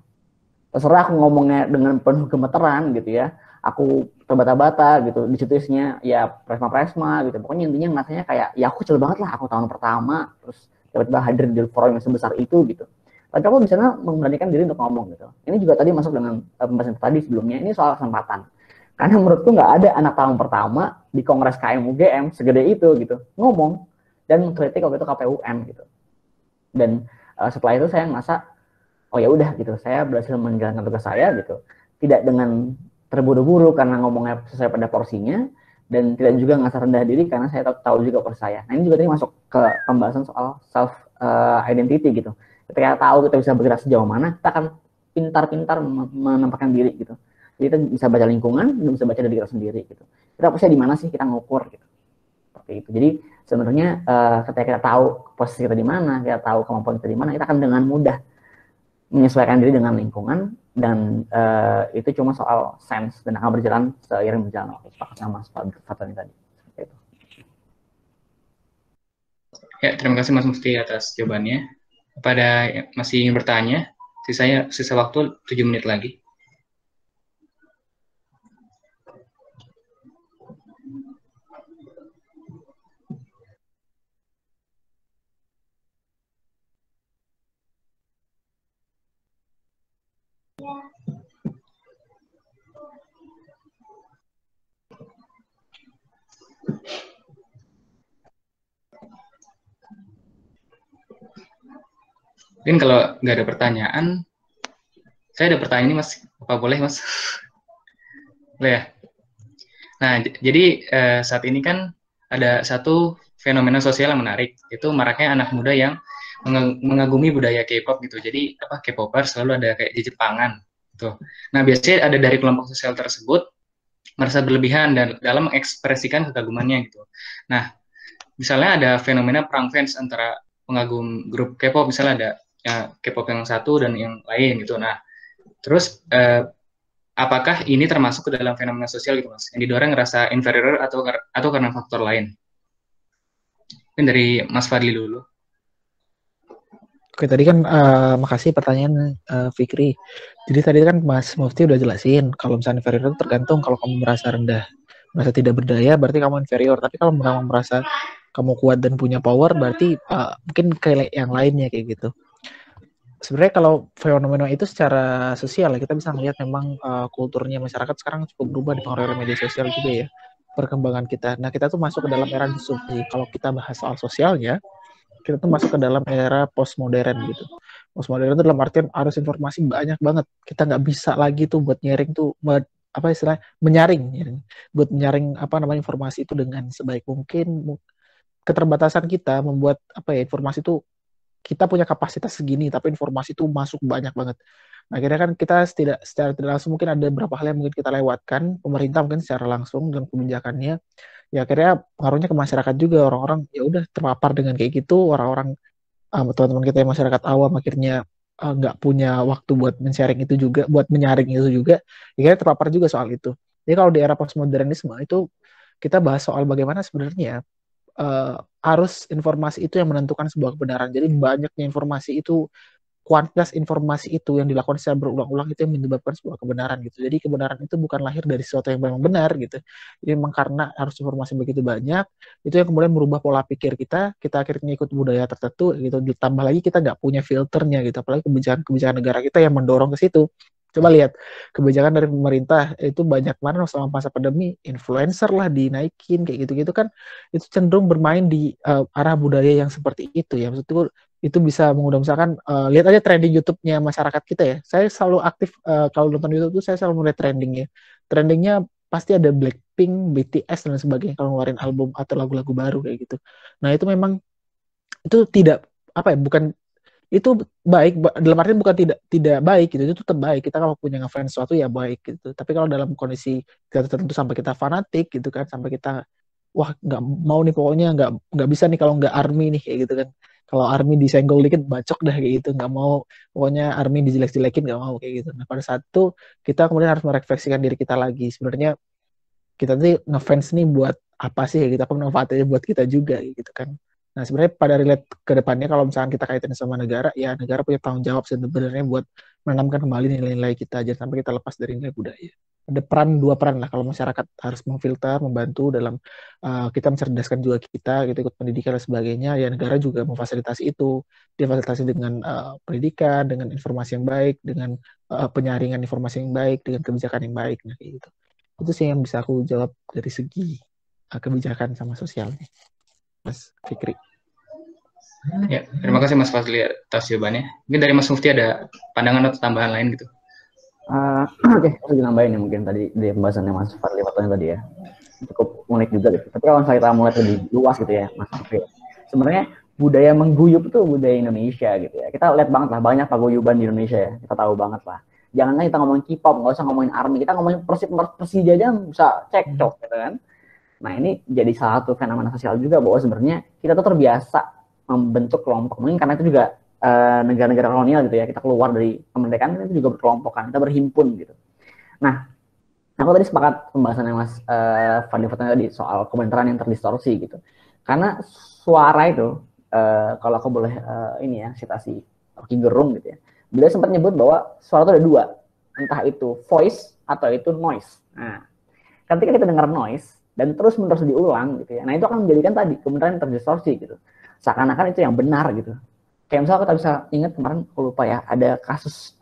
terserah aku ngomongnya dengan penuh gemeteran gitu ya, aku terbata-bata gitu, di situsnya ya presma-presma gitu, pokoknya intinya rasanya kayak ya aku kecil banget lah, aku tahun pertama terus tiba-tiba hadir di forum yang sebesar itu gitu. Tapi aku di sana memberanikan diri untuk ngomong gitu. Ini juga tadi masuk dengan pembahasan tadi sebelumnya, ini soal kesempatan. Karena menurutku nggak ada anak tahun pertama di Kongres KM UGM segede itu gitu, ngomong dan mengkritik waktu itu KPUM gitu. Dan setelah itu saya merasa oh ya udah gitu, saya berhasil menjalankan tugas saya gitu, tidak dengan terburu-buru karena ngomongnya sesuai pada porsinya, dan tidak juga ngerasa rendah diri karena saya tahu juga porsi saya. Nah ini juga tadi masuk ke pembahasan soal self identity gitu. Ketika tahu kita bisa bergerak sejauh mana, kita akan pintar-pintar menempatkan diri gitu. Jadi kita bisa baca lingkungan, bisa baca dari kita sendiri gitu. Kita posisinya di mana sih, kita ngukur gitu. Seperti itu. Jadi sebenarnya ketika kita tahu posisi kita di mana, kita tahu kemampuan kita di mana, kita akan dengan mudah menyesuaikan diri dengan lingkungan, dan itu cuma soal sense dan akan berjalan seiring berjalan waktu. Sepakat sama Mas Fatani tadi. Seperti itu. Ya, terima kasih Mas Mufti atas jawabannya. Pada masih ingin bertanya, sisa waktu 7 menit lagi. Mungkin kalau nggak ada pertanyaan, saya ada pertanyaan ini Mas, apa boleh Mas? Boleh ya? Nah, jadi saat ini kan ada satu fenomena sosial yang menarik, itu maraknya anak muda yang mengagumi budaya K-pop gitu. Jadi apa, K-popers selalu ada kayak di Jepangan gitu. Nah, biasanya ada dari kelompok sosial tersebut merasa berlebihan dan dalam mengekspresikan kekagumannya gitu. Nah, misalnya ada fenomena perang fans antara pengagum grup K-pop, misalnya ada ya, K-pop yang satu dan yang lain gitu. Nah, terus apakah ini termasuk ke dalam fenomena sosial gitu Mas, yang didorong ngerasa inferior atau karena faktor lain? Mungkin dari Mas Fadli dulu. Oke, tadi kan makasih pertanyaan Fikri. Jadi tadi kan Mas Mufti udah jelasin kalau misalnya inferior itu tergantung, kalau kamu merasa rendah, merasa tidak berdaya, berarti kamu inferior. Tapi kalau kamu merasa kamu kuat dan punya power, berarti mungkin kayak yang lainnya kayak gitu. Sebenarnya kalau fenomena itu secara sosial ya, kita bisa melihat memang kulturnya masyarakat sekarang cukup berubah dipengaruhi oleh media sosial juga ya, perkembangan kita. Nah, kita tuh masuk ke dalam era disrupsi. Kalau kita bahas soal sosialnya, kita tuh masuk ke dalam era postmodern gitu. Postmodern itu dalam artian arus informasi banyak banget. Kita nggak bisa lagi tuh buat nyaring tuh, apa istilahnya, menyaring. Buat menyaring apa namanya informasi itu dengan sebaik mungkin. Keterbatasan kita membuat apa ya, informasi itu kita punya kapasitas segini, tapi informasi itu masuk banyak banget. Nah, akhirnya kan kita secara tidak langsung mungkin ada beberapa hal yang mungkin kita lewatkan, pemerintah mungkin secara langsung dengan kebijakannya, ya akhirnya pengaruhnya ke masyarakat juga, orang-orang ya udah terpapar dengan kayak gitu, orang-orang teman-teman kita yang masyarakat awam akhirnya nggak punya waktu buat men-sharing itu juga, buat menyaring itu juga, ya terpapar juga soal itu. Jadi kalau di era postmodernisme itu kita bahas soal bagaimana sebenarnya arus informasi itu yang menentukan sebuah kebenaran. Jadi banyaknya informasi itu, kuantitas informasi itu yang dilakukan secara berulang-ulang itu yang menyebabkan sebuah kebenaran gitu. Jadi kebenaran itu bukan lahir dari sesuatu yang memang benar gitu. Jadi memang karena arus informasi begitu banyak, itu yang kemudian merubah pola pikir kita akhirnya ikut budaya tertentu gitu. Ditambah lagi kita nggak punya filternya gitu, apalagi kebijakan negara kita yang mendorong ke situ. Coba lihat kebijakan dari pemerintah itu banyak mana selama masa pandemi, influencer lah dinaikin kayak gitu-gitu kan, itu cenderung bermain di arah budaya yang seperti itu ya. Maksudku itu bisa mengundang, misalkan lihat aja trending YouTube-nya masyarakat kita ya. Saya selalu aktif kalau nonton YouTube tuh saya selalu melihat trendingnya. Trendingnya pasti ada Blackpink, BTS dan sebagainya kalau ngeluarin album atau lagu-lagu baru kayak gitu. Nah itu memang itu tidak apa ya, bukan itu baik dalam artian bukan tidak baik gitu, itu tetap baik, kita kalau punya ngefans sesuatu ya baik gitu. Tapi kalau dalam kondisi kita tertentu sampai kita fanatik gitu kan, sampai kita wah nggak mau nih pokoknya nggak bisa nih kalau nggak ARMY nih kayak gitu kan, kalau ARMY disenggol dikit bacok dah kayak gitu, nggak mau pokoknya ARMY dijelek-jelekin nggak mau kayak gitu. Nah pada saat itu kita kemudian harus merefleksikan diri kita lagi, sebenarnya kita tuh ngefans nih buat apa sih, kita manfaatnya buat kita juga gitu kan. Nah sebenarnya pada relate ke depannya kalau misalkan kita kaitin sama negara, ya negara punya tanggung jawab sebenarnya buat menanamkan kembali nilai-nilai kita, jangan sampai kita lepas dari nilai budaya. Ada dua peran lah, kalau masyarakat harus memfilter, membantu dalam kita mencerdaskan juga kita, kita ikut pendidikan dan sebagainya, ya negara juga memfasilitasi itu, dia fasilitasi dengan pendidikan, dengan informasi yang baik, dengan penyaringan informasi yang baik, dengan kebijakan yang baik, nah kayak gitu. Itu sih yang bisa aku jawab dari segi kebijakan sama sosialnya, Mas Fikri. Ya, terima kasih Mas Fazli atas jawabannya. Mungkin dari Mas Mufti ada pandangan atau tambahan lain gitu? Oke, aku juga nambahin ya mungkin tadi di pembahasannya Mas Fadli fotonya tadi ya, cukup unik juga gitu. Tapi kalau misalnya kita mulai lebih luas gitu ya, Mas Fadli, sebenarnya budaya mengguyup itu budaya Indonesia gitu ya. Kita lihat banget lah banyak paguyuban di Indonesia ya, kita tahu banget lah. Jangan kita ngomongin K-pop, nggak usah ngomongin ARMY, kita ngomongin Persija aja bisa cekcok gitu kan. Nah ini jadi salah satu fenomena sosial juga bahwa sebenarnya kita tuh terbiasa membentuk kelompok, mungkin karena itu juga negara-negara kolonial gitu ya, kita keluar dari kemerdekaan itu juga berkelompokan, kita berhimpun gitu. Nah, aku tadi sepakat pembahasannya Mas Fadli tadi soal komentaran yang terdistorsi gitu, karena suara itu kalau aku boleh ini ya citasi Rocky Gerung gitu ya, beliau sempat nyebut bahwa suara itu ada dua, entah itu voice atau itu noise. Nah, ketika kita dengar noise dan terus menerus diulang gitu ya, nah itu akan menjadikan tadi komentaran yang terdistorsi gitu, seakan-akan itu yang benar gitu. Kayak misalnya kita bisa ingat kemarin, aku lupa ya, ada kasus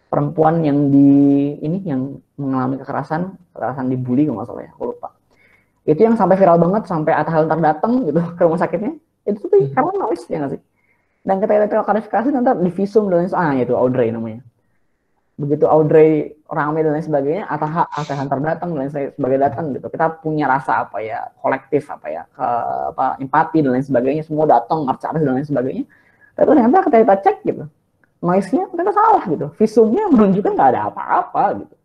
perempuan yang yang mengalami kekerasan dibully kalau nggak salah ya, aku lupa. Itu yang sampai viral banget, sampai Atta Halilintar datang gitu ke rumah sakitnya, itu tuh karena noise ya nggak sih? Dan ketika kita klarifikasi nanti divisum dan lain itu Audrey namanya. Begitu Audrey rame dan lain sebagainya, Atta Halilintar datang dan lain sebagainya datang gitu. Kita punya rasa kolektif empati dan lain sebagainya, semua datang artis dan lain sebagainya. Tapi ternyata ketika kita cek gitu, noise-nya ternyata salah gitu. Visumnya menunjukkan nggak ada apa-apa gitu.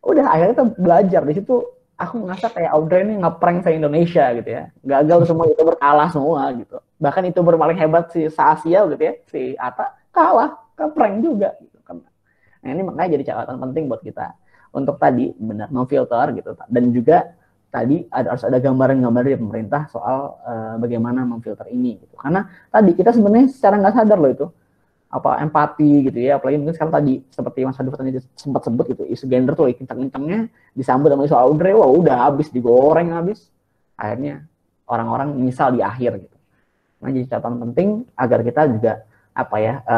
Udah akhirnya kita belajar di situ. Aku ngerasa kayak Audrey ini ngeprank se Indonesia gitu ya. Gagal semua YouTuber kalah semua gitu. Bahkan YouTuber paling hebat si Asia gitu ya, si Atta kalah, ngeprank juga gitu kan. Nah ini makanya jadi catatan penting buat kita untuk tadi benar memfilter gitu, dan juga tadi harus ada gambaran-gambaran dari pemerintah soal bagaimana memfilter ini gitu. Karena tadi kita sebenarnya secara nggak sadar loh itu empati gitu ya, apalagi mungkin sekarang tadi seperti Mas Fadli tadi sempat sebut gitu, isu gender tuh kencang-kencangnya disambut sama isu Audrey, wah udah habis, digoreng habis, akhirnya orang-orang menyesal di akhir gitu. Nah jadi catatan penting agar kita juga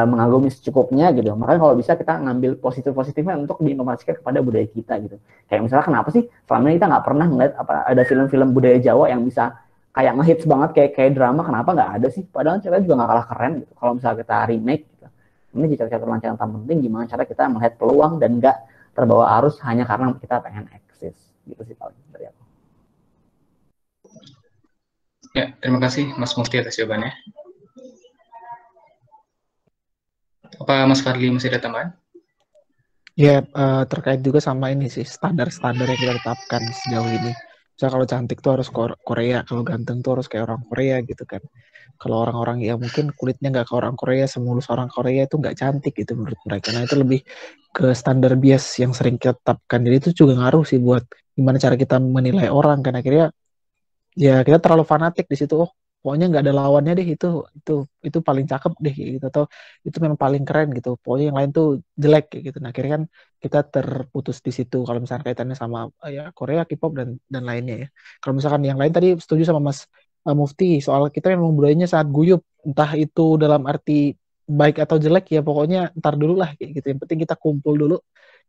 mengagumi secukupnya gitu. Makanya kalau bisa kita ngambil positifnya untuk diinformasikan kepada budaya kita gitu. Kayak misalnya kenapa sih selama ini kita nggak pernah ngeliat ada film-film budaya Jawa yang bisa kayak ngehits banget kayak drama, kenapa nggak ada sih? Padahal ceritanya juga nggak kalah keren gitu. Kalau misalnya kita remake gitu. Ini jadi catatan penting gimana cara kita melihat peluang dan nggak terbawa arus hanya karena kita pengen eksis gitu sih paling dari aku. Ya, terima kasih Mas Mufti atas jawabannya. Apa Mas Fadli masih ada tambahan? Ya, terkait juga sama ini sih, standar-standar yang kita tetapkan sejauh ini. Misalnya kalau cantik tuh harus Korea, kalau ganteng tuh harus kayak orang Korea gitu kan. Kalau orang-orang yang mungkin kulitnya nggak ke orang Korea, semulus orang Korea itu nggak cantik gitu menurut mereka. Nah itu lebih ke standar bias yang sering kita tetapkan. Jadi itu juga ngaruh sih buat gimana cara kita menilai orang, kan akhirnya ya kita terlalu fanatik di situ. Pokoknya nggak ada lawannya deh, itu paling cakep deh gitu, atau itu memang paling keren gitu, pokoknya yang lain tuh jelek gitu. Nah akhirnya kan kita terputus di situ kalau misalkan kaitannya sama ya Korea, K-pop dan lainnya ya. Kalau misalkan yang lain tadi setuju sama Mas Mufti soal kita memang budayanya sangat guyup, entah itu dalam arti baik atau jelek ya, pokoknya ntar dulu lah kayak gitu, yang penting kita kumpul dulu,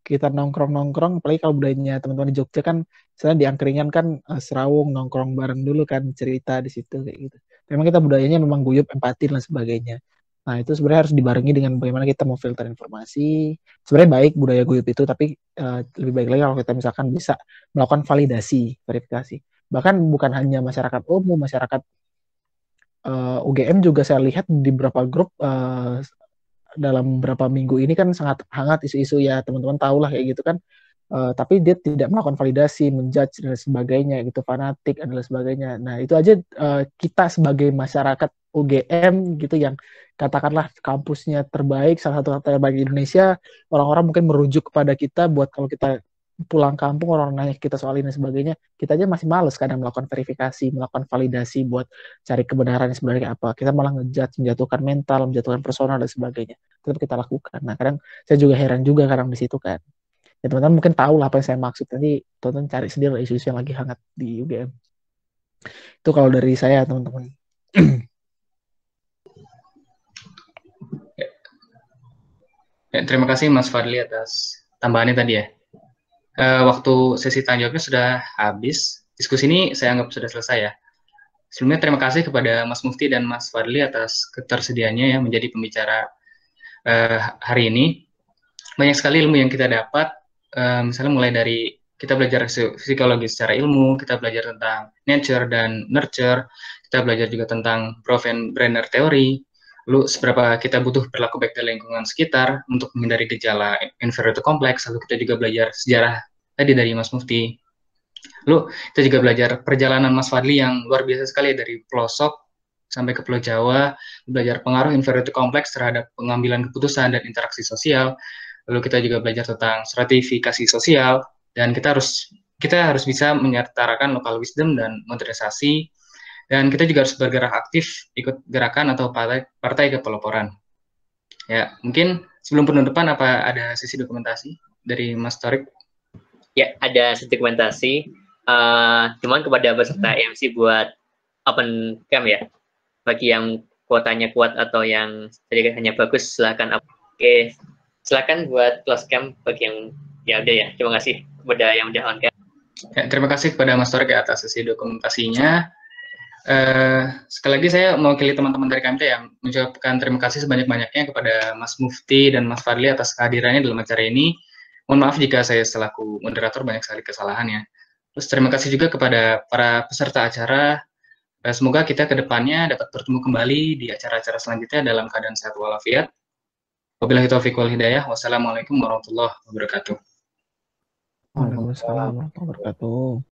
kita nongkrong, apalagi kalau budayanya teman-teman di Jogja kan, misalnya di angkringan kan serawung, nongkrong bareng dulu kan, cerita di situ kayak gitu. Memang kita budayanya memang guyup, empati dan sebagainya. Nah itu sebenarnya harus dibarengi dengan bagaimana kita mau filter informasi. Sebenarnya baik budaya guyup itu, tapi lebih baik lagi kalau kita misalkan bisa melakukan verifikasi. Bahkan bukan hanya masyarakat umum, masyarakat UGM juga saya lihat di beberapa grup dalam beberapa minggu ini kan sangat hangat isu-isu ya, teman-teman tahu lah kayak gitu kan, tapi dia tidak melakukan validasi, menjudge dan sebagainya gitu, fanatik dan sebagainya. Nah itu aja kita sebagai masyarakat UGM gitu yang katakanlah kampusnya terbaik, salah satu terbaik di Indonesia, orang-orang mungkin merujuk kepada kita buat kalau kita pulang kampung orang nanya kita soal ini dan sebagainya, kita aja masih males kadang melakukan verifikasi, melakukan validasi buat cari kebenaran sebenarnya apa. Kita malah ngejudge, menjatuhkan mental, menjatuhkan personal dan sebagainya. Tetap kita lakukan. Nah, kadang saya juga heran juga kadang di situ kan. Ya teman-teman mungkin tahu lah apa yang saya maksud. Nanti teman-teman cari sendiri isu-isu yang lagi hangat di UGM. Itu kalau dari saya teman-teman. Ya, terima kasih Mas Fadli atas tambahannya tadi ya. Waktu sesi tanya jawabnya sudah habis. Diskusi ini saya anggap sudah selesai ya. Sebelumnya terima kasih kepada Mas Mufti dan Mas Fadli atas ketersediaannya ya menjadi pembicara hari ini. Banyak sekali ilmu yang kita dapat, misalnya mulai dari kita belajar psikologi secara ilmu, kita belajar tentang nature dan nurture, kita belajar juga tentang Brenner teori, lalu seberapa kita butuh berlaku baik di lingkungan sekitar untuk menghindari gejala inferiority complex, lalu kita juga belajar sejarah tadi dari Mas Mufti. Lalu kita juga belajar perjalanan Mas Fadli yang luar biasa sekali dari pelosok sampai ke Pulau Jawa, belajar pengaruh inferiority complex terhadap pengambilan keputusan dan interaksi sosial. Lalu kita juga belajar tentang stratifikasi sosial, dan kita harus bisa menyetarakan local wisdom dan modernisasi, dan kita juga harus bergerak aktif ikut gerakan atau partai kepeloporan. Ya, mungkin sebelum penutupan apa ada sesi dokumentasi dari Mas Torik? Ya, ada sesi dokumentasi. Cuman kepada peserta EMC buat open cam ya. Bagi yang kuotanya kuat atau yang hanya bagus, silahkan. Oke, silakan buat close cam bagi yang ya udah ya. Terima kasih kepada yang udah on cam. Ya, terima kasih kepada Mas Torik atas sesi dokumentasinya. Sekali lagi saya mewakili teman-teman dari KMT yang mengucapkan terima kasih sebanyak-banyaknya kepada Mas Mufti dan Mas Fadli atas kehadirannya dalam acara ini. Mohon maaf jika saya selaku moderator banyak sekali kesalahannya. Terus terima kasih juga kepada para peserta acara. Semoga kita ke depannya dapat bertemu kembali di acara-acara selanjutnya dalam keadaan sehat walafiat. Wabillahi taufiq wal hidayah. Wassalamualaikum warahmatullahi wabarakatuh. Waalaikumsalam warahmatullahi wabarakatuh.